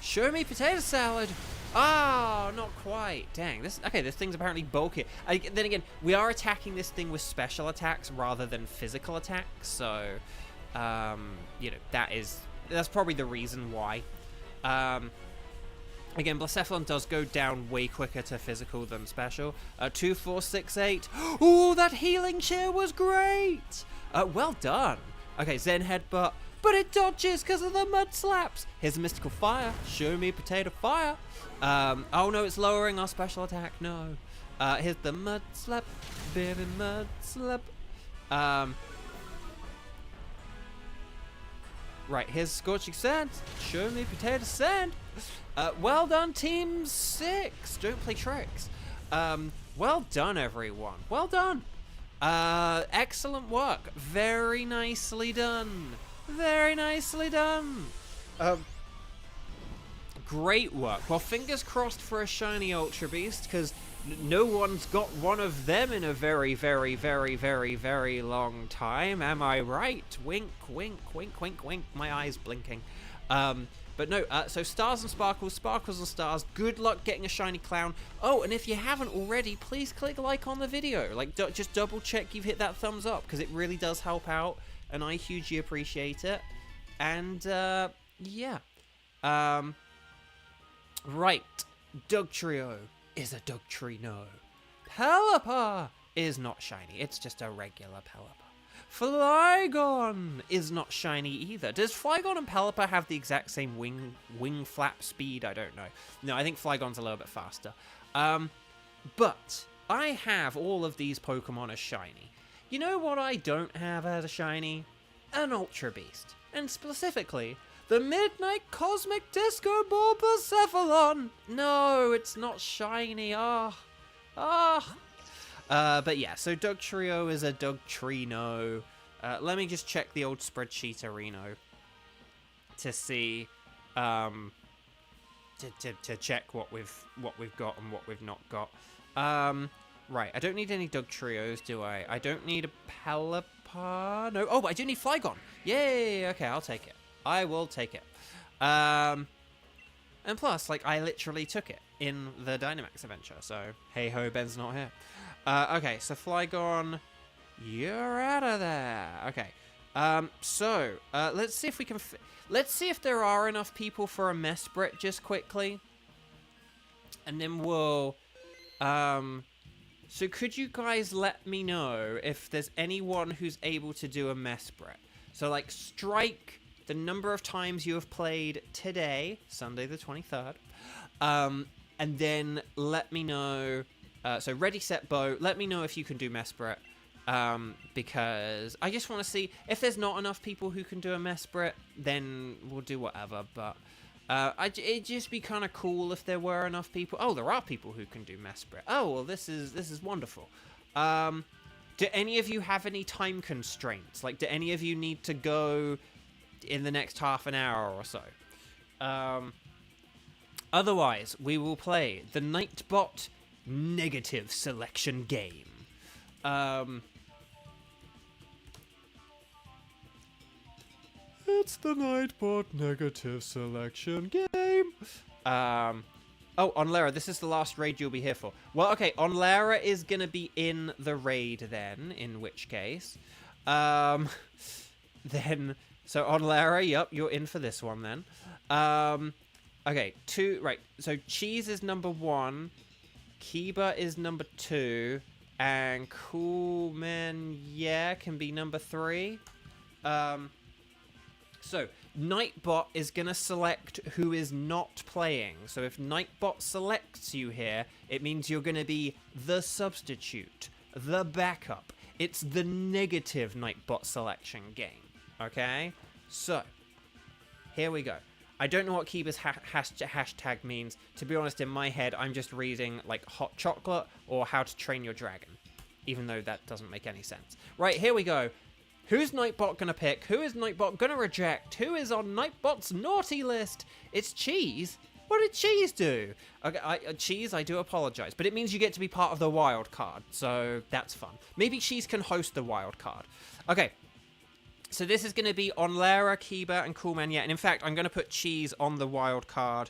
Show me potato salad. Oh, not quite. Dang. This thing's apparently bulky. Then again, we are attacking this thing with special attacks rather than physical attacks, so you know, that's probably the reason why. Again, Blacephalon does go down way quicker to physical than special. 2, 4, 6, 8. Ooh, that healing chair was great. Well done. Okay, Zen Headbutt. But it dodges because of the mud slaps. Here's a mystical fire. Show me potato fire. Oh no, it's lowering our special attack. No. Here's the mud slap. Baby mud slap. Right, here's Scorching Sand. Show me potato sand. Well done, Team 6. Don't play tricks. Well done, everyone. Well done. Excellent work. Very nicely done. Very nicely done. Great work. Well, fingers crossed for a shiny Ultra Beast, because no one's got one of them in a very, very, very, very, very long time. Am I right? Wink, wink, wink, wink, wink. My eyes blinking. But no, so Stars and Sparkles, Sparkles and Stars, good luck getting a shiny clown. Oh, and if you haven't already, please click like on the video. Like, just double check you've hit that thumbs up, because it really does help out, and I hugely appreciate it. And, yeah. Right. Dugtrio is a Dugtrino. Pelipper is not shiny. It's just a regular Pelipper. Flygon is not shiny either. Does Flygon and Pelipper have the exact same wing flap speed? I don't know. No, I think Flygon's a little bit faster. But I have all of these Pokemon as shiny. You know what I don't have as a shiny? An Ultra Beast. And specifically, the Midnight Cosmic Disco Ball Blacephalon. No, it's not shiny. But yeah, so Dugtrio is a Dugtrino. Let me just check the old spreadsheet Reno to see, to check what we've got and what we've not got. Right, I don't need any Dugtrios, do I? I don't need a Pelipper. No. Oh, but I do need Flygon. Yay! Okay, I'll take it. I will take it. And plus, like, I literally took it in the Dynamax adventure, so hey ho, Ben's not here. Okay, so Flygon, you're out of there. Okay, so let's see if we can. Let's see if there are enough people for a Mesprit just quickly, and then we'll. So could you guys let me know if there's anyone who's able to do a Mesprit? So like strike the number of times you have played today, Sunday the 23rd. and then let me know. So ready, set, bow. Let me know if you can do Mesprit. Because I just want to see if there's not enough people who can do a Mesprit, then we'll do whatever. But it'd just be kind of cool if there were enough people. Oh, there are people who can do Mesprit. Oh, well, this is wonderful. Do any of you have any time constraints? Like, do any of you need to go in the next half an hour or so? Otherwise, we will play the Nightbot negative selection game. It's the Nightbot negative selection game. Oh, on Lara, this is the last raid you'll be here for. Well, okay, on Lara is gonna be in the raid then, in which case. So on Lara, yep, you're in for this one then. Okay, right, so Cheese is number 1, Kiba is number 2, and Cool Man, yeah, can be number 3. So, Nightbot is going to select who is not playing. So if Nightbot selects you here, it means you're going to be the substitute, the backup. It's the negative Nightbot selection game. Okay? So, here we go. I don't know what Kiba's hashtag means. To be honest, in my head, I'm just reading, like, hot chocolate or how to train your dragon. Even though that doesn't make any sense. Right, here we go. Who's Nightbot gonna pick? Who is Nightbot gonna reject? Who is on Nightbot's naughty list? It's Cheese. What did Cheese do? Okay, Cheese, I do apologize, but it means you get to be part of the wild card, so that's fun. Maybe Cheese can host the wild card. Okay, so this is gonna be on Lara, Kiba, and Coolman yet, and in fact, I'm gonna put Cheese on the wild card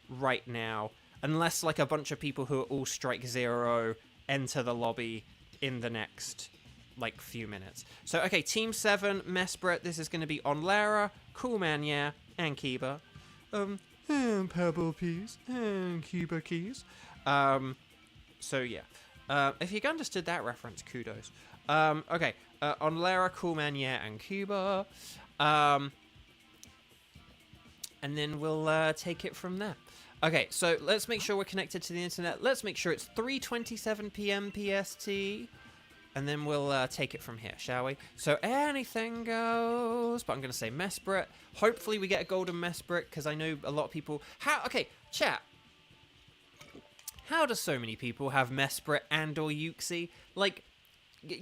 right now, unless like a bunch of people who are all Strike 0 enter the lobby in the next like few minutes. So okay, Team 7, Mesprit, this is going to be on Lara, Coolman, yeah, and Kiba. And Pebble Peas, and Kiba Keys. So yeah. If you understood that reference, kudos. Okay, on Lara, Coolman, yeah, and Kiba. And then we'll take it from there. Okay, so let's make sure we're connected to the internet. Let's make sure it's 3:27 p.m. PST. And then we'll take it from here, shall we? So anything goes, but I'm going to say Mesprit. Hopefully we get a golden Mesprit, because I know a lot of people... Okay, chat. How do so many people have Mesprit and or Uxie? Like,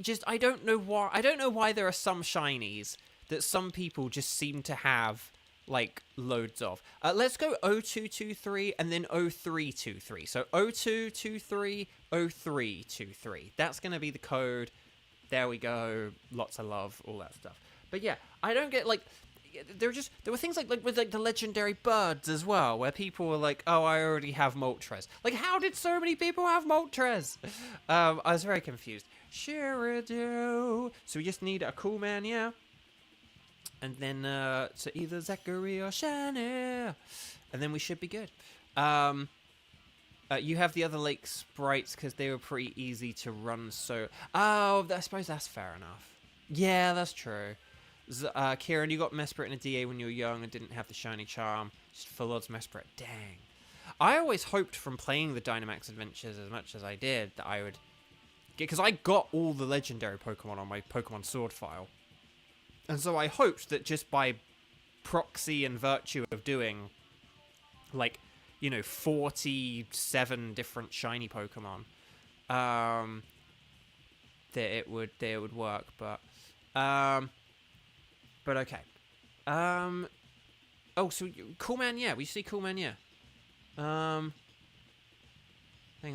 just, I don't know why there are some shinies that some people just seem to have, like, loads of. Let's go 0223 and then 0323. So 0223, 0323. That's going to be the code. There we go. Lots of love, all that stuff. But yeah, I don't get, like, there were things like with like the legendary birds as well, where people were like, oh, I already have Moltres. Like, how did so many people have Moltres? I was very confused. Sure do. So we just need a Coolman, yeah. And then, so either Zachary or Shani. And then we should be good. You have the other lake sprites because they were pretty easy to run, so... Oh, I suppose that's fair enough. Yeah, that's true. Kieran, you got Mesprit in a DA when you were young and didn't have the shiny charm. Just full odds Mesprit. Dang. I always hoped from playing the Dynamax Adventures as much as I did that I would... Because I got all the legendary Pokemon on my Pokemon Sword file. And so I hoped that just by proxy and virtue of doing, like, you know, 47 different shiny Pokemon, that it would work. But okay. Oh, so Coolman, yeah. We see Coolman, yeah. Hang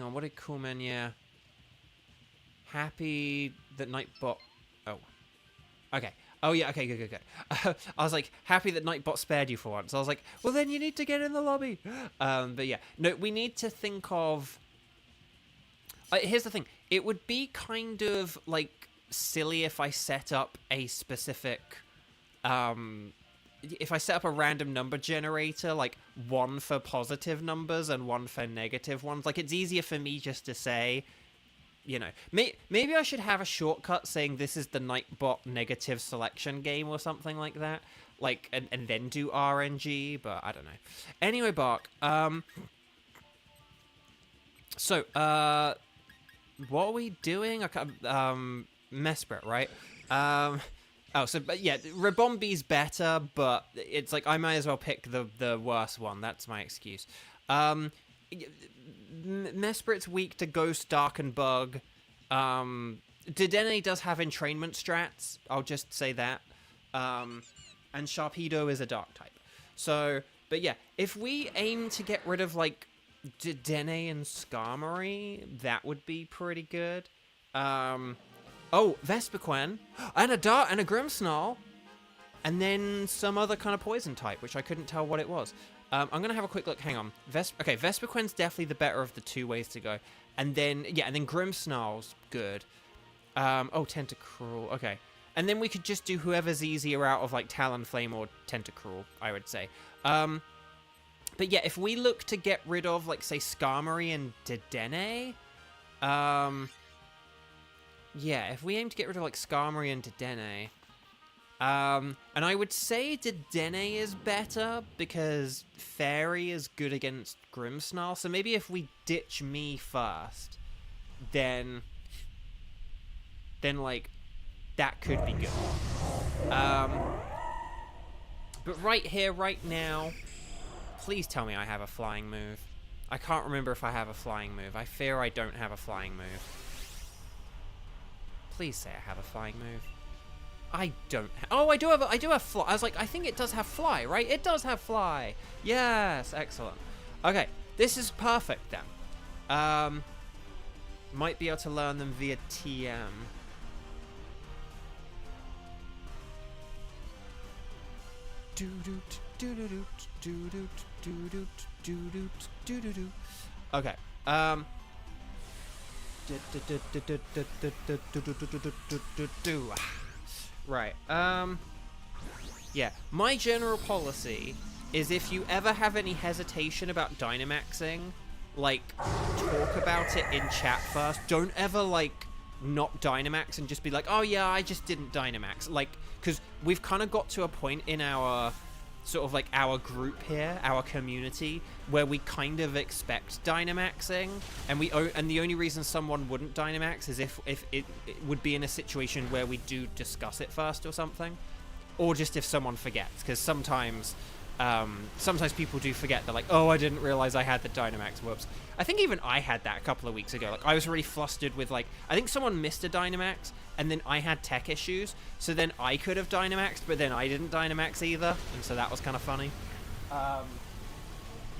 on. What did Coolman, yeah? Happy that Nightbot. Oh. Okay. Oh, yeah, okay, good. I was like, happy that Nightbot spared you for once. I was like, well, then you need to get in the lobby. But yeah, no, we need to think of... here's the thing. It would be kind of, like, silly if I set up a specific... if I set up a random number generator, like, one for positive numbers and one for negative ones. Like, it's easier for me just to say... You know, maybe I should have a shortcut saying this is the Nightbot negative selection game or something like that. Like, and then do RNG, but I don't know. Anyway, Bark, So, what are we doing? I can't, Mesprit, right? Oh, so, but yeah, Rabombi's better, but it's like, I might as well pick the worst one. That's my excuse. Mesprit's weak to Ghost, Dark, and Bug. Dedenne does have entrainment strats, I'll just say that. And Sharpedo is a Dark type. So, but yeah, if we aim to get rid of, like, Dedenne and Skarmory, that would be pretty good. Oh, Vespiquen, and a Grimmsnarl, and then some other kind of poison type, which I couldn't tell what it was. I'm going to have a quick look. Hang on. Okay, Vespiquen's definitely the better of the two ways to go. And then, yeah, and then Grimmsnarl's good. Oh, Tentacruel. Okay. And then we could just do whoever's easier out of, like, Talonflame or Tentacruel, I would say. But yeah, if we look to get rid of, like, say, Skarmory and Dedenne, yeah, if we aim to get rid of, like, Skarmory and Dedenne, and I would say Dedenne is better because Fairy is good against Grimmsnarl, so maybe if we ditch me first, then like, that could be good. But right here, right now, please tell me I have a flying move. I can't remember if I have a flying move. I fear I don't have a flying move. Please say I have a flying move. I don't. Oh, I do have fly. I was like, I think it does have fly, right? It does have fly. Yes, excellent. Okay, this is perfect then. Might be able to learn them via TM. Okay. Right. Yeah. My general policy is if you ever have any hesitation about Dynamaxing, like, talk about it in chat first. Don't ever, like, not Dynamax and just be like, oh yeah, I just didn't Dynamax. Like, because we've kind of got to a point in our sort of like our group here, our community, where we kind of expect Dynamaxing, and the only reason someone wouldn't Dynamax is if it would be in a situation where we do discuss it first or something, or just if someone forgets, because sometimes people do forget. They're like, oh, I didn't realize I had the Dynamax, whoops. I think even I had that a couple of weeks ago. Like, I was really flustered with, like, I think someone missed a Dynamax, and then I had tech issues, so then I could have Dynamaxed, but then I didn't Dynamax either, and so that was kind of funny.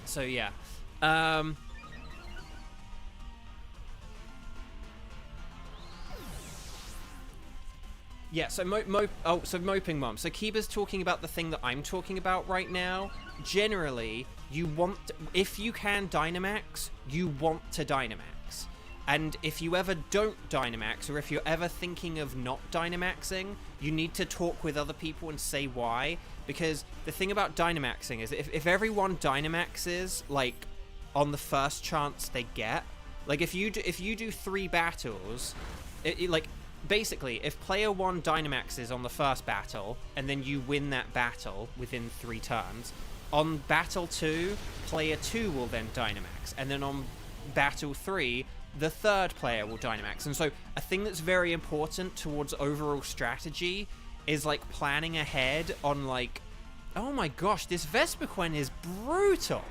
So yeah. Yeah, so Moping Mom. So Kiba's talking about the thing that I'm talking about right now. Generally, if you can Dynamax, you want to Dynamax. And if you ever don't Dynamax, or if you're ever thinking of not Dynamaxing, you need to talk with other people and say why. Because the thing about Dynamaxing is if everyone Dynamaxes, like, on the first chance they get, like, if you do 3 battles, like, basically, if player 1 Dynamaxes on the first battle, and then you win that battle within 3 turns, on battle 2, player 2 will then Dynamax, and then on battle 3, the third player will Dynamax. And so, a thing that's very important towards overall strategy is, like, planning ahead on, like, oh my gosh, this Vespiquen is brutal!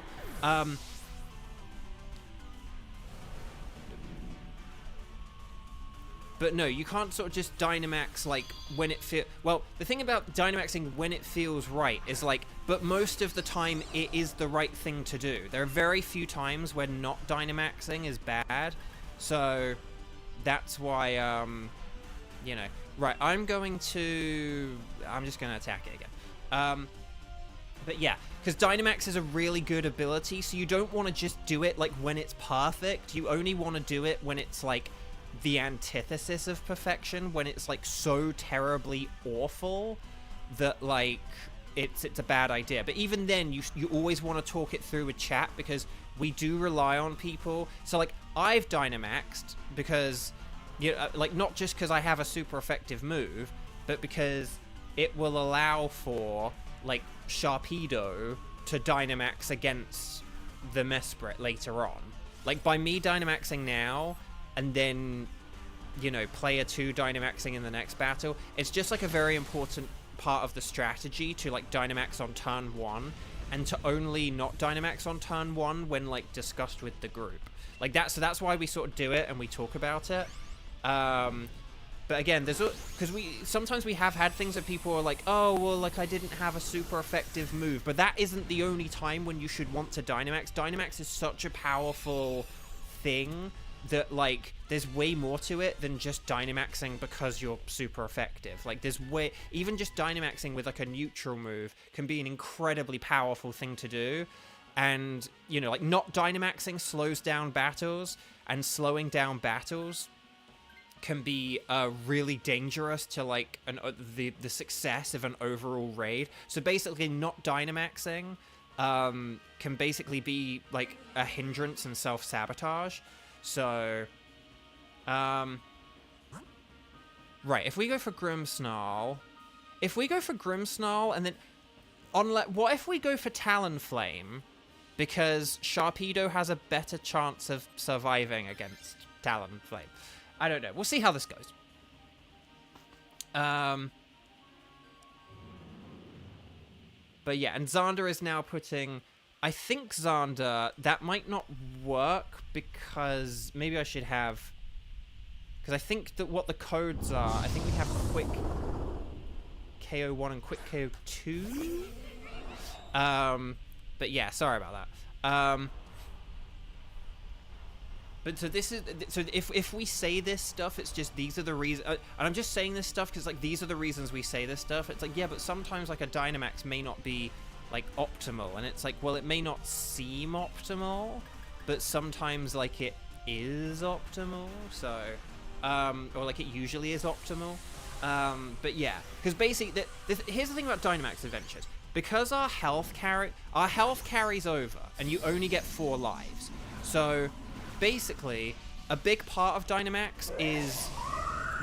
But no, you can't sort of just Dynamax, like, when it feels... Well, the thing about Dynamaxing when it feels right is, like, but most of the time it is the right thing to do. There are very few times when not Dynamaxing is bad. So, that's why, you know... Right, I'm just going to attack it again. But yeah, because Dynamax is a really good ability, so you don't want to just do it, like, when it's perfect. You only want to do it when it's, like, the antithesis of perfection, when it's, like, so terribly awful that, like, it's a bad idea. But even then, you always want to talk it through with chat, because we do rely on people. So, like, I've Dynamaxed because, you know, like, not just because I have a super effective move, but because it will allow for, like, Sharpedo to Dynamax against the Mesprit later on. Like, by me Dynamaxing now, and then, you know, player 2 Dynamaxing in the next battle, it's just, like, a very important part of the strategy to, like, Dynamax on turn 1, and to only not Dynamax on turn 1 when, like, discussed with the group. Like, so that's why we sort of do it, and we talk about it. But again, because sometimes we have had things that people are like, oh, well, like, I didn't have a super effective move. But that isn't the only time when you should want to Dynamax. Dynamax is such a powerful thing that, like, there's way more to it than just Dynamaxing because you're super effective. Like, even just Dynamaxing with, like, a neutral move can be an incredibly powerful thing to do. And, you know, like, not Dynamaxing slows down battles, and slowing down battles can be really dangerous to, like, the success of an overall raid. So basically, not Dynamaxing can basically be, like, a hindrance and self-sabotage. So, right, if we go for Grimmsnarl, and then, what if we go for Talonflame, because Sharpedo has a better chance of surviving against Talonflame? I don't know. We'll see how this goes. But yeah, and Xander is now putting... I think Xander, that might not work because maybe I should have... Because I think that what the codes are, I think we have quick KO1 and quick KO2. But yeah, sorry about that. But so this is, so if we say this stuff, it's just these are the reasons, and I'm just saying this stuff because, like, these are the reasons we say this stuff. It's like, yeah, but sometimes, like, a Dynamax may not be, like, optimal, and it's like, well, it may not seem optimal, but sometimes, like, it is optimal, so, or, like, it usually is optimal. But yeah, because basically, here's the thing about Dynamax Adventures. Because our health carries over, and you only get 4 lives, so... Basically, a big part of Dynamax is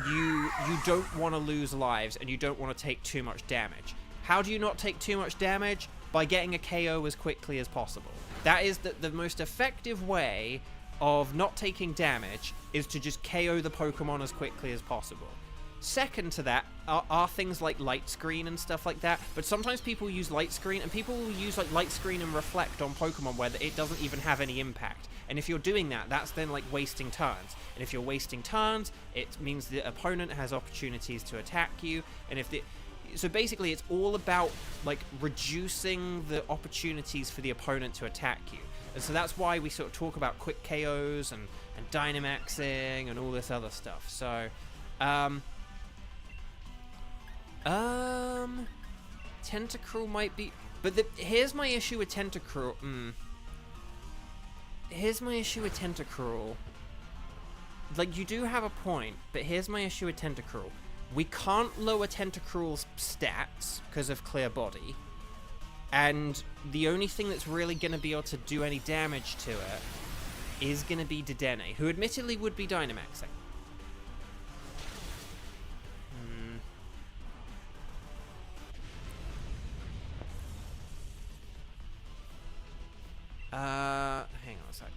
you don't want to lose lives and you don't want to take too much damage. How do you not take too much damage? By getting a KO as quickly as possible. That is the most effective way of not taking damage, is to just KO the Pokemon as quickly as possible. Second to that are things like Light Screen and stuff like that, but sometimes people use Light Screen, and people will use, like, Light Screen and Reflect on Pokemon where it doesn't even have any impact. And if you're doing that, that's then, like, wasting turns. And if you're wasting turns, it means the opponent has opportunities to attack you, and so basically it's all about, like, reducing the opportunities for the opponent to attack you. And so that's why we sort of talk about quick KOs and Dynamaxing and all this other stuff. So, Tentacruel might be... But here's my issue with Tentacruel. Here's my issue with Tentacruel. Like, you do have a point, but here's my issue with Tentacruel. We can't lower Tentacruel's stats because of Clear Body. And the only thing that's really going to be able to do any damage to it is going to be Dedenne, who admittedly would be Dynamaxing. Hang on a sec.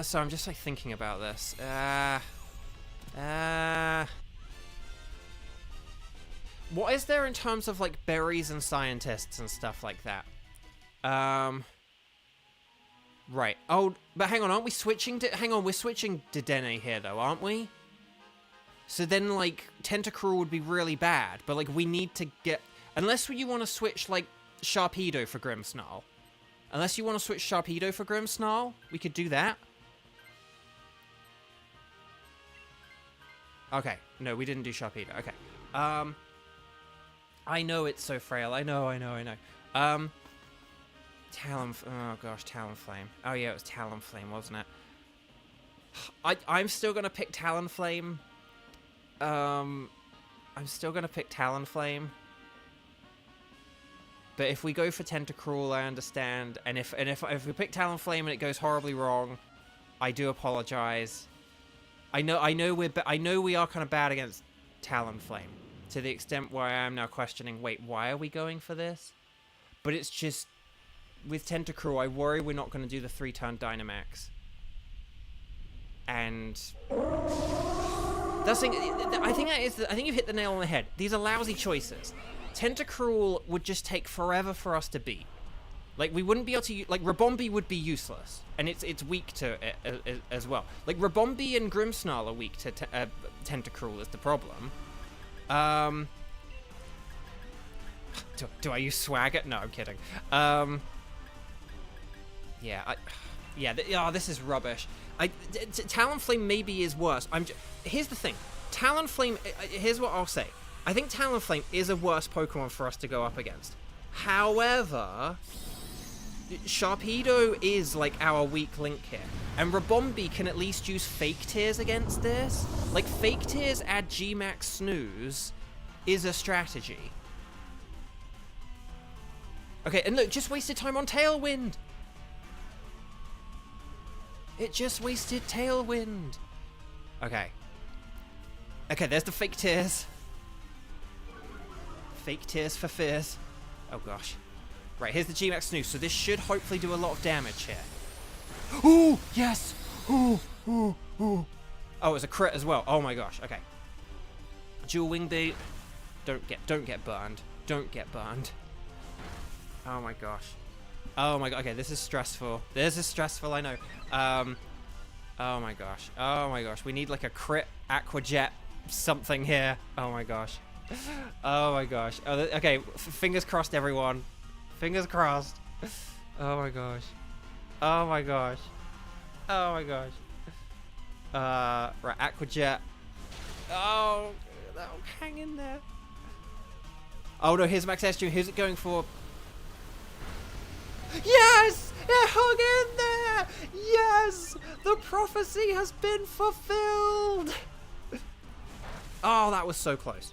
So I'm just, like, thinking about this. What is there in terms of, like, berries and scientists and stuff like that? Right. Oh, but hang on, aren't we switching to... Hang on, we're switching to Dedenne here, though, aren't we? So then, like, Tentacruel would be really bad, but, like, we need to get... Unless you want to switch, like, Sharpedo for Grimmsnarl. Unless you want to switch Sharpedo for Grimmsnarl, we could do that. Okay. No, we didn't do Sharpedo. Okay. I know it's so frail. I know. Oh gosh, Talonflame. Oh yeah, it was Talonflame, wasn't it? I'm still gonna pick Talonflame. I'm still gonna pick Talonflame. But if we go for Tentacruel, I understand. And if we pick Talonflame and it goes horribly wrong, I do apologize. I know we are kind of bad against Talonflame. To the extent where I am now questioning, wait, why are we going for this? But it's just, with Tentacruel, I worry we're not going to do the 3-turn Dynamax. And that's thing. I think you've hit the nail on the head. These are lousy choices. Tentacruel would just take forever for us to beat. Like, we wouldn't be able to... Like, Rabombi would be useless. And it's weak to it as well. Like, Rabombi and Grimmsnarl are weak to Tentacruel is the problem. Do I use Swagger? No, I'm kidding. Yeah, this is rubbish. Talonflame maybe is worse. Here's the thing. Talonflame... Here's what I'll say. I think Talonflame is a worse Pokemon for us to go up against. However... Sharpedo is, like, our weak link here. And Rabombi can at least use Fake Tears against this. Like, Fake Tears add G-Max Snooze is a strategy. Okay, and look, just wasted time on Tailwind. It just wasted Tailwind. Okay. Okay, there's the Fake Tears. Fake Tears for Fears. Oh, gosh. Right, here's the G-Max Snooze, so this should hopefully do a lot of damage here. Ooh, yes! Ooh, ooh, ooh. Oh, it's a crit as well. Oh my gosh, okay. Dual Wing Beat. Don't get burned. Don't get burned. Oh my gosh. Oh my god, okay, this is stressful. This is stressful, I know. Oh my gosh. Oh my gosh, we need like a crit Aqua Jet something here. Oh my gosh. Oh my gosh. Oh, okay, fingers crossed, everyone. Fingers crossed. Oh my gosh. Oh my gosh. Oh my gosh. Right, Aqua Jet. Oh, that'll hang in there. Oh no, here's Max Estru. Who's it going for? Yes! It hung in there! Yes! The prophecy has been fulfilled! Oh, that was so close.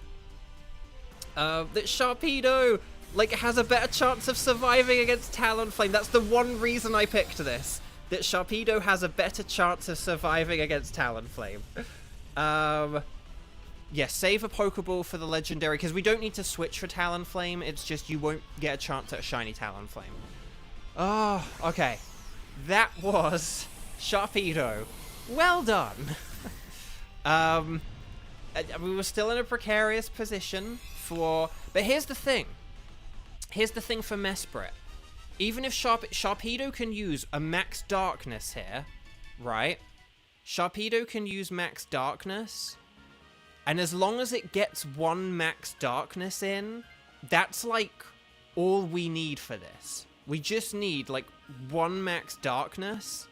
That Sharpedo, like, has a better chance of surviving against Talonflame. That's the one reason I picked this. That Sharpedo has a better chance of surviving against Talonflame. Yeah, save a Pokeball for the Legendary, because we don't need to switch for Talonflame. It's just you won't get a chance at a shiny Talonflame. Oh, okay. That was Sharpedo. Well done. We were still in a precarious position for... But here's the thing. Here's the thing for Mesprit. Even if Sharpedo can use a Max Darkness here, right? Sharpedo can use Max Darkness, and as long as it gets one Max Darkness in, that's, like, all we need for this. We just need, like, one Max Darkness,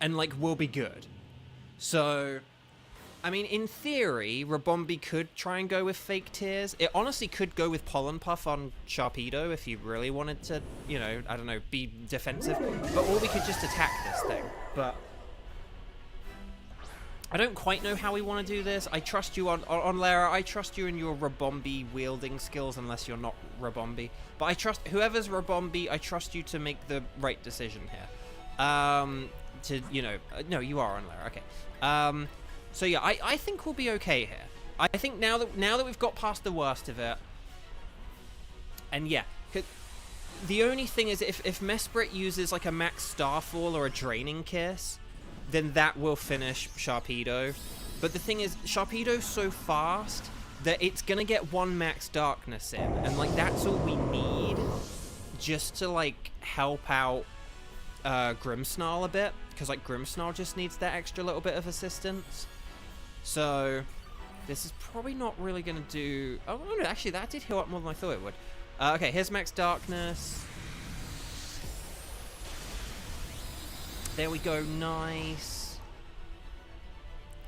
and, like, we'll be good. So... I mean, in theory, Rabombi could try and go with Fake Tears. It honestly could go with Pollen Puff on Sharpedo if you really wanted to, you know, I don't know, be defensive. But or we could just attack this thing. But I don't quite know how we want to do this. I trust you on Lara. I trust you in your Rabombi wielding skills, unless you're not Rabombi. But I trust whoever's Rabombi. I trust you to make the right decision here. To, you know, no, you are on Lara. Okay. So yeah, I think we'll be okay here. I think now that we've got past the worst of it, and yeah, the only thing is if Mesprit uses like a Max Starfall or a Draining Kiss, then that will finish Sharpedo. But the thing is, Sharpedo's so fast that it's gonna get one Max Darkness in, and like that's all we need just to like help out Grimmsnarl a bit, because like Grimmsnarl just needs that extra little bit of assistance. So this is probably not really going to do... Oh, no, actually, that did heal up more than I thought it would. Okay, here's Max Darkness. There we go, nice.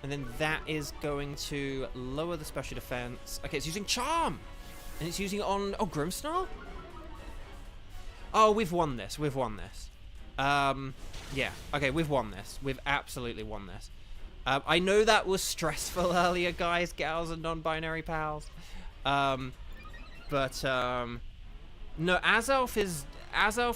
And then that is going to lower the special defense. Okay, it's using Charm! And it's using it on... Oh, Grimmsnarl? Oh, we've won this. We've won this. Yeah. Okay, we've won this. We've absolutely won this. I know that was stressful earlier, guys, gals, and non-binary pals. No, Azelf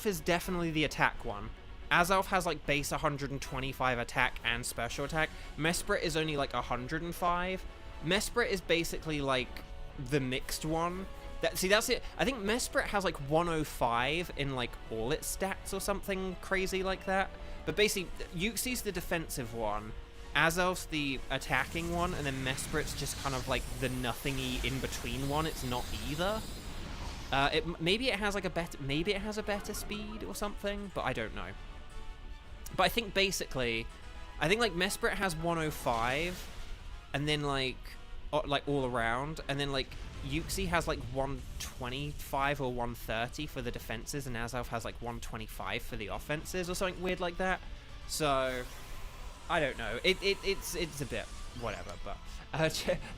is definitely the attack one. Azelf has like base 125 attack and special attack. Mesprit is only like 105. Mesprit is basically like the mixed one. That's it. I think Mesprit has like 105 in like all its stats or something crazy like that. But basically, Uxie's the defensive one, Azelf's the attacking one, and then Mesprit's just kind of like the nothingy in between one. It's not either. Maybe it has like a better speed or something, but I don't know. But I think basically, like Mesprit has 105, and then like all around, and then like Uxie has like 125 or 130 for the defenses, and Azelf has like 125 for the offenses or something weird like that. So I don't know. It's a bit whatever, but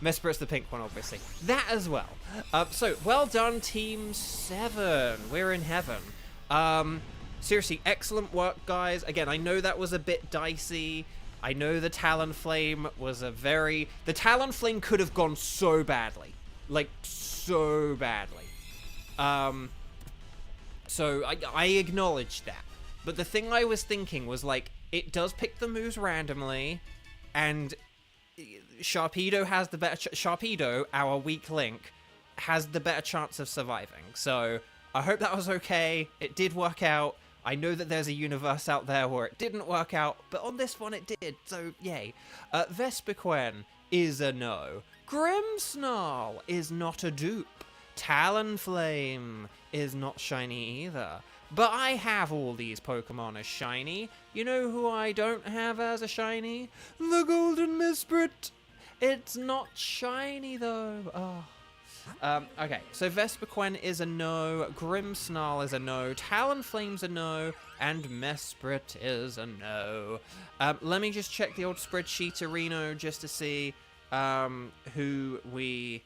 Mesprit's the pink one, obviously. That as well. So well done, Team 7. We're in heaven. Seriously, excellent work, guys. Again, I know that was a bit dicey. I know the Talonflame was the Talonflame could have gone so badly. Like, so badly. So I acknowledge that. But the thing I was thinking was, like, it does pick the moves randomly, and Sharpedo has the better... Sharpedo, our weak link, has the better chance of surviving. So I hope that was okay. It did work out. I know that there's a universe out there where it didn't work out, but on this one it did, so yay. Vespiquen is a no. Grimmsnarl is not a dupe. Talonflame is not shiny either. But I have all these Pokemon as shiny. You know who I don't have as a shiny? The Golden Mesprit. It's not shiny though. Oh. Okay, so Vespiquen is a no, Grimmsnarl is a no, Talonflame's a no, and Mesprit is a no. Let me just check the old spreadsheet, Reno, just to see who we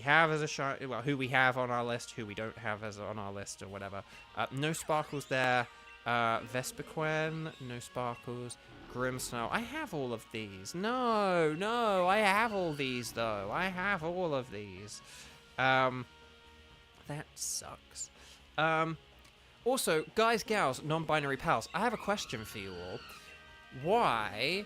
have as a shiny, well, who we have on our list, who we don't have as on our list, or whatever. No Sparkles there. Vespiquen, no Sparkles. Grimmsnarl. I have all of these. No, I have all these, though. I have all of these. That sucks. Also, guys, gals, non-binary pals, I have a question for you all. Why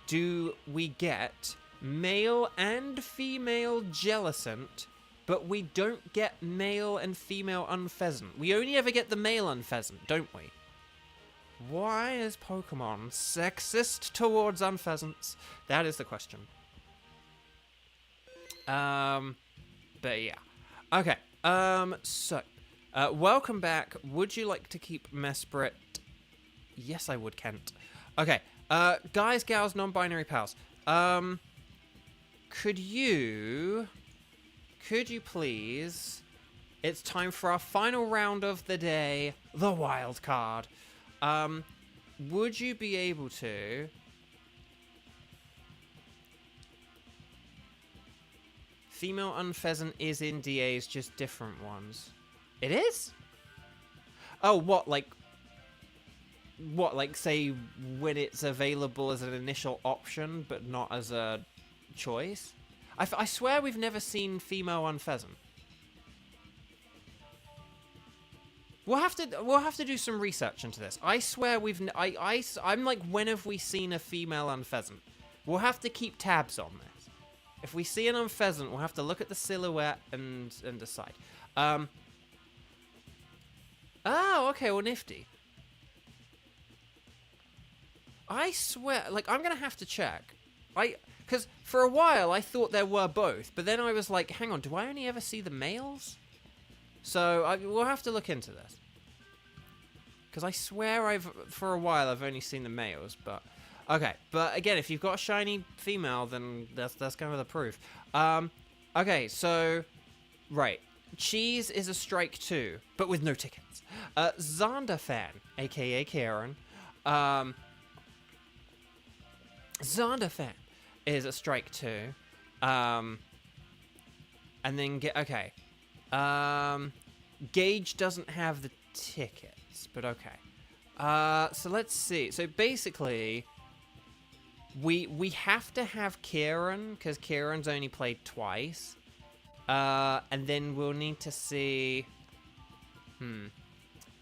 do we get male and female Jellicent, but we don't get male and female Unpheasant? We only ever get the male Unpheasant, don't we? Why is Pokemon sexist towards Unpheasants? That is the question. But yeah. Okay, so, welcome back. Would you like to keep Mesprit? Yes, I would, Kent. Okay, guys, gals, non-binary pals, could you please, it's time for our final round of the day, the wild card. Would you be able to female Unpheasant is in DAs, just different ones? It is? Oh, what, like, say, when it's available as an initial option, but not as a choice? I swear we've never seen female Unpheasant. We'll have to do some research into this. I swear I'm like, when have we seen a female Unpheasant? We'll have to keep tabs on this. If we see an Unpheasant, we'll have to look at the silhouette and decide. Oh, okay, well, nifty. I swear, like, I'm gonna have to check. Because for a while I thought there were both, but then I was like, hang on, do I only ever see the males? So we'll have to look into this. Because I swear for a while I've only seen the males, but... Okay, but again, if you've got a shiny female, then that's kind of the proof. Okay, so... Right. Cheese is a strike too, but with no tickets. Zonderfan, aka Karen. Zonderfan is a strike too. And then okay. Gage doesn't have the tickets, but okay. So let's see. So basically, we have to have Kieran, because Kieran's only played twice. And then we'll need to see...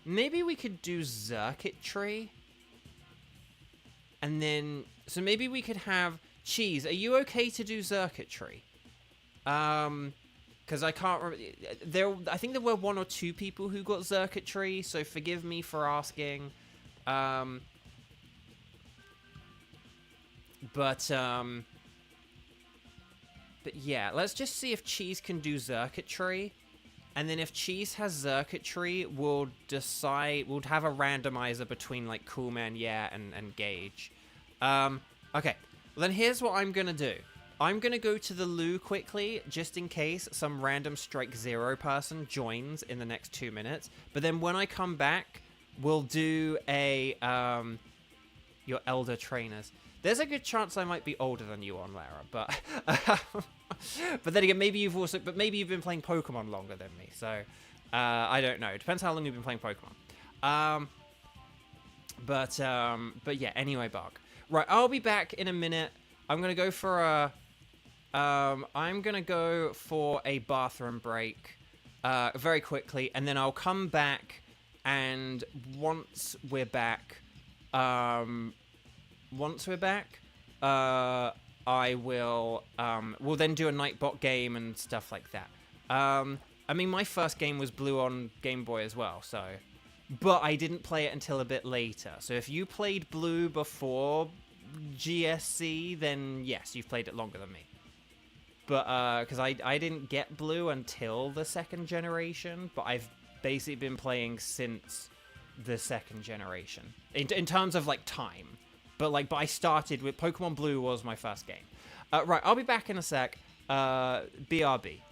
Maybe we could do Circuitry. And then, so maybe we could have Cheese. Are you okay to do circuitry? Because I can't remember. I think there were 1 or 2 people who got circuitry, so forgive me for asking. But yeah, let's just see if Cheese can do circuitry. And then if Cheese has circuitry, we'll decide, we'll have a randomizer between, like, Coolman, yeah, and Gage. Okay. Well, then here's what I'm gonna do. I'm gonna go to the loo quickly, just in case some random Strike 0 person joins in the next 2 minutes. But then when I come back, we'll do a, your elder trainers. There's a good chance I might be older than you on Lara, but... but then again, maybe you've been playing Pokemon longer than me, so... I don't know. It depends how long you've been playing Pokemon. But yeah, anyway, Bark. Right, I'll be back in a minute. I'm gonna go for a... I'm gonna go for a bathroom break, very quickly, and then I'll come back, and once we're back, I will, we'll then do a Nightbot game and stuff like that. I mean, my first game was Blue on Game Boy as well, so... But I didn't play it until a bit later. So if you played Blue before GSC, then yes, you've played it longer than me. But, because I didn't get Blue until the 2nd generation, but I've basically been playing since the 2nd generation. In terms of, like, time. But I started with Pokemon Blue was my first game. Right, I'll be back in a sec. BRB.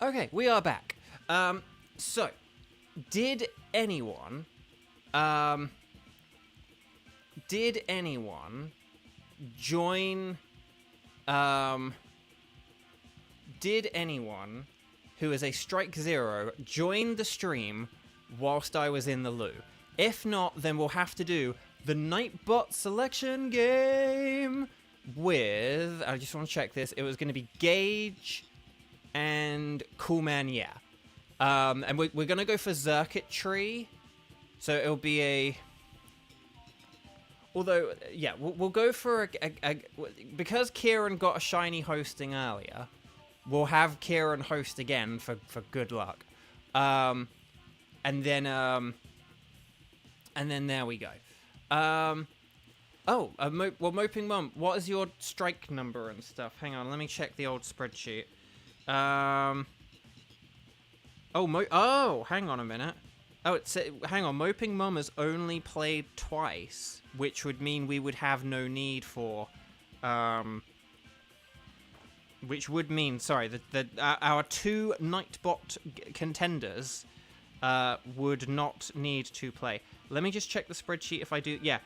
Okay, we are back. So, did anyone join, did anyone who is a Strike 0 join the stream whilst I was in the loo? If not, then we'll have to do the Nightbot selection game with, I just want to check this, it was going to be Gage and Coolman, yeah. And we're going to go for circuitry, so it'll be a... Although, yeah, we'll go for a... Because Kieran got a shiny hosting earlier, we'll have Kieran host again for good luck. And then there we go. Well, Moping Mum, what is your strike number and stuff? Hang on, let me check the old spreadsheet. Oh, hang on a minute. Oh, hang on, Moping Mum has only played twice, which would mean we would have no need for, which would mean, sorry, that our 2 Nightbot contenders would not need to play. Let me just check the spreadsheet if I do, yeah.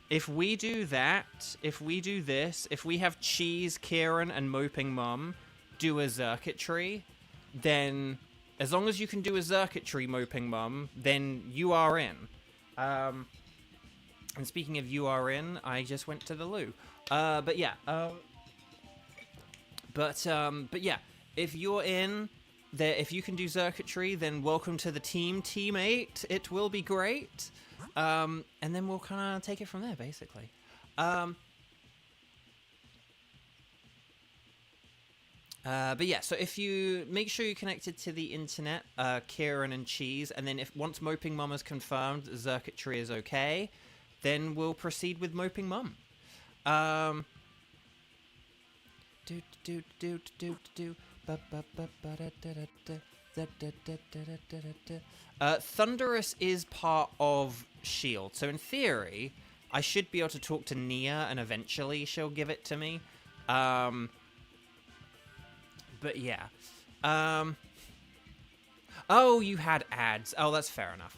If we do that, if we do this, if we have Cheese, Kieran, and Moping Mum do a circuitry, then As long as you can do a circuitry, Moping Mum, then you are in. And speaking of you are in, I just went to the loo. But yeah. But yeah, if you're in, if you can do circuitry, then welcome to the team, teammate. It will be great. And then we'll kind of take it from there, basically. But yeah, so if you make sure you're connected to the internet, Kieran and Cheese, and then once Moping Mum is confirmed that circuitry is okay, then we'll proceed with Moping Mum. Thunderous is part of Shield, so in theory, I should be able to talk to Nia, and eventually she'll give it to me. But yeah. Oh, you had ads. Oh, that's fair enough.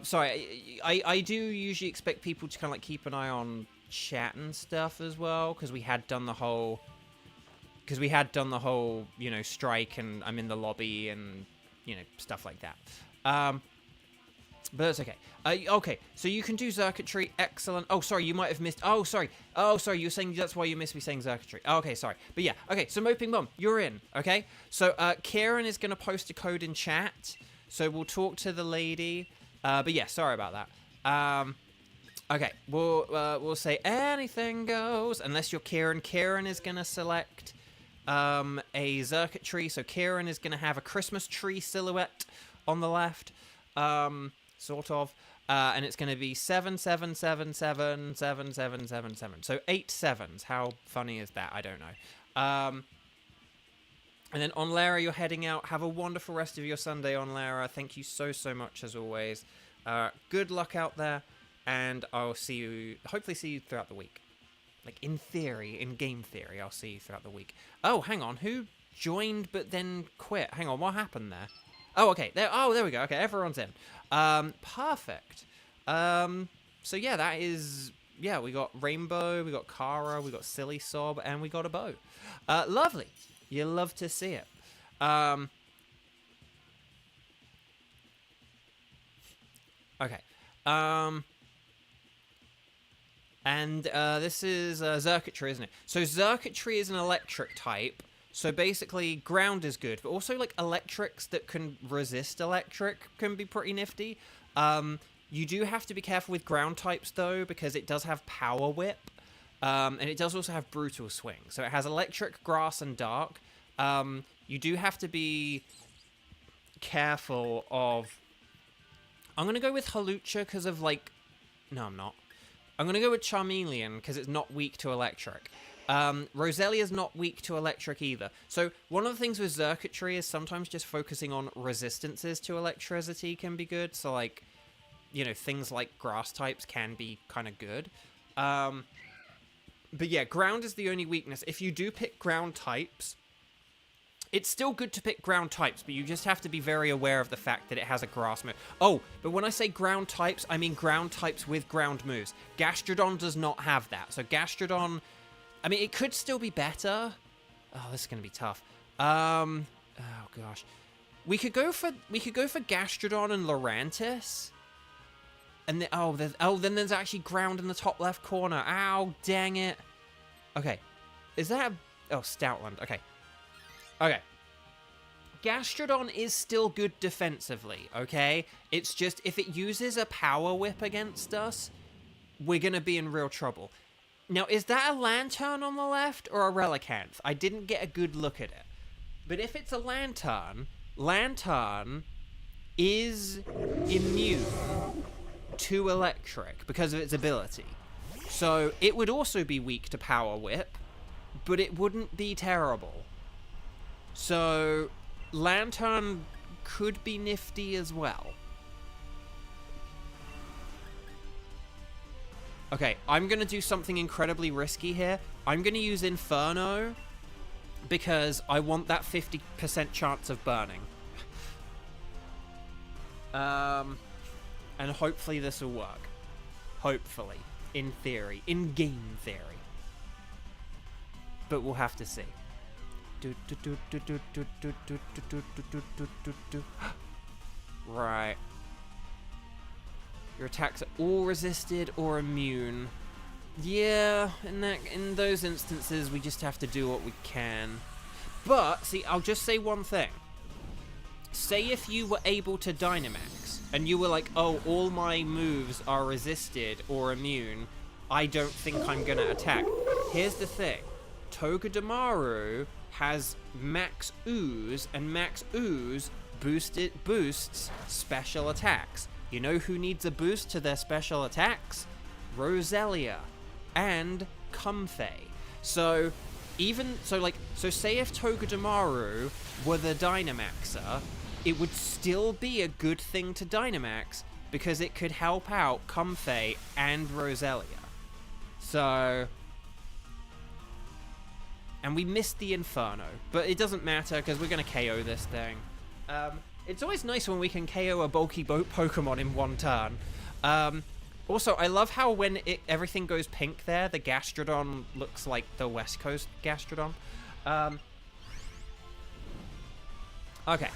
Sorry, I do usually expect people to kind of like keep an eye on chat and stuff as well, because we had done the whole... you know, strike, and I'm in the lobby, and, you know, stuff like that. But that's okay. Okay, so you can do circuitry. Excellent. Oh, sorry, you might have missed... Oh, sorry. Oh, sorry, you're saying that's why you missed me saying circuitry. Oh, okay, sorry. But yeah, okay, so Moping Mum, you're in, okay? So, Kieran is going to post a code in chat, so we'll talk to the lady. But yeah, sorry about that. Okay, we'll say anything goes, unless you're Kieran. Kieran is going to select a circuitry, so Kieran is going to have a Christmas tree silhouette on the left, sort of, and it's going to be 777777777. So 8 7s. How funny is that? I don't know. And then on Lara, you're heading out. Have a wonderful rest of your Sunday on Lara. Thank you so much as always. Good luck out there, and I'll see you. Hopefully, see you throughout the week. Like in theory, in game theory, I'll see you throughout the week. Oh, hang on. Who joined but then quit? Hang on. What happened there? Oh, okay. There we go. Okay, everyone's in. Perfect. So yeah, that is... Yeah, we got Rainbow, we got Kara, we got Silly Sob, and we got a bow. Lovely. You love to see it. Okay. And this is Xurkitree, isn't it? So Xurkitree is an electric type. So basically, ground is good, but also like electrics that can resist electric can be pretty nifty. You do have to be careful with ground types though, because it does have Power Whip, and it does also have Brutal Swing. So it has electric, grass, and dark. You do have to be careful of... I'm going to go with Hawlucha because of like... No, I'm not. I'm going to go with Charmeleon because it's not weak to electric. Roselia's not weak to electric either. So one of the things with Xurkitree is sometimes just focusing on resistances to electricity can be good. So like, you know, things like grass types can be kind of good. But yeah, ground is the only weakness. If you do pick ground types, it's still good to pick ground types, but you just have to be very aware of the fact that it has a grass move. Oh, but when I say ground types, I mean ground types with ground moves. Gastrodon does not have that. So Gastrodon... I mean, it could still be better. Oh, this is going to be tough. Oh gosh. We could go for Gastrodon and Lurantis. And then there's actually ground in the top left corner. Ow, dang it. Okay. Is that oh, Stoutland. Okay. Okay. Gastrodon is still good defensively, okay? It's just if it uses a Power Whip against us, we're going to be in real trouble. Now, is that a Lantern on the left or a Relicanth? I didn't get a good look at it. But if it's a Lantern, Lantern is immune to electric because of its ability. So it would also be weak to Power Whip, but it wouldn't be terrible. So Lantern could be nifty as well. Okay, I'm going to do something incredibly risky here. I'm going to use Inferno because I want that 50% chance of burning. And hopefully this will work. Hopefully. In theory. In game theory. But we'll have to see. Right. Your attacks are all resisted or immune. Yeah, in those instances, we just have to do what we can. But, see, I'll just say one thing. Say if you were able to Dynamax, and you were like, oh, all my moves are resisted or immune, I don't think I'm gonna attack. Here's the thing. Togedemaru has Max Ooze, and Max Ooze boosts special attacks. You know who needs a boost to their special attacks? Roselia and Comfey. So say if Togedemaru were the Dynamaxer, it would still be a good thing to Dynamax because it could help out Comfey and Roselia. So, and we missed the Inferno, but it doesn't matter because we're going to KO this thing. It's always nice when we can KO a bulky Pokemon in one turn. Also, I love how when everything goes pink there, the Gastrodon looks like the West Coast Gastrodon. Okay.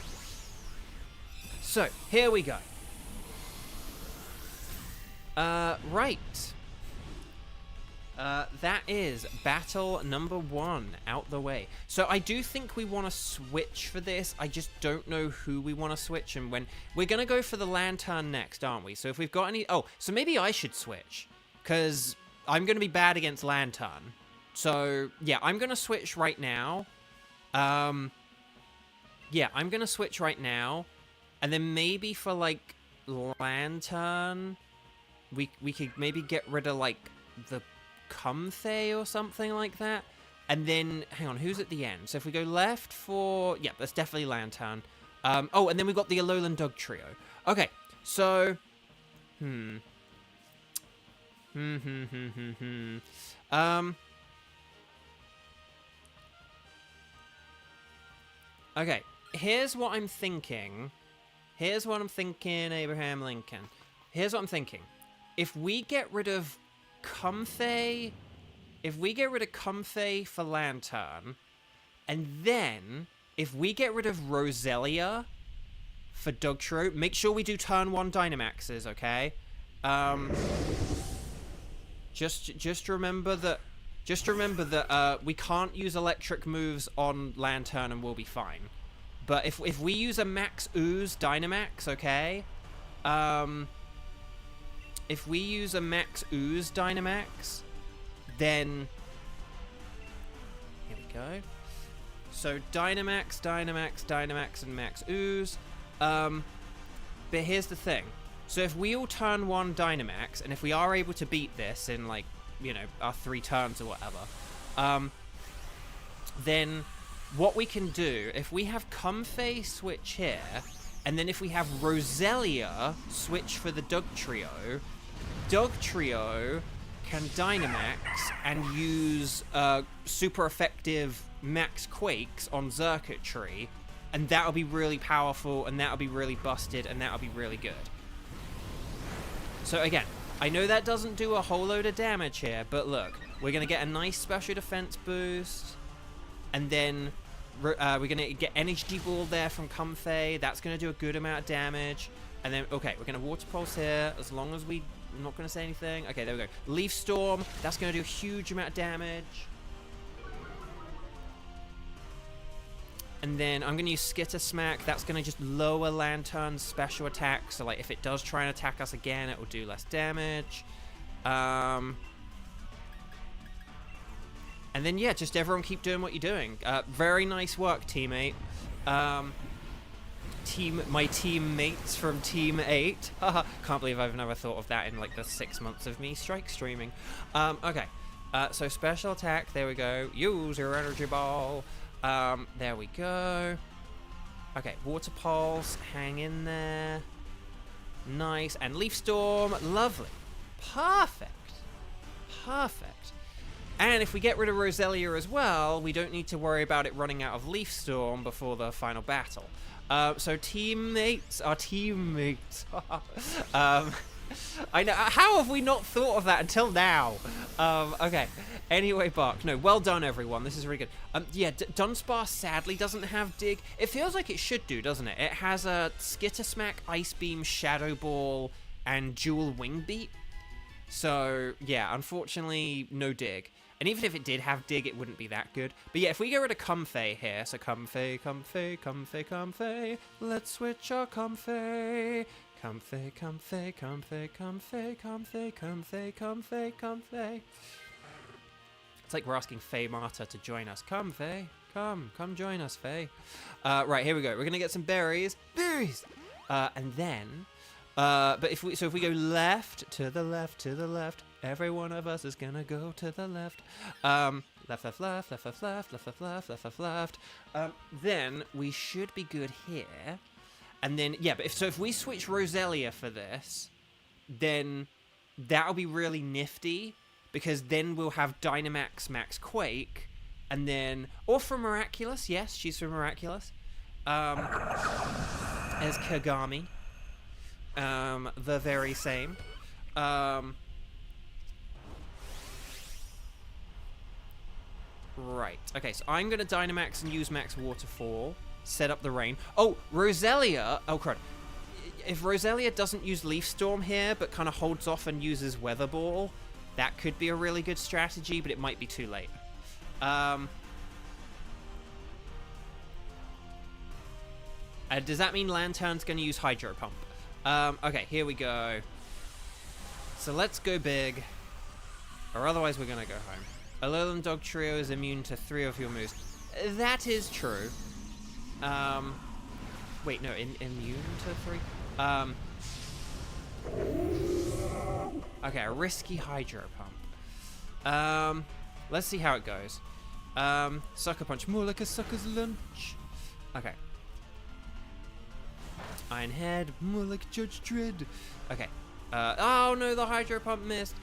So, here we go. Right. That is battle number 1 out the way. So I do think we want to switch for this. I just don't know who we want to switch and when. We're going to go for the Lantern next, aren't we? So if we've got any... Oh, so maybe I should switch. Because I'm going to be bad against Lantern. So, yeah, I'm going to switch right now. Yeah, I'm going to switch right now. And then maybe for, like, Lantern, we could maybe get rid of, like, the Comfey or something like that. And then, hang on, who's at the end? So if we go left for... Yeah, that's definitely Lantern. Oh, and then we've got the Alolan Dog Trio. Okay, so... Okay, here's what I'm thinking. Abraham Lincoln. Here's what I'm thinking. If we get rid of Comfey... If we get rid of Comfey for Lantern, and then if we get rid of Roselia for Dugtrio, make sure we do turn 1 Dynamaxes, okay? Just remember that we can't use electric moves on Lantern and we'll be fine. But if we use a Max Ooze Dynamax, okay? If we use a Max Ooze Dynamax, then here we go. So Dynamax, and Max Ooze. But here's the thing. So if we all turn 1 Dynamax, and if we are able to beat this in, like, you know, our 3 turns or whatever, then what we can do, if we have Comfey switch here, and then if we have Roselia switch for the Dugtrio can Dynamax and use super effective Max Quakes on Circuitry, and that'll be really powerful, and that'll be really busted, and that'll be really good. So again, I know that doesn't do a whole load of damage here, but look, we're going to get a nice special defense boost, and then we're going to get Energy Ball there from Comfey. That's going to do a good amount of damage. And then, okay, we're going to Water Pulse here, as long as I'm not going to say anything. Okay, there we go. Leaf Storm, that's going to do a huge amount of damage. And then I'm going to use Skitter Smack. That's going to just lower Lantern's special attack. So, like, if it does try and attack us again, it will do less damage. And then, yeah, just everyone keep doing what you're doing. Very nice work, teammate. My teammates from Team 8. Can't believe I've never thought of that in, like, the 6 months of me strike streaming. Okay. So, special attack. There we go. Use your Energy Ball. There we go. Okay, Water Pulse, hang in there. Nice, and Leaf Storm, lovely. Perfect. Perfect. And if we get rid of Roselia as well, we don't need to worry about it running out of Leaf Storm before the final battle. So teammates, our teammates, I know. How have we not thought of that until now? Okay. Anyway, Bark. No, well done, everyone. This is really good. Yeah, Dunsparce sadly doesn't have Dig. It feels like it should do, doesn't it? It has a Skittersmack, Ice Beam, Shadow Ball, and Dual Wing Beat. So, yeah, unfortunately, no Dig. And even if it did have Dig, it wouldn't be that good. But yeah, if we get rid of Comfey here, so Comfey, Comfey, Comfey, Comfey, let's switch our Comfey. Comfey, Comfey, Comfey, Comfey, Comfey, Comfey, Comfey, Comfey. It's like we're asking Faye Marta to join us. Come, Faye. Come join us, Faye. Right, here we go. We're going to get some berries. Berries! And then... but if we go left, to the left, to the left, every one of us is gonna go to the left. Left, left, left, left, left, left, left, left, left, left, left, left. Then we should be good here. And then, yeah, but if we switch Roselia for this, then that'll be really nifty, because then we'll have Dynamax Max Quake, and then, or from Miraculous, yes, she's from Miraculous, as Kagami. The very same. Right. Okay, so I'm going to Dynamax and use Max Waterfall. Set up the rain. Oh, Roselia. Oh, crud. If Roselia doesn't use Leaf Storm here, but kind of holds off and uses Weather Ball, that could be a really good strategy, but it might be too late. Does that mean Lantern's going to use Hydro Pump? Okay, here we go. So let's go big, or otherwise we're gonna go home. Alolan Dog Trio is immune to 3 of your moves. That is true. Wait, no, immune to 3? Okay, a risky Hydro Pump. Let's see how it goes. Sucker Punch, more like a sucker's lunch. Okay. Iron Head, more like Judge Dredd. Okay. Oh no, the Hydro Pump missed.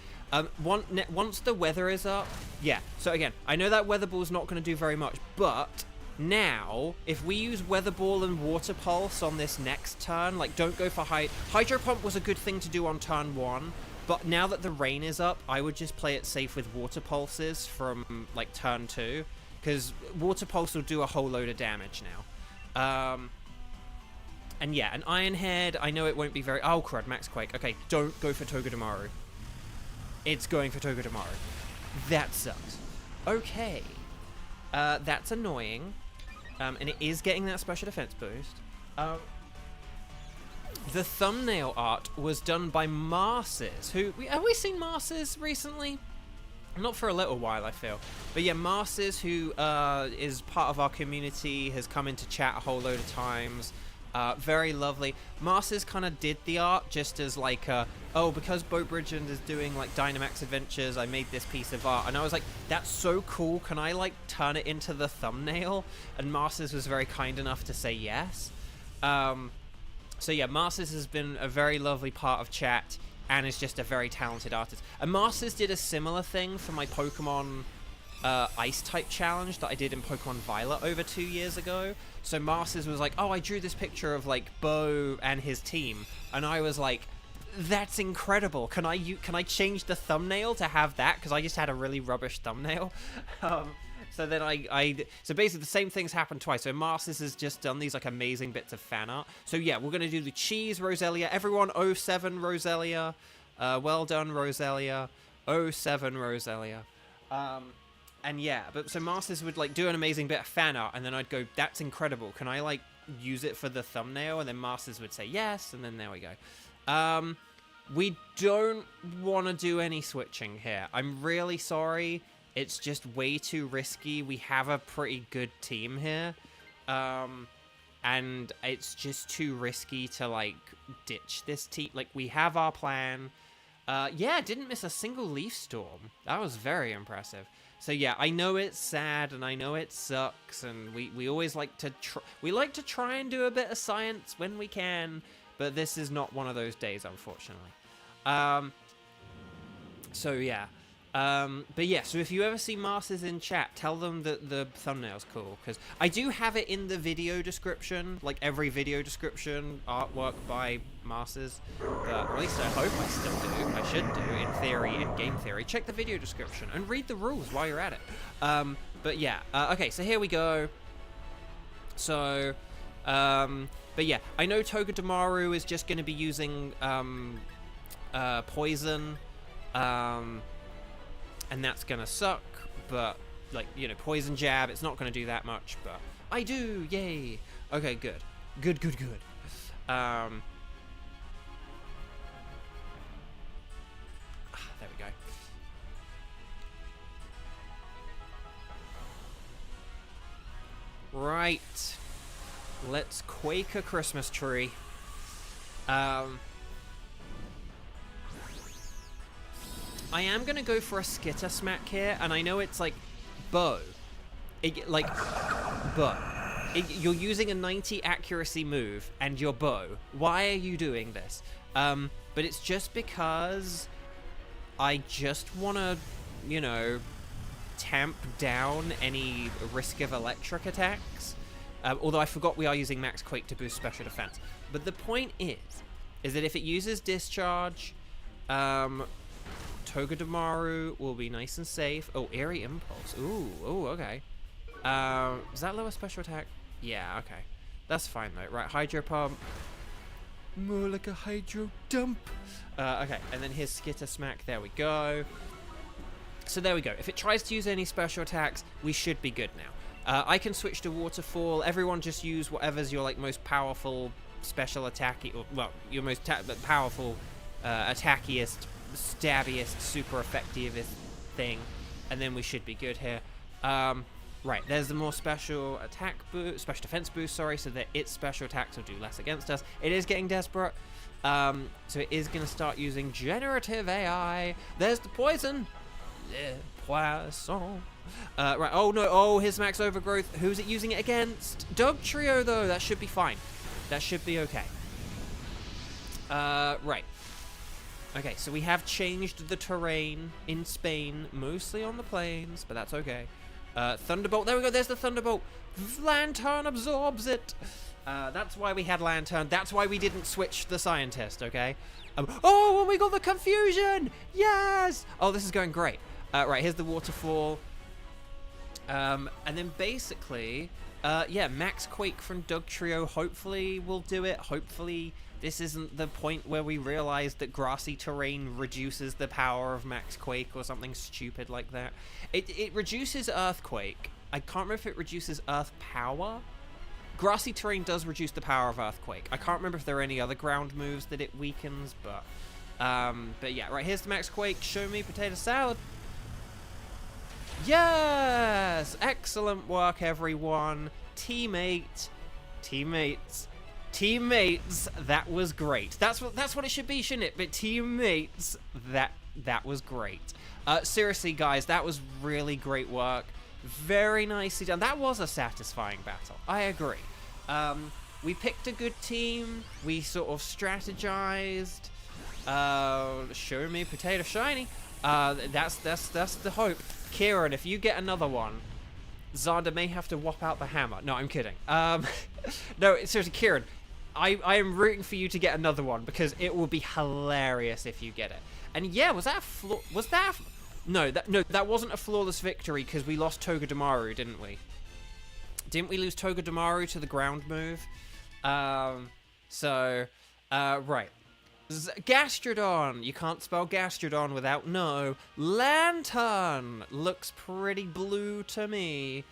Once the weather is up, yeah. So again, I know that Weather Ball's not going to do very much, but now, if we use Weather Ball and Water Pulse on this next turn, like, don't go for Hydro Pump was a good thing to do on turn 1, but now that the rain is up, I would just play it safe with Water Pulses from, like, turn 2, because Water Pulse will do a whole load of damage now. And yeah, an Iron Head, I know it won't be very... Oh, crud, Max Quake. Okay, don't go for Togedemaru. It's going for Togedemaru. That sucks. Okay. That's annoying. And it is getting that special defense boost. The thumbnail art was done by Marses, who... Have we seen Marses recently? Not for a little while, I feel. But yeah, Marses, who is part of our community, has come into chat a whole load of times. Very lovely. Marses kind of did the art just as like, oh, because Boatbridge is doing like Dynamax Adventures, I made this piece of art. And I was like, that's so cool. Can I like turn it into the thumbnail? And Marses was very kind enough to say yes. So yeah, Marses has been a very lovely part of chat and is just a very talented artist. And Marses did a similar thing for my Pokemon Ice type challenge that I did in Pokemon Violet over 2 years ago. So Marses was like, oh, I drew this picture of like Bo and his team, and I was like, that's incredible. Can I change the thumbnail to have that, because I just had a really rubbish thumbnail. So then so basically the same things happened twice. So Marses has just done these like amazing bits of fan art. So yeah, we're gonna do the cheese Roselia. Everyone 07 Roselia. Well done Roselia. 07 Roselia. And yeah, but so Marses would like do an amazing bit of fan art, and then I'd go, that's incredible. Can I like use it for the thumbnail? And then Marses would say yes, and then there we go. We don't want to do any switching here. I'm really sorry. It's just way too risky. We have a pretty good team here. And it's just too risky to like ditch this team. Like, we have our plan. Yeah, didn't miss a single Leaf Storm. That was very impressive. So yeah, I know it's sad and I know it sucks, and we always like to try and do a bit of science when we can, but this is not one of those days, unfortunately. So yeah, But yeah, so if you ever see Marses in chat, tell them that the thumbnail's cool, because I do have it in the video description, like every video description, artwork by Marses, but at least I hope I still do. I should do, in theory, in game theory. Check the video description and read the rules while you're at it. But yeah, okay, so here we go. So, but yeah, I know Togedemaru is just going to be using poison, and that's gonna suck, but, like, you know, poison jab, it's not gonna do that much, but I do, yay! Okay, good. Good. There we go. Right. Let's quake a Christmas tree. I am going to go for a skitter smack here, and I know it's like bow. You're using a 90 accuracy move, and your bow. Why are you doing this? But it's just because I just want to, you know, tamp down any risk of electric attacks. Although I forgot we are using Max Quake to boost special defense. But the point is that if it uses discharge, Togedemaru will be nice and safe. Oh, Airy Impulse. Ooh, okay. Does that lower special attack? Yeah, okay. That's fine, though. Right, Hydro Pump. More like a Hydro Dump. Okay, and then here's Skitter Smack. There we go. So there we go. If it tries to use any special attacks, we should be good now. I can switch to Waterfall. Everyone just use whatever's your, like, most powerful special attack, or, well, your most powerful attackiest, stabbiest, super effectivest thing, and then we should be good here. Right, there's the more special attack boost, special defense boost, sorry, so that its special attacks will do less against us. It is getting desperate, so it is going to start using generative AI. There's the poison. Le poisson. Right, oh no, oh, here's Max Overgrowth. Who's it using it against? Dog Trio, though. That should be fine. That should be okay. Right. Okay, so we have changed the terrain in Spain, mostly on the plains, but that's okay. Thunderbolt, there we go, there's the Thunderbolt. Lantern absorbs it. That's why we had Lantern. That's why we didn't switch the Scientist, okay? Oh, we got the Confusion! Yes! Oh, this is going great. Right, here's the Waterfall. And then basically, yeah, Max Quake from Doug Trio hopefully will do it. Hopefully this isn't the point where we realize that grassy terrain reduces the power of Max Quake or something stupid like that. It reduces Earthquake. I can't remember if it reduces Earth Power. Grassy terrain does reduce the power of Earthquake. I can't remember if there are any other ground moves that it weakens, but yeah, right, here's the Max Quake. Show me potato salad. Yes! Excellent work, everyone. Teammates. That was great. That's what it should be, shouldn't it? But teammates, that was great. Seriously, guys, that was really great work. Very nicely done. That was a satisfying battle. I agree. We picked a good team. We sort of strategized. Show me potato shiny. That's the hope. Kieran, if you get another one, Zarda may have to whop out the hammer. No, I'm kidding. No, seriously, Kieran, I am rooting for you to get another one because it will be hilarious if you get it. And yeah, was that no, that wasn't a flawless victory because we lost Togedemaru, didn't we? Didn't we lose Togedemaru to the ground move? Right. Gastrodon! You can't spell Gastrodon without no. Lantern! Looks pretty blue to me.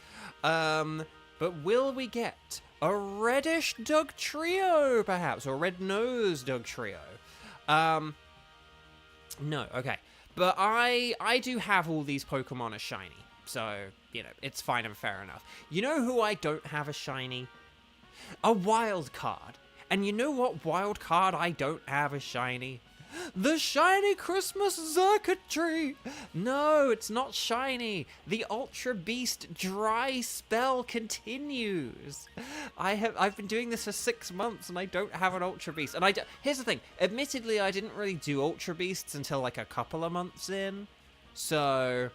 But will we get a reddish Doug Trio, perhaps? Or a red-nosed Doug Trio? No, okay. But I do have all these Pokemon as shiny. So, you know, it's fine and fair enough. You know who I don't have a shiny? A wild card. And you know what wild card I don't have a shiny? The shiny Christmas circuitry! No, it's not shiny. The Ultra Beast dry spell continues. I've been doing this for 6 months and I don't have an Ultra Beast. And here's the thing. Admittedly, I didn't really do Ultra Beasts until like a couple of months in. So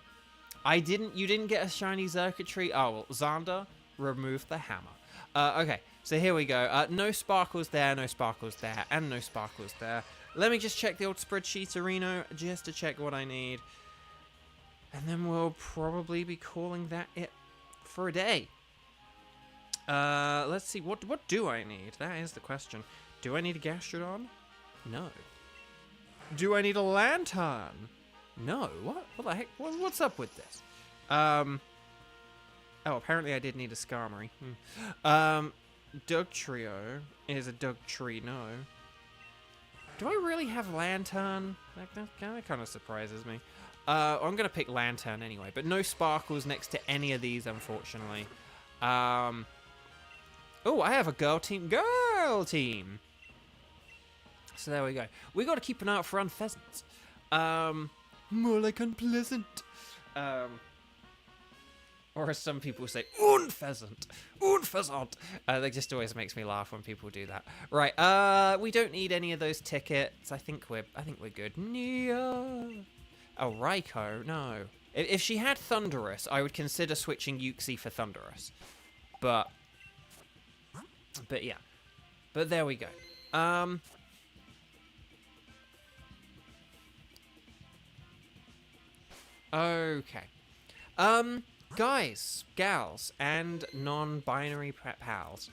you didn't get a shiny circuitry. Oh, well, Xander, remove the hammer. Okay, so here we go. No sparkles there, no sparkles there, and no sparkles there. Let me just check the old spreadsheet, Reno, just to check what I need. And then we'll probably be calling that it for a day. Let's see, what do I need? That is the question. Do I need a Gastrodon? No. Do I need a Lantern? No. What the heck? What's up with this? Oh, apparently I did need a Skarmory. Dugtrio is a Dugtree, no. Do I really have Lantern? That kind of surprises me. I'm going to pick Lantern anyway, but no sparkles next to any of these, unfortunately. Oh, I have a girl team. Girl team! So there we go. We got to keep an eye out for unpheasants. More like unpleasant. Or as some people say, unpheasant. Unpheasant. That just always makes me laugh when people do that. Right, we don't need any of those tickets. I think we're good. Nia. Oh, Raikou, no. If she had Thunderous, I would consider switching Uxie for Thunderous. But yeah. But there we go. Okay. Guys, gals, and non-binary pals.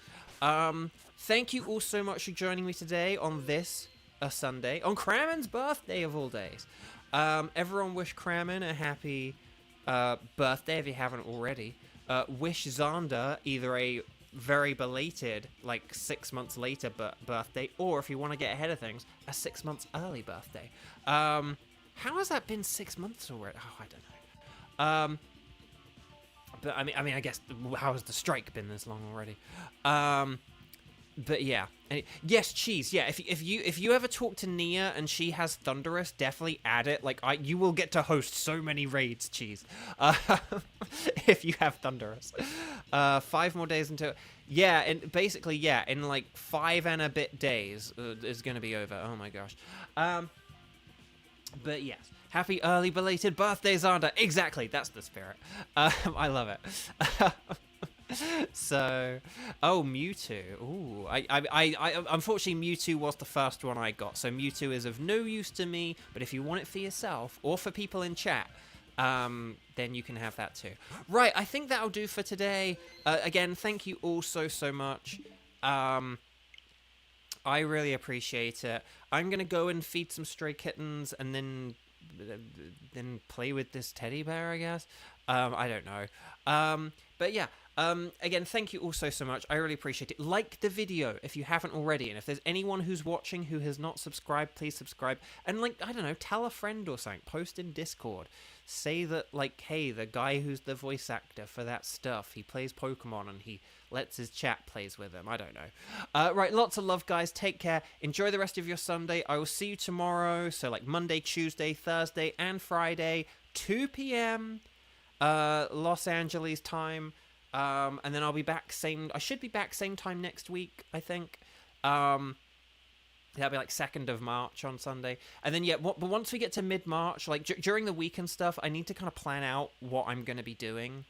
Thank you all so much for joining me today on this Sunday, on Crammon's birthday of all days. Everyone wish Crammon a happy birthday if you haven't already. Wish Xander either a very belated, like 6 months later birthday, or if you want to get ahead of things, a 6 months early birthday. How has that been 6 months already? Oh, I don't know. But I mean, I guess how has the strike been this long already? But yeah, yes, Cheese. Yeah, if you ever talk to Nia and she has Thunderous, definitely add it. Like you will get to host so many raids, Cheese. If you have Thunderous, 5 more days until and basically in like 5 and a bit days is gonna be over. Oh my gosh. But yes, happy early belated birthday, Xander. Exactly, that's the spirit. I love it. So, oh, Mewtwo. Ooh, I unfortunately Mewtwo was the first one I got. So Mewtwo is of no use to me. But if you want it for yourself or for people in chat, then you can have that too. Right, I think that'll do for today. Again, thank you all so much. I really appreciate it. I'm gonna go and feed some stray kittens and then play with this teddy bear, I guess. I don't know. But yeah. Again, thank you all so much. I really appreciate it. Like the video if you haven't already, and if there's anyone who's watching who has not subscribed, please subscribe. And like, I don't know, tell a friend or something. Post in Discord. Say that, like, hey, the guy who's the voice actor for that stuff, he plays Pokemon and he lets his chat plays with him. I don't know. Right, lots of love, guys. Take care. Enjoy the rest of your Sunday. I will see you tomorrow. So, like, Monday, Tuesday, Thursday, and Friday, 2 p.m. Los Angeles time. And then I'll be back I should be back same time next week, I think. That'll be like 2nd of March on Sunday. And then, but once we get to mid-March, like during the week and stuff, I need to kind of plan out what I'm going to be doing.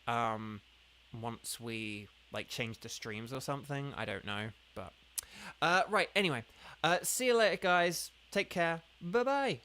Once we like change the streams or something. I don't know, but, right. Anyway, see you later, guys. Take care. Bye-bye.